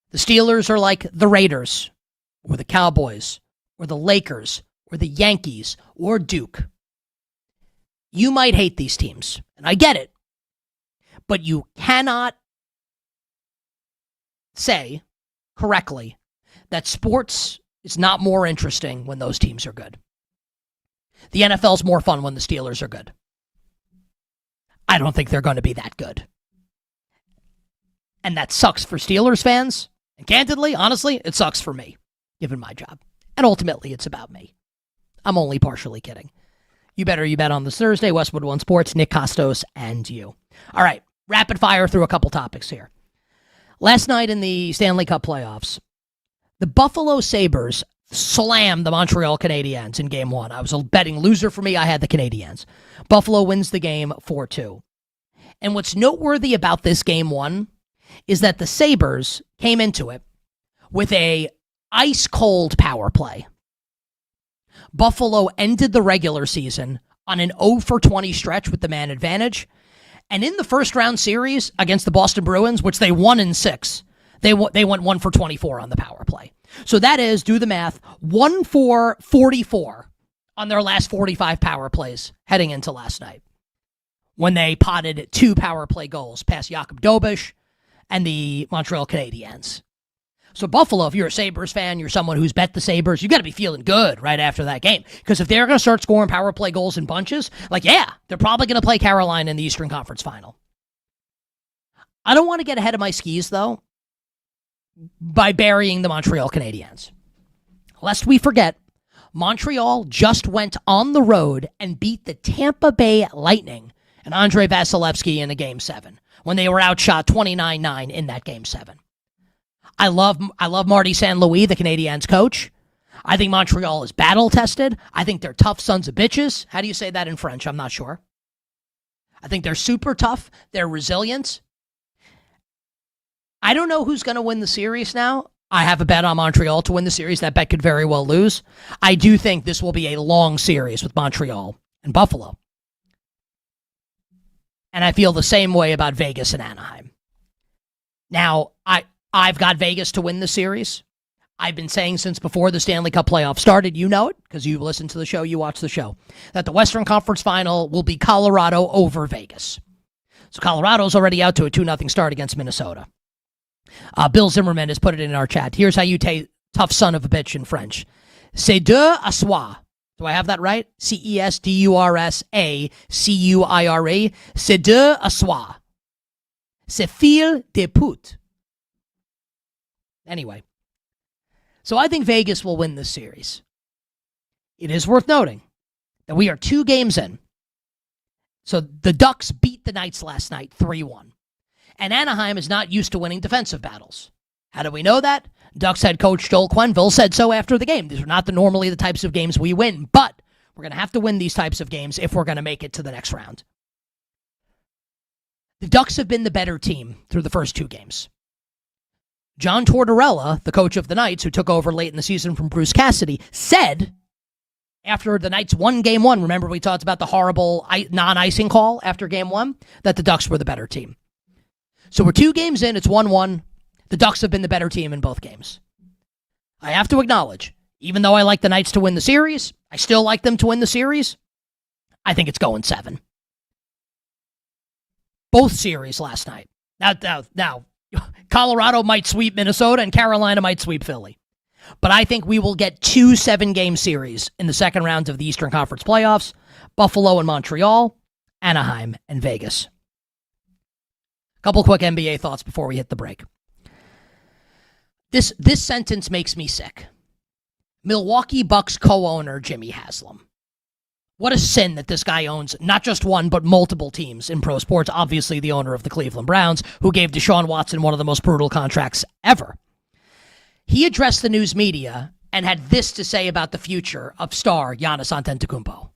The Steelers are like the Raiders or the Cowboys or the Lakers or the Yankees or Duke. You might hate these teams, and I get it, but you cannot say correctly that sports is not more interesting when those teams are good. The NFL's more fun when the Steelers are good. I don't think they're going to be that good. And that sucks for Steelers fans. And candidly, honestly, it sucks for me, given my job. And ultimately, it's about me. I'm only partially kidding. You better you bet on this Thursday, Westwood One Sports, Nick Kostos, and you. All right, rapid fire through a couple topics here. Last night in the Stanley Cup playoffs, the Buffalo Sabres slammed the Montreal Canadiens in Game 1. I was a betting loser for me. I had the Canadiens. Buffalo wins the game 4-2. And what's noteworthy about this Game 1 is that the Sabres came into it with a ice-cold power play. Buffalo ended the regular season on an 0-for-20 stretch with the man advantage. And in the first round series against the Boston Bruins, which they won in 6, they went 1-for-24 on the power play. So that is, do the math, 1-for-44 on their last 45 power plays heading into last night, when they potted 2 power play goals past Jakub Dobeš and the Montreal Canadiens. So Buffalo, if you're a Sabres fan, you're someone who's bet the Sabres, you got to be feeling good right after that game. Because if they're going to start scoring power play goals in bunches, they're probably going to play Carolina in the Eastern Conference Final. I don't want to get ahead of my skis, though, by burying the Montreal Canadiens. Lest we forget, Montreal just went on the road and beat the Tampa Bay Lightning and Andrei Vasilevsky in a Game 7 when they were outshot 29-9 in that Game 7. I love Marty St. Louis, the Canadiens coach. I think Montreal is battle-tested. I think they're tough sons of bitches. How do you say that in French? I'm not sure. I think they're super tough. They're resilient. I don't know who's going to win the series now. I have a bet on Montreal to win the series. That bet could very well lose. I do think this will be a long series with Montreal and Buffalo. And I feel the same way about Vegas and Anaheim. Now, I've got Vegas to win the series. I've been saying since before the Stanley Cup playoffs started, you know it, because you listen to the show, you watch the show, that the Western Conference Final will be Colorado over Vegas. So Colorado's already out to a 2-0 start against Minnesota. Bill Zimmerman has put it in our chat. Here's how you take tough son of a bitch in French. C'est deux à soi. Do I have that right? Cestursacuire. C'est deux à soi. C'est fil de pute. Anyway. So I think Vegas will win this series. It is worth noting that we are 2 games in. So the Ducks beat the Knights last night 3-1. And Anaheim is not used to winning defensive battles. How do we know that? Ducks head coach Joel Quenneville said so after the game. These are not normally the types of games we win, but we're going to have to win these types of games if we're going to make it to the next round. The Ducks have been the better team through the first 2 games. John Tortorella, the coach of the Knights, who took over late in the season from Bruce Cassidy, said after the Knights won Game 1, remember we talked about the horrible non-icing call after Game 1, that the Ducks were the better team. So we're 2 games in, it's 1-1. The Ducks have been the better team in both games. I have to acknowledge, even though I like the Knights to win the series, I still like them to win the series. I think it's going 7. Both series last night. Now, Colorado might sweep Minnesota and Carolina might sweep Philly. But I think we will get 2 7-game series in the second round of the Eastern Conference playoffs. Buffalo and Montreal, Anaheim and Vegas. Couple quick NBA thoughts before we hit the break. This sentence makes me sick. Milwaukee Bucks co-owner Jimmy Haslam. What a sin that this guy owns not just one, but multiple teams in pro sports. Obviously the owner of the Cleveland Browns, who gave Deshaun Watson one of the most brutal contracts ever. He addressed the news media and had this to say about the future of star Giannis Antetokounmpo.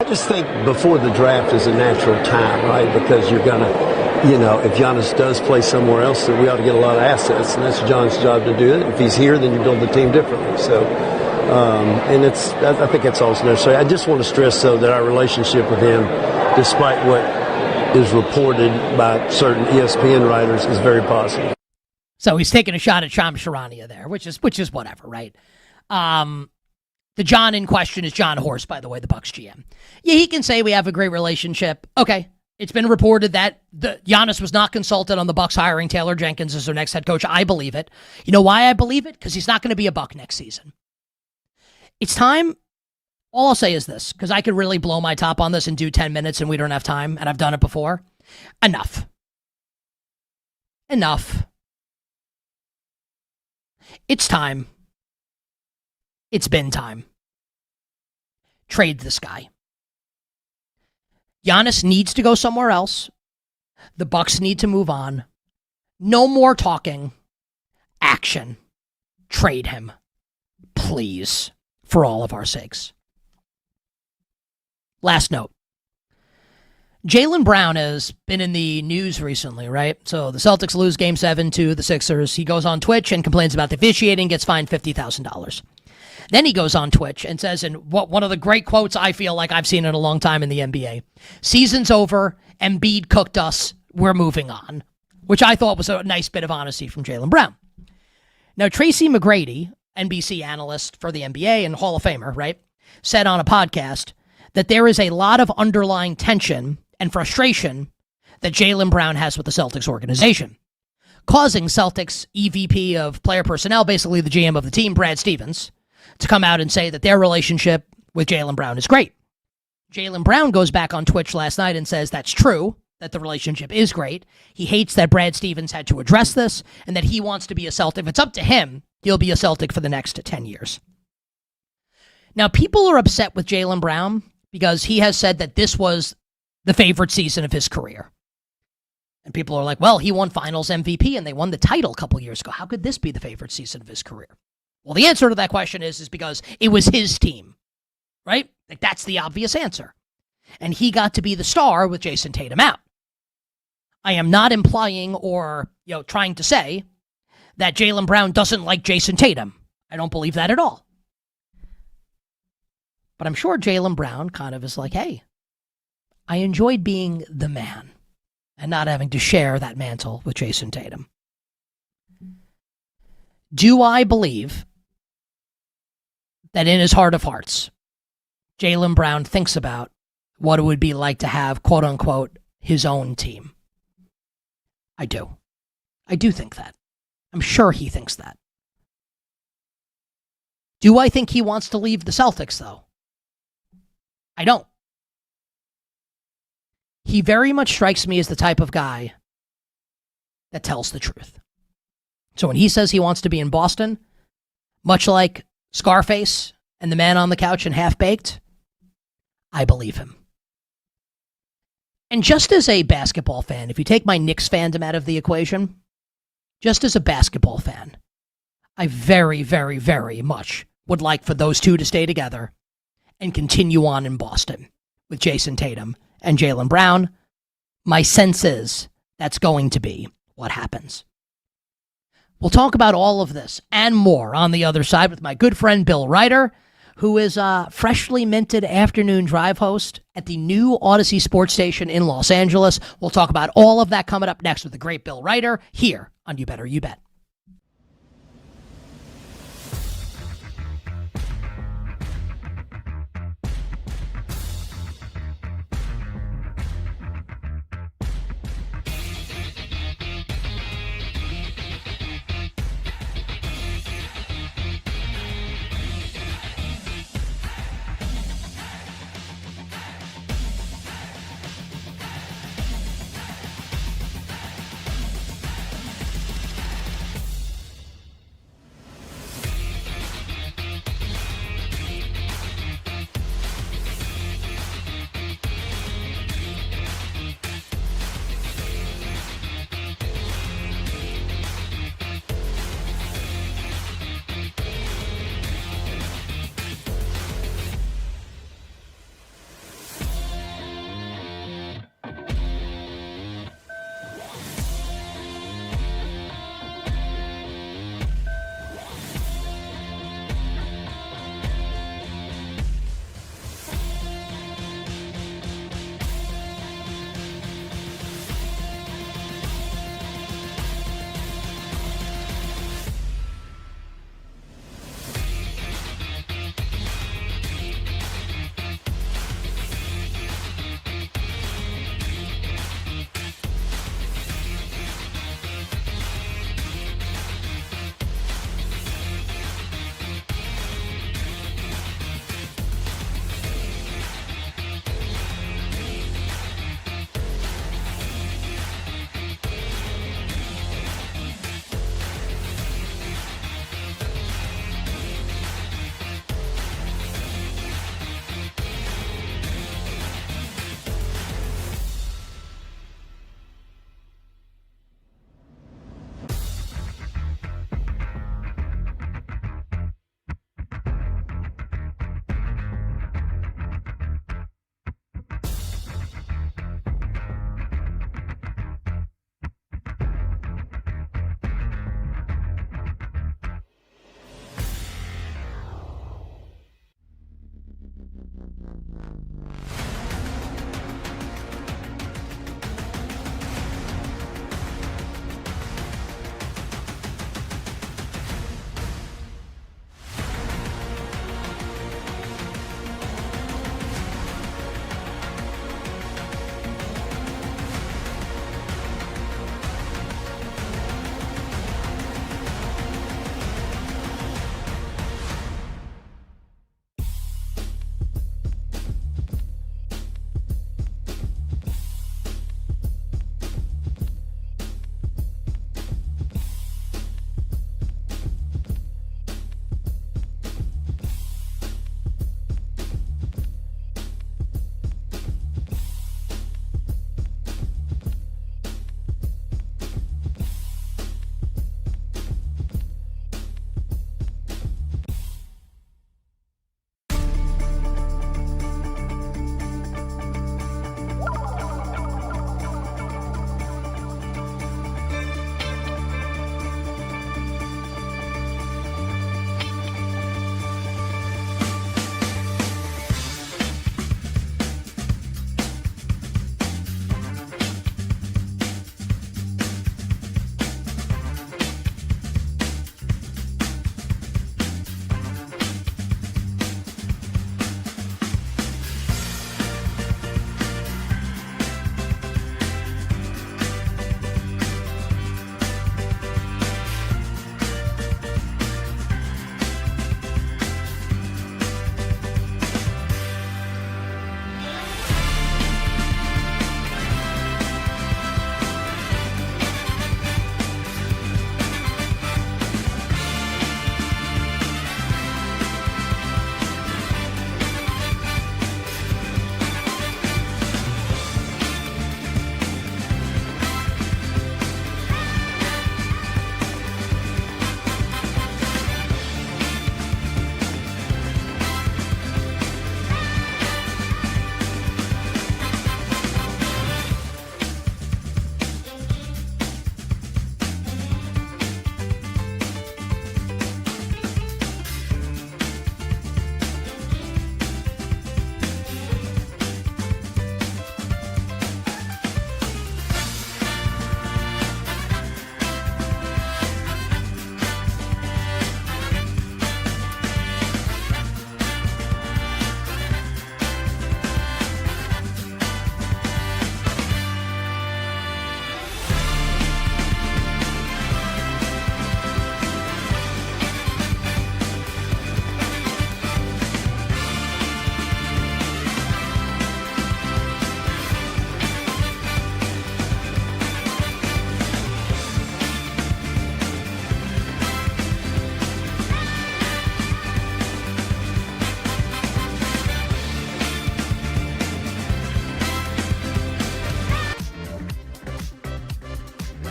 I just think before the draft is a natural time, right? Because you're going to, if Giannis does play somewhere else, then we ought to get a lot of assets, and that's John's job to do it. If he's here, then you build the team differently. So, and I think that's also necessary. I just want to stress, though, that our relationship with him, despite what is reported by certain ESPN writers, is very positive. So he's taking a shot at Shams Charania there, which is whatever, right? The John in question is John Horst, by the way, the Bucks GM. Yeah, he can say we have a great relationship. Okay. It's been reported that Giannis was not consulted on the Bucks hiring Taylor Jenkins as their next head coach. I believe it. You know why I believe it? Because he's not going to be a Buck next season. It's time. All I'll say is this, because I could really blow my top on this and do 10 minutes and we don't have time, and I've done it before. Enough. It's time. It's been time. Trade this guy. Giannis needs to go somewhere else. The Bucks need to move on. No more talking. Action. Trade him. Please. For all of our sakes. Last note. Jaylen Brown has been in the news recently, right? So the Celtics lose Game 7 to the Sixers. He goes on Twitch and complains about the officiating, gets fined $50,000. Then he goes on Twitch and says, and one of the great quotes I feel like I've seen in a long time in the NBA, season's over, Embiid cooked us, we're moving on, which I thought was a nice bit of honesty from Jaylen Brown. Now, Tracy McGrady, NBC analyst for the NBA and Hall of Famer, right, said on a podcast that there is a lot of underlying tension and frustration that Jaylen Brown has with the Celtics organization. causing Celtics EVP of player personnel, basically the GM of the team, Brad Stevens, to come out and say that their relationship with Jaylen Brown is great. Jaylen Brown goes back on Twitch last night and says that's true, that the relationship is great. He hates that Brad Stevens had to address this and that he wants to be a Celtic. If it's up to him, he'll be a Celtic for the next 10 years. Now, people are upset with Jaylen Brown because he has said that this was the favorite season of his career. And people are like, well, he won finals MVP and they won the title a couple years ago. How could this be the favorite season of his career? Well, the answer to that question is because it was his team, right? Like, that's the obvious answer. And he got to be the star with Jason Tatum out. I am not implying or, trying to say that Jaylen Brown doesn't like Jason Tatum. I don't believe that at all. But I'm sure Jaylen Brown kind of is like, hey, I enjoyed being the man and not having to share that mantle with Jason Tatum. Do I believe that in his heart of hearts, Jaylen Brown thinks about what it would be like to have, quote unquote, his own team? I do. I do think that. I'm sure he thinks that. Do I think he wants to leave the Celtics, though? I don't. He very much strikes me as the type of guy that tells the truth. So when he says he wants to be in Boston, much like Scarface and the man on the couch in Half-Baked, I believe him. And just as a basketball fan, if you take my Knicks fandom out of the equation, just as a basketball fan, I very, very, very much would like for those two to stay together and continue on in Boston with Jason Tatum and Jaylen Brown. My sense is that's going to be what happens. We'll talk about all of this and more on the other side with my good friend Bill Ryder, who is a freshly minted afternoon drive host at the new Odyssey Sports Station in Los Angeles. We'll talk about all of that coming up next with the great Bill Ryder here on You Better You Bet.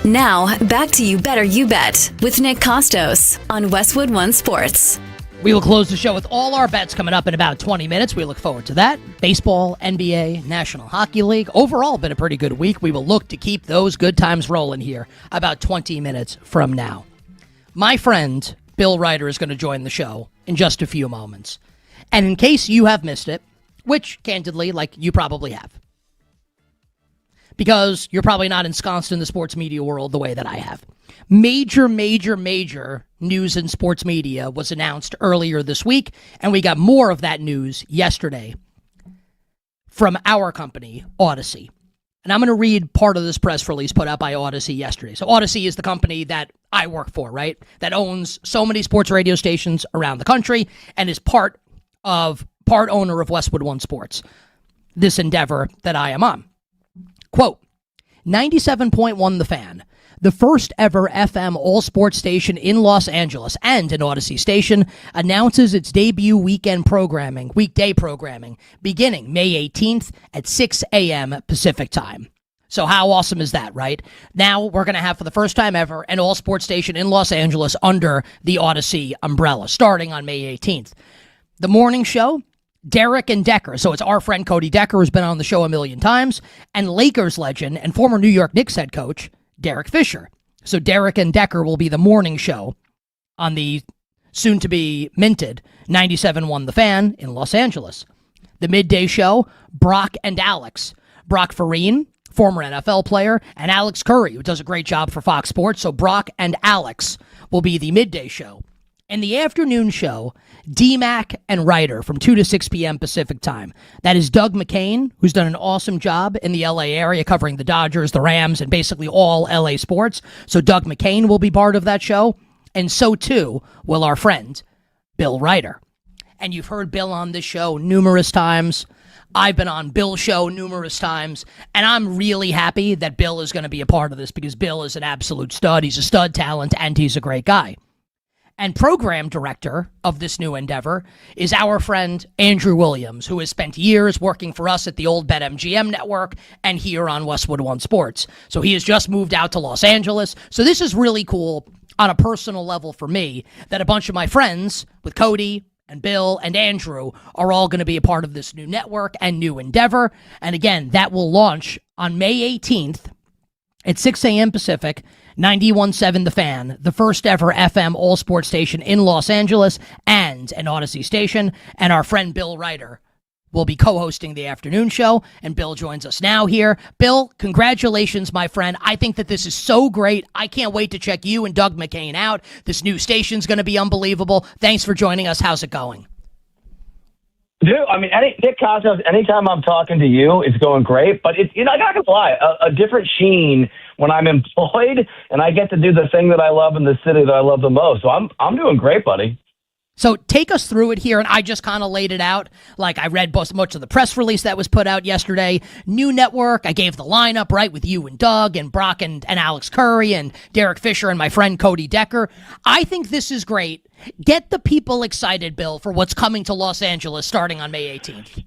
Now, back to You Better You Bet with Nick Kostos on Westwood One Sports. We will close the show with all our bets coming up in about 20 minutes. We look forward to that. Baseball, NBA, National Hockey League. Overall, been a pretty good week. We will look to keep those good times rolling here about 20 minutes from now. My friend, Bill Ryder, is going to join the show in just a few moments. And in case you have missed it, which, candidly, like you probably have, because you're probably not ensconced in the sports media world the way that I have. Major news in sports media was announced earlier this week, and we got more of that news yesterday from our company, Odyssey. And I'm going to read part of this press release put out by Odyssey yesterday. So Odyssey is the company that I work for, right? That owns so many sports radio stations around the country and is part owner of Westwood One Sports, this endeavor that I am on. Quote, 97.1 The Fan, the first ever FM all-sports station in Los Angeles and an Odyssey station, announces its debut weekday programming, beginning May 18th at 6 a.m. Pacific time. So how awesome is that, right? Now we're going to have, for the first time ever, an all-sports station in Los Angeles under the Odyssey umbrella, starting on May 18th. The morning show, Derek and Decker. So it's our friend Cody Decker, who's been on the show a million times, and Lakers legend and former New York Knicks head coach, Derek Fisher. So Derek and Decker will be the morning show on the soon-to-be minted 97.1 The Fan in Los Angeles. The midday show, Brock and Alex. Brock Farine, former NFL player, and Alex Curry, who does a great job for Fox Sports. So Brock and Alex will be the midday show. And the afternoon show, DMAC and Ryder from 2 to 6 p.m. Pacific time. That is Doug McCain, who's done an awesome job in the LA area covering the Dodgers, the Rams, and basically all LA sports. So Doug McCain will be part of that show. And so too will our friend, Bill Ryder. And you've heard Bill on this show numerous times. I've been on Bill's show numerous times. And I'm really happy that Bill is going to be a part of this because Bill is an absolute stud. He's a stud talent and he's a great guy. And program director of this new endeavor is our friend Andrew Williams, who has spent years working for us at the old BetMGM network and here on Westwood One Sports. So he has just moved out to Los Angeles. So this is really cool on a personal level for me that a bunch of my friends with Cody and Bill and Andrew are all going to be a part of this new network and new endeavor. And again, that will launch on May 18th at 6 a.m. Pacific, 91.7 The Fan, the first ever FM all-sports station in Los Angeles and an Odyssey station. And our friend Bill Ryder will be co-hosting the afternoon show, and Bill joins us now here. Bill, congratulations, my friend. I think that this is so great. I can't wait to check you and Doug McCain out. This new station's going to be unbelievable. Thanks for joining us. How's it going? Dude, I mean, Nick Kostos, anytime I'm talking to you, it's going great. But it's, I gotta lie, a different sheen when I'm employed and I get to do the thing that I love in the city that I love the most. So I'm doing great, buddy. So take us through it here, and I just kind of laid it out. Like, I read much of the press release that was put out yesterday. New network, I gave the lineup, right, with you and Doug and Brock and Alex Curry and Derek Fisher and my friend Cody Decker. I think this is great. Get the people excited, Bill, for what's coming to Los Angeles starting on May 18th.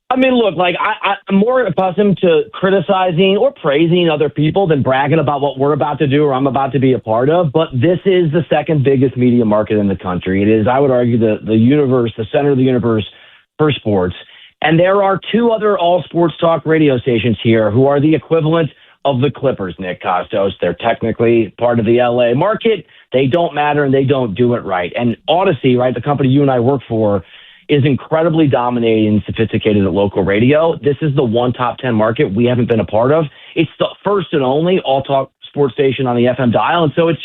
I mean, look, like I'm more accustomed to criticizing or praising other people than bragging about what we're about to do or I'm about to be a part of. But this is the second biggest media market in the country. It is, I would argue, the universe, the center of the universe for sports. And there are two other all sports talk radio stations here who are the equivalent of the Clippers, Nick Kostos. They're technically part of the LA market. They don't matter and they don't do it right. And Odyssey, right, the company you and I work for, is incredibly dominating and sophisticated at local radio. This is the one top 10 market we haven't been a part of. It's the first and only all-talk sports station on the FM dial. And so it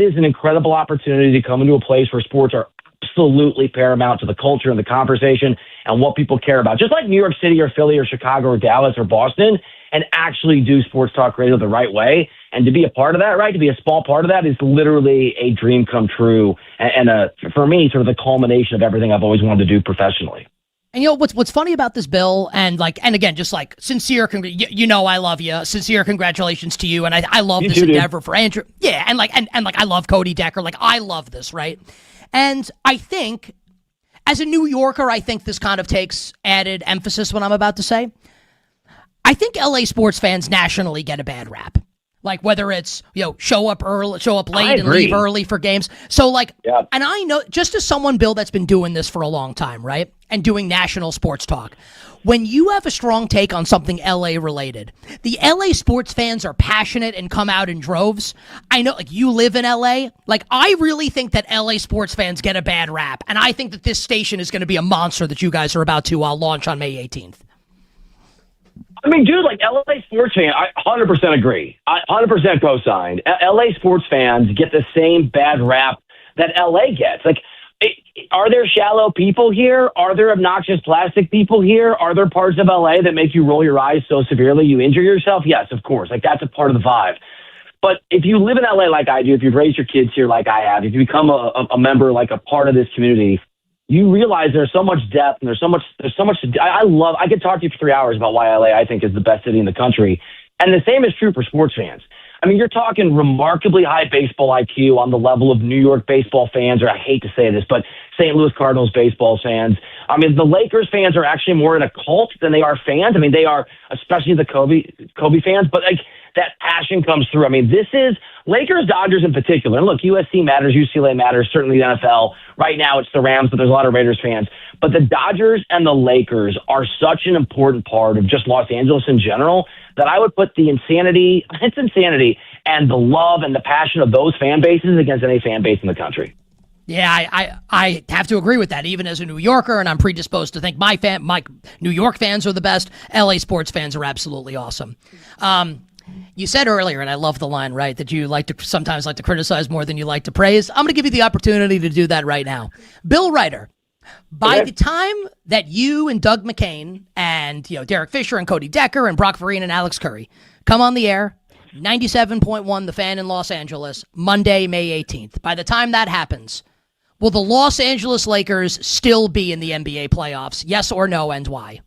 is an incredible opportunity to come into a place where sports are absolutely paramount to the culture and the conversation and what people care about. Just like New York City or Philly or Chicago or Dallas or Boston, and actually do sports talk radio the right way. And to be a part of that, right, to be a small part of that is literally a dream come true. And for me, sort of the culmination of everything I've always wanted to do professionally. And you know what's funny about this, Bill, and again, just like sincere, I love you. Sincere congratulations to you, and I love this endeavor for Andrew. Yeah, and I love Cody Decker. Like, I love this, right? And I think, as a New Yorker, I think this kind of takes added emphasis what I'm about to say. I think LA sports fans nationally get a bad rap. Like whether it's, show up early, show up I late and agree. leave early for games. So and I know, just as someone, Bill, that's been doing this for a long time, right? And doing national sports talk. When you have a strong take on something LA related, the LA sports fans are passionate and come out in droves. I know, you live in LA. I really think that LA sports fans get a bad rap. And I think that this station is going to be a monster that you guys are about to launch on May 18th. I mean, dude, LA sports fans, I 100% agree. I 100% co-signed. LA sports fans get the same bad rap that LA gets. Are there shallow people here? Are there obnoxious plastic people here? Are there parts of LA that make you roll your eyes so severely you injure yourself? Yes, of course. That's a part of the vibe. But if you live in LA like I do, if you've raised your kids here like I have, if you become a member, a part of this community, you realize there's so much depth and there's so much. I could talk to you for 3 hours about why LA I think is the best city in the country. And the same is true for sports fans. I mean, you're talking remarkably high baseball IQ on the level of New York baseball fans, or I hate to say this, but St. Louis Cardinals baseball fans. I mean, the Lakers fans are actually more in a cult than they are fans. I mean, they are, especially the Kobe fans, but that passion comes through. I mean, this is Lakers, Dodgers in particular. And look, USC matters, UCLA matters, certainly the NFL. Right now it's the Rams, but there's a lot of Raiders fans. But the Dodgers and the Lakers are such an important part of just Los Angeles in general that I would put the insanity and the love and the passion of those fan bases against any fan base in the country. Yeah, I have to agree with that, even as a New Yorker, and I'm predisposed to think my New York fans are the best. LA sports fans are absolutely awesome. You said earlier, and I love the line, right, that you sometimes like to criticize more than you like to praise. I'm going to give you the opportunity to do that right now. Bill Ryder, by the time that you and Doug McCain and Derek Fisher and Cody Decker and Brock Farina and Alex Curry come on the air, 97.1 The Fan in Los Angeles, Monday, May 18th. By the time that happens, will the Los Angeles Lakers still be in the NBA playoffs? Yes or no, and why?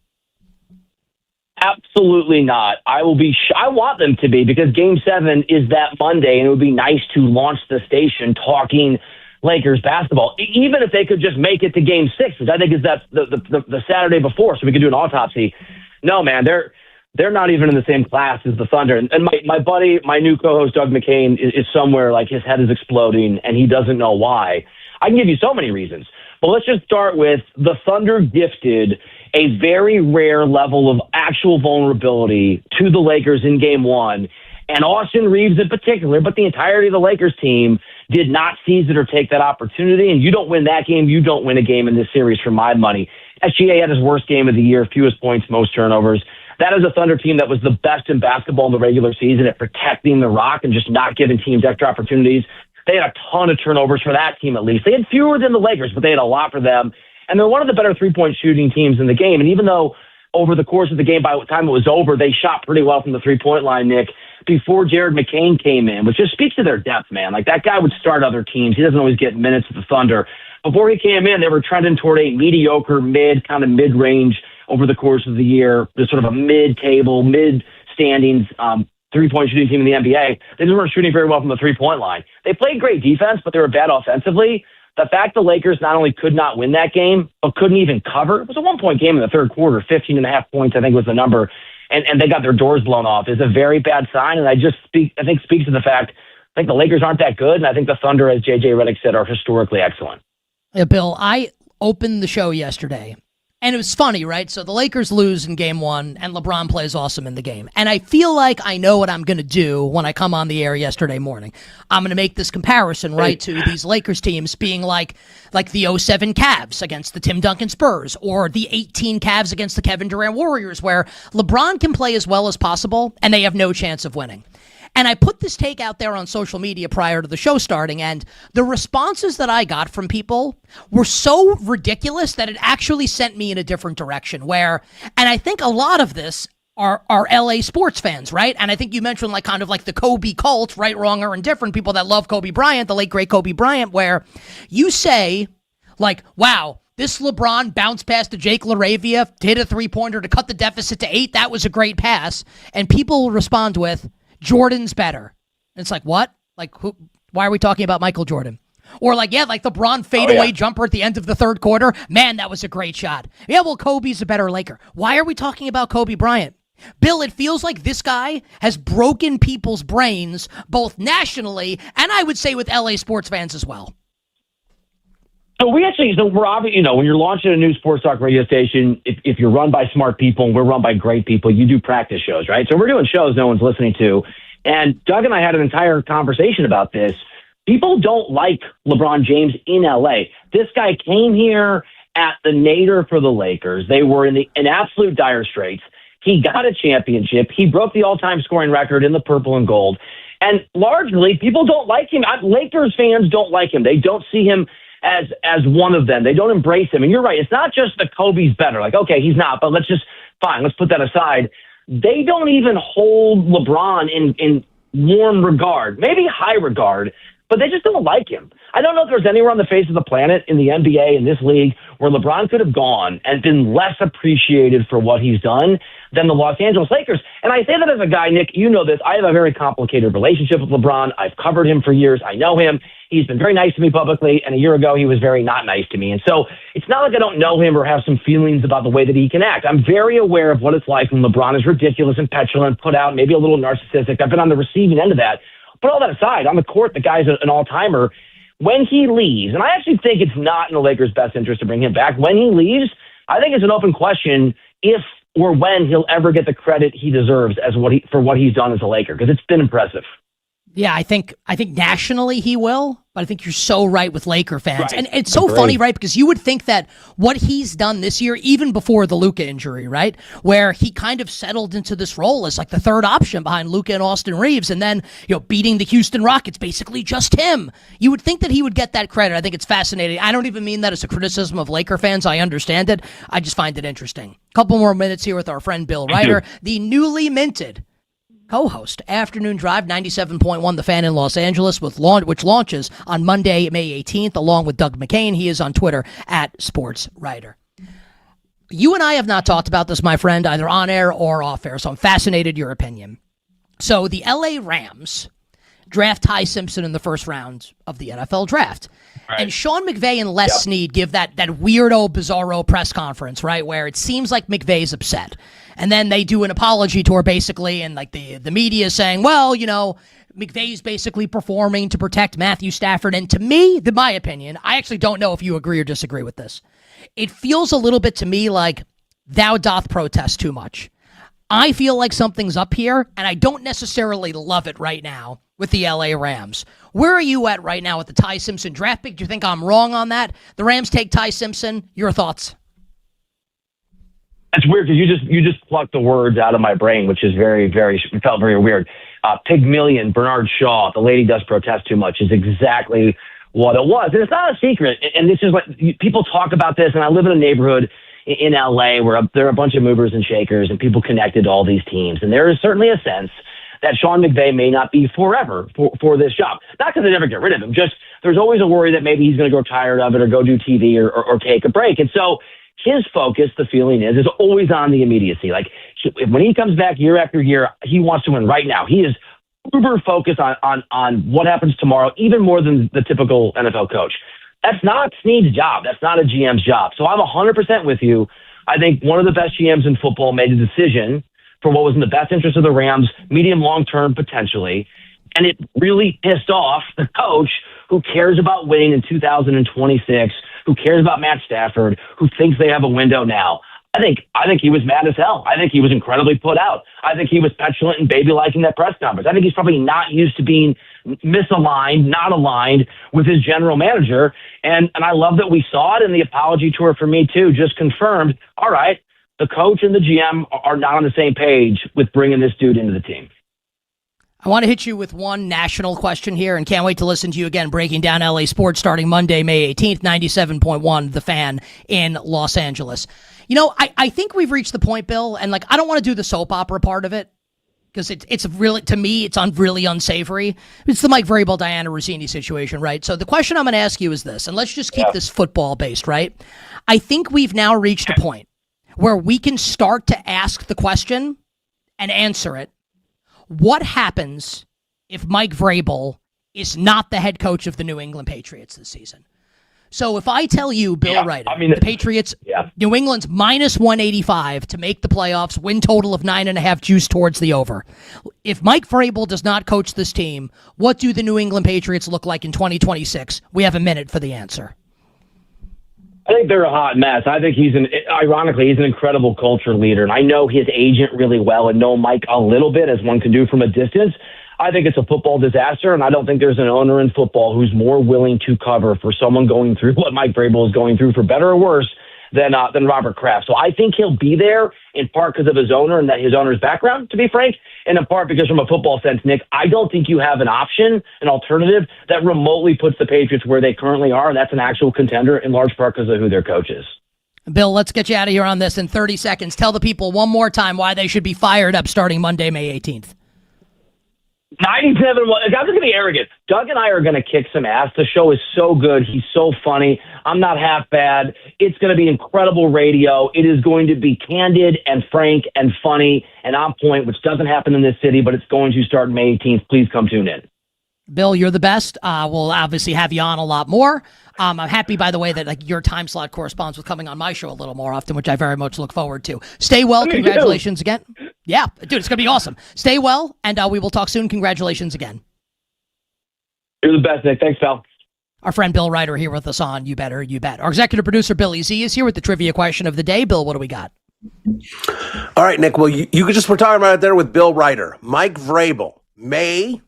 Absolutely not. I want them to be, because Game 7 is that Monday, and it would be nice to launch the station talking Lakers basketball, even if they could just make it to Game 6, which I think is that the Saturday before, so we could do an autopsy. No, man, they're not even in the same class as the Thunder. And my buddy, my new co-host Doug McCain, is somewhere his head is exploding, and he doesn't know why. I can give you so many reasons, but let's just start with the Thunder gifted a very rare level of actual vulnerability to the Lakers in Game 1. And Austin Reeves in particular, but the entirety of the Lakers team did not seize it or take that opportunity. And you don't win that game, you don't win a game in this series for my money. SGA had his worst game of the year, fewest points, most turnovers. That is a Thunder team that was the best in basketball in the regular season at protecting the rock and just not giving teams extra opportunities. They had a ton of turnovers for that team, at least. They had fewer than the Lakers, but they had a lot for them. And they're one of the better three-point shooting teams in the game. And even though over the course of the game, by the time it was over, they shot pretty well from the three-point line, Nick, before Jared McCain came in, which just speaks to their depth, man. That guy would start other teams. He doesn't always get minutes at the Thunder. Before he came in, they were trending toward a mediocre, mid-range over the course of the year. There's sort of a mid-table, mid-standings three-point shooting team in the NBA. They just weren't shooting very well from the three-point line. They played great defense, but they were bad offensively. The fact the Lakers not only could not win that game, but couldn't even cover. It was a one-point game in the third quarter, 15.5 points, I think was the number, and they got their doors blown off, is a very bad sign. And I think speaks to the fact, I think the Lakers aren't that good, and I think the Thunder, as J.J. Redick said, are historically excellent. Yeah, Bill, I opened the show yesterday, and it was funny, right? So the Lakers lose in Game 1, and LeBron plays awesome in the game. And I feel like I know what I'm going to do when I come on the air yesterday morning. I'm going to make this comparison, right, to these Lakers teams being like the 07 Cavs against the Tim Duncan Spurs, or the 18 Cavs against the Kevin Durant Warriors, where LeBron can play as well as possible, and they have no chance of winning. And I put this take out there on social media prior to the show starting, and the responses that I got from people were so ridiculous that it actually sent me in a different direction, and I think a lot of this are LA sports fans, right? And I think you mentioned kind of the Kobe cult, right, wrong, or indifferent, people that love Kobe Bryant, the late, great Kobe Bryant, where you say, wow, this LeBron bounced past to Jake LaRavia, hit a three-pointer to cut the deficit to 8, that was a great pass, and people will respond with, Jordan's better. And it's what? Who? Why are we talking about Michael Jordan? Or the Bron fadeaway jumper at the end of the third quarter. Man, that was a great shot. Yeah, well, Kobe's a better Laker. Why are we talking about Kobe Bryant? Bill, it feels like this guy has broken people's brains both nationally and I would say with LA sports fans as well. So we're obviously, when you're launching a new sports talk radio station, if you're run by smart people and we're run by great people, you do practice shows, right? So we're doing shows no one's listening to. And Doug and I had an entire conversation about this. People don't like LeBron James in LA. This guy came here at the nadir for the Lakers. They were in absolute dire straits. He got a championship. He broke the all-time scoring record in the purple and gold. And largely, people don't like him. Lakers fans don't like him. They don't see him as one of them. They don't embrace him. And you're right. It's not just that Kobe's better. Like, okay, he's not, but let's put that aside. They don't even hold LeBron in warm regard, maybe high regard, but they just don't like him. I don't know if there's anywhere on the face of the planet in the NBA, in this league, where LeBron could have gone and been less appreciated for what he's done than the Los Angeles Lakers. And I say that as a guy, Nick, you know this, I have a very complicated relationship with LeBron. I've covered him for years. I know him. He's been very nice to me publicly, and a year ago he was very not nice to me. And so it's not like I don't know him or have some feelings about the way that he can act. I'm very aware of what it's like when LeBron is ridiculous and petulant, put out, maybe a little narcissistic. I've been on the receiving end of that. But all that aside, on the court, the guy's an all-timer. When he leaves, and I actually think it's not in the Lakers' best interest to bring him back, when he leaves, I think it's an open question if or when he'll ever get the credit he deserves for what he's done as a Laker, because it's been impressive. Yeah, I think nationally he will, but I think you're so right with Laker fans. Right. And it's so funny, right? Because you would think that what he's done this year, even before the Luka injury, right? Where he kind of settled into this role as like the third option behind Luka and Austin Reeves, and then, beating the Houston Rockets, basically just him. You would think that he would get that credit. I think it's fascinating. I don't even mean that as a criticism of Laker fans. I understand it. I just find it interesting. Couple more minutes here with our friend Bill Ryder, the newly minted co-host, Afternoon Drive, 97.1 The Fan in Los Angeles, which launches on Monday, May 18th, along with Doug McCain. He is on Twitter at SportsWriter. You and I have not talked about this, my friend, either on air or off air, so I'm fascinated your opinion. So the LA Rams draft Ty Simpson in the first round of the NFL draft. Right. And Sean McVay and Les Snead give that weirdo, bizarro press conference, right, where it seems like McVay's upset. And then they do an apology tour, basically, and like the media is saying, well, McVay's basically performing to protect Matthew Stafford. And to me, in my opinion, I actually don't know if you agree or disagree with this. It feels a little bit to me like thou doth protest too much. I feel like something's up here, and I don't necessarily love it right now with the LA Rams. Where are you at right now with the Ty Simpson draft pick? Do you think I'm wrong on that? The Rams take Ty Simpson. Your thoughts? That's weird because you just plucked the words out of my brain, which is felt very weird. Pygmalion, Bernard Shaw, the lady does protest too much is exactly what it was. And it's not a secret. And this is what people talk about this. And I live in a neighborhood in LA where there are a bunch of movers and shakers and people connected to all these teams. And there is certainly a sense that Sean McVay may not be forever for this job. Not because they never get rid of him, just there's always a worry that maybe he's going to grow tired of it or go do TV or take a break. And so his focus, the feeling is always on the immediacy. Like when he comes back year after year, he wants to win right now. He is uber focused on what happens tomorrow, even more than the typical NFL coach. That's not Snead's job. That's not a GM's job. So I'm 100% with you. I think one of the best GMs in football made a decision for what was in the best interest of the Rams, medium, long-term, potentially. And it really pissed off the coach who cares about winning in 2026, who cares about Matt Stafford, who thinks they have a window now. I think he was mad as hell. I think he was incredibly put out. I think he was petulant and baby-like in that press conference. I think he's probably not used to being misaligned, not aligned with his general manager. And I love that we saw it in the apology tour for me, too, just confirmed, all right, the coach and the GM are not on the same page with bringing this dude into the team. I want to hit you with one national question here and can't wait to listen to you again breaking down LA sports starting Monday, May 18th, 97.1, The Fan in Los Angeles. I think we've reached the point, Bill, and I don't want to do the soap opera part of it because it's really, to me, it's really unsavory. It's the Mike Vrabel, Diana Rossini situation, right? So the question I'm going to ask you is this, and let's just keep this football based, right? I think we've now reached a point where we can start to ask the question and answer it. What happens if Mike Vrabel is not the head coach of the New England Patriots this season? So if I tell you, Bill Ryder, the Patriots, New England's minus 185 to make the playoffs, win total of 9.5 juice towards the over. If Mike Vrabel does not coach this team, what do the New England Patriots look like in 2026? We have a minute for the answer. I think they're a hot mess. I think ironically, he's an incredible culture leader. And I know his agent really well and know Mike a little bit, as one can do from a distance. I think it's a football disaster, and I don't think there's an owner in football who's more willing to cover for someone going through what Mike Vrabel is going through, for better or worse, than Robert Kraft. So I think he'll be there in part because of his owner and his owner's background, to be frank, and in part because from a football sense, Nick, I don't think you have an option, an alternative that remotely puts the Patriots where they currently are, and that's an actual contender in large part because of who their coach is. Bill, let's get you out of here on this in 30 seconds. Tell the people one more time why they should be fired up starting Monday, May 18th. 97. I'm just going to be arrogant. Doug and I are going to kick some ass. The show is so good. He's so funny. I'm not half bad. It's going to be incredible radio. It is going to be candid and frank and funny and on point, which doesn't happen in this city, but it's going to start May 18th. Please come tune in. Bill, you're the best. We'll obviously have you on a lot more. I'm happy, by the way, that your time slot corresponds with coming on my show a little more often, which I very much look forward to. Stay well. Congratulations again. Yeah, dude, it's going to be awesome. Stay well, and we will talk soon. Congratulations again. You're the best, Nick. Thanks, pal. Our friend Bill Ryder here with us on You Better, You Bet. Our executive producer, Billy Z, is here with the trivia question of the day. Bill, what do we got? All right, Nick. Well, you just were talking about it there with Bill Ryder. Mike Vrabel may,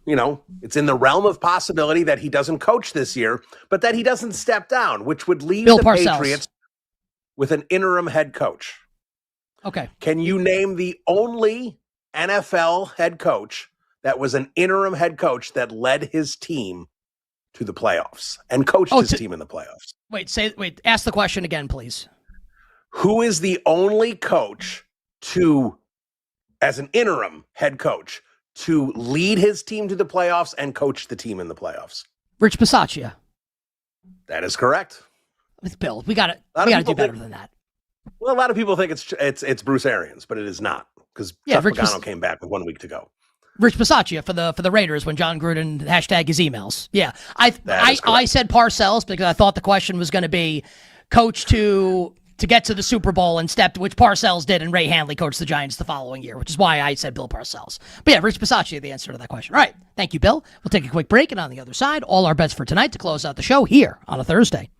it's in the realm of possibility that he doesn't coach this year, but that he doesn't step down, which would leave the Patriots with an interim head coach. Okay. Can you name the only NFL head coach that was an interim head coach that led his team to the playoffs and coached his team in the playoffs? Wait, ask the question again, please. Who is the only coach as an interim head coach, to lead his team to the playoffs and coach the team in the playoffs? Rich Bisaccia. That is correct. With Bill, we got to do better than that. Well, a lot of people think it's Bruce Arians, but it is not, because Chuck Pagano came back with 1 week to go. Rich Bisaccia for the Raiders when John Gruden hashtag his emails. Yeah, I said Parcells because I thought the question was going to be coach to get to the Super Bowl and which Parcells did, and Ray Handley coached the Giants the following year, which is why I said Bill Parcells. But yeah, Rich Bisaccia, the answer to that question. All right, thank you, Bill. We'll take a quick break, and on the other side, all our bets for tonight to close out the show here on a Thursday.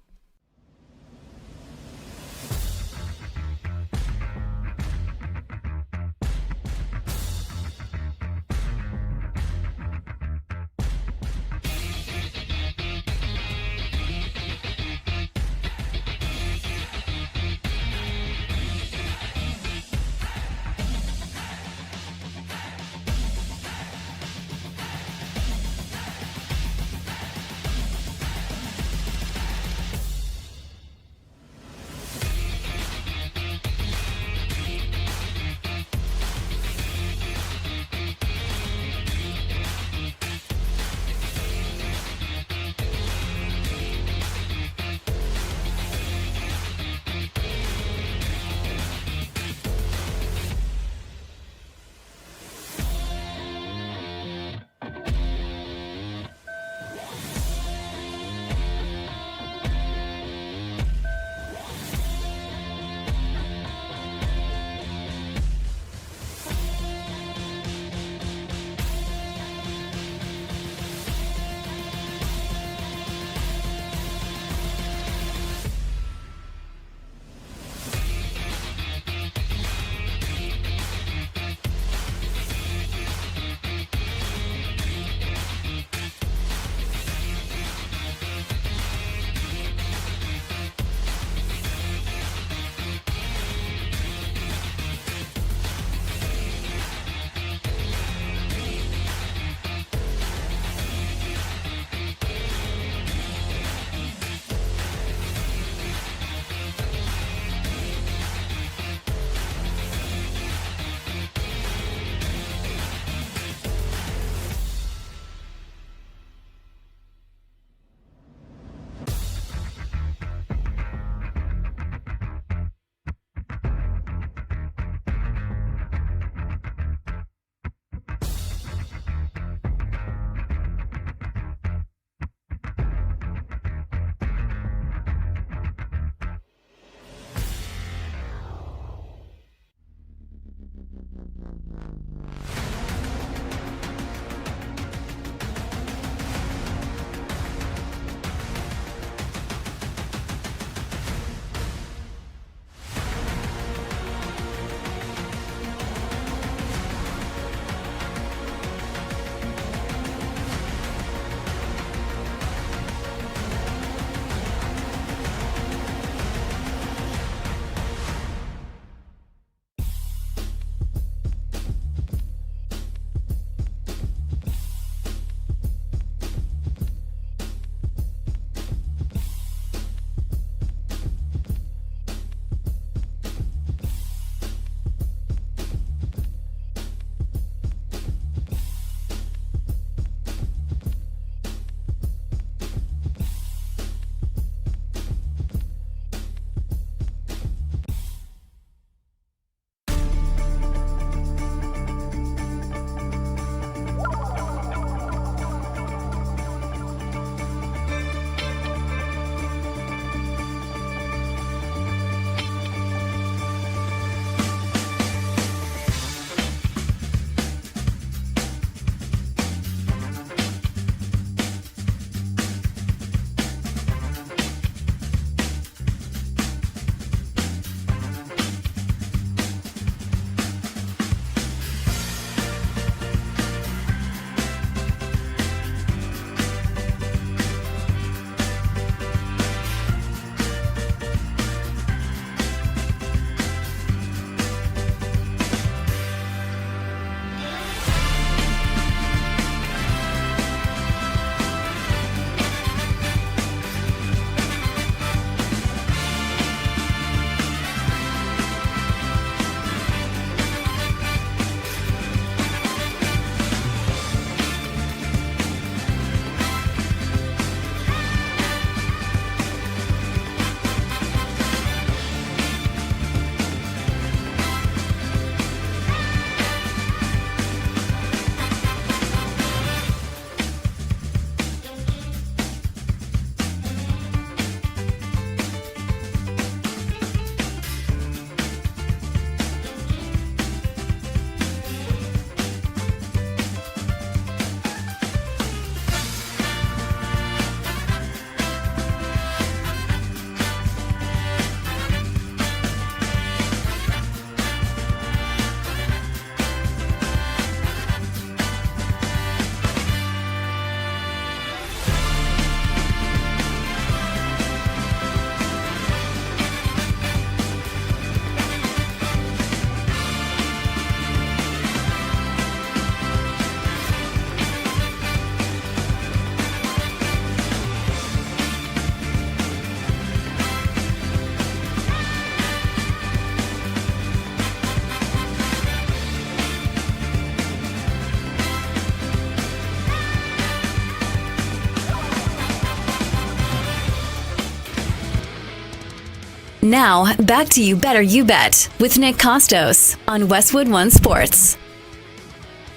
Now, back to You Better You Bet with Nick Kostos on Westwood One Sports.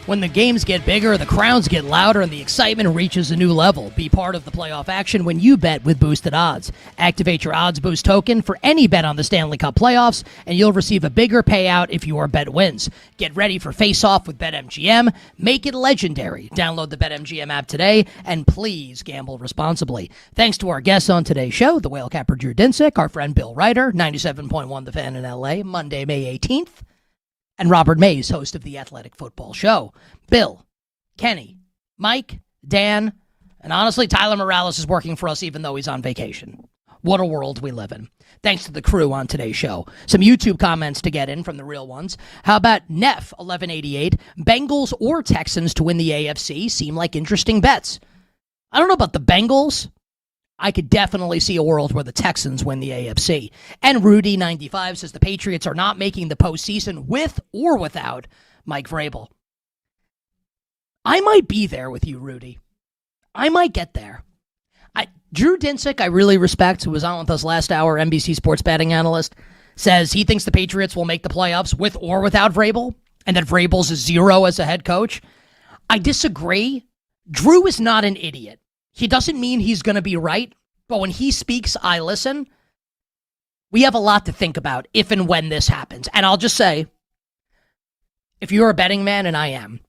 When the games get bigger, the crowds get louder, and the excitement reaches a new level. Be part of the playoff action when you bet with boosted odds. Activate your Odds Boost token for any bet on the Stanley Cup playoffs, and you'll receive a bigger payout if your bet wins. Get ready for face-off with BetMGM. Make it legendary. Download the BetMGM app today, and please gamble responsibly. Thanks to our guests on today's show, the whale capper Drew Dinsick, our friend Bill Ryder, 97.1 The Fan in L.A., Monday, May 18th. And Robert Mays, host of the Athletic Football Show. Bill, Kenny, Mike, Dan, and honestly, Tyler Morales is working for us even though he's on vacation. What a world we live in. Thanks to the crew on today's show. Some YouTube comments to get in from the real ones. How about Neff1188? Bengals or Texans to win the AFC seem like interesting bets. I don't know about the Bengals. I could definitely see a world where the Texans win the AFC. And Rudy95 says the Patriots are not making the postseason with or without Mike Vrabel. I might be there with you, Rudy. I might get there. Drew Dinsick, I really respect, who was on with us last hour, NBC sports betting analyst, says he thinks the Patriots will make the playoffs with or without Vrabel, and that Vrabel's a zero as a head coach. I disagree. Drew is not an idiot. He doesn't mean he's going to be right, but when he speaks, I listen. We have a lot to think about if and when this happens. And I'll just say, if you're a betting man, and I am,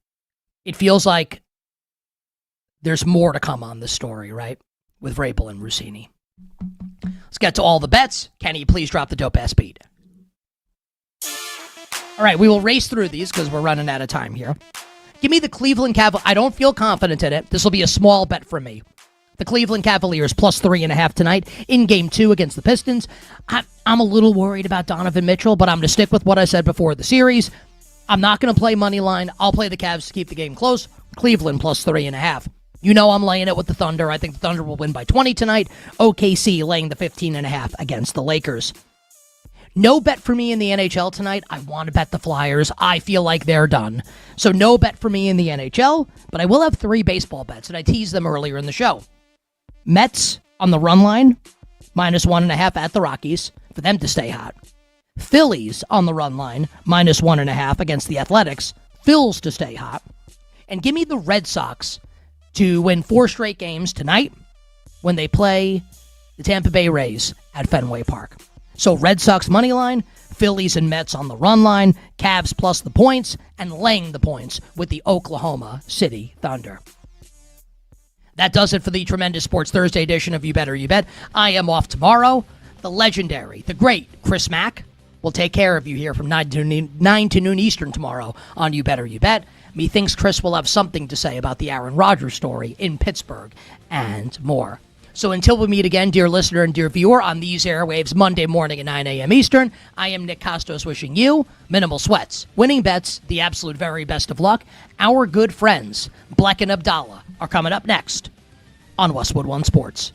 it feels like there's more to come on this story, right? With Vrabel and Rossini. Let's get to all the bets. Kenny, please drop the dope-ass beat. All right, we will race through these because we're running out of time here. Give me the Cleveland Cavaliers. I don't feel confident in it. This will be a small bet for me. The Cleveland Cavaliers plus 3.5 tonight in Game 2 against the Pistons. I'm a little worried about Donovan Mitchell, but I'm going to stick with what I said before the series. I'm not going to play money line. I'll play the Cavs to keep the game close. Cleveland plus 3.5. You know I'm laying it with the Thunder. I think the Thunder will win by 20 tonight. OKC laying the 15.5 against the Lakers. No bet for me in the NHL tonight. I want to bet the Flyers. I feel like they're done. So no bet for me in the NHL, but I will have 3 baseball bets, and I teased them earlier in the show. Mets on the run line, minus 1.5 at the Rockies for them to stay hot. Phillies on the run line, minus 1.5 against the Athletics. Phils to stay hot. And give me the Red Sox to win 4 straight games tonight when they play the Tampa Bay Rays at Fenway Park. So Red Sox money line, Phillies and Mets on the run line, Cavs plus the points, and laying the points with the Oklahoma City Thunder. That does it for the tremendous Sports Thursday edition of You Better You Bet. I am off tomorrow. The legendary, the great Chris Mack will take care of you here from 9 to noon Eastern tomorrow on You Better You Bet. Methinks Chris will have something to say about the Aaron Rodgers story in Pittsburgh and more. So until we meet again, dear listener and dear viewer, on these airwaves Monday morning at 9 a.m. Eastern, I am Nick Kostos wishing you minimal sweats, winning bets, the absolute very best of luck. Our good friends, Black and Abdallah, are coming up next on Westwood One Sports.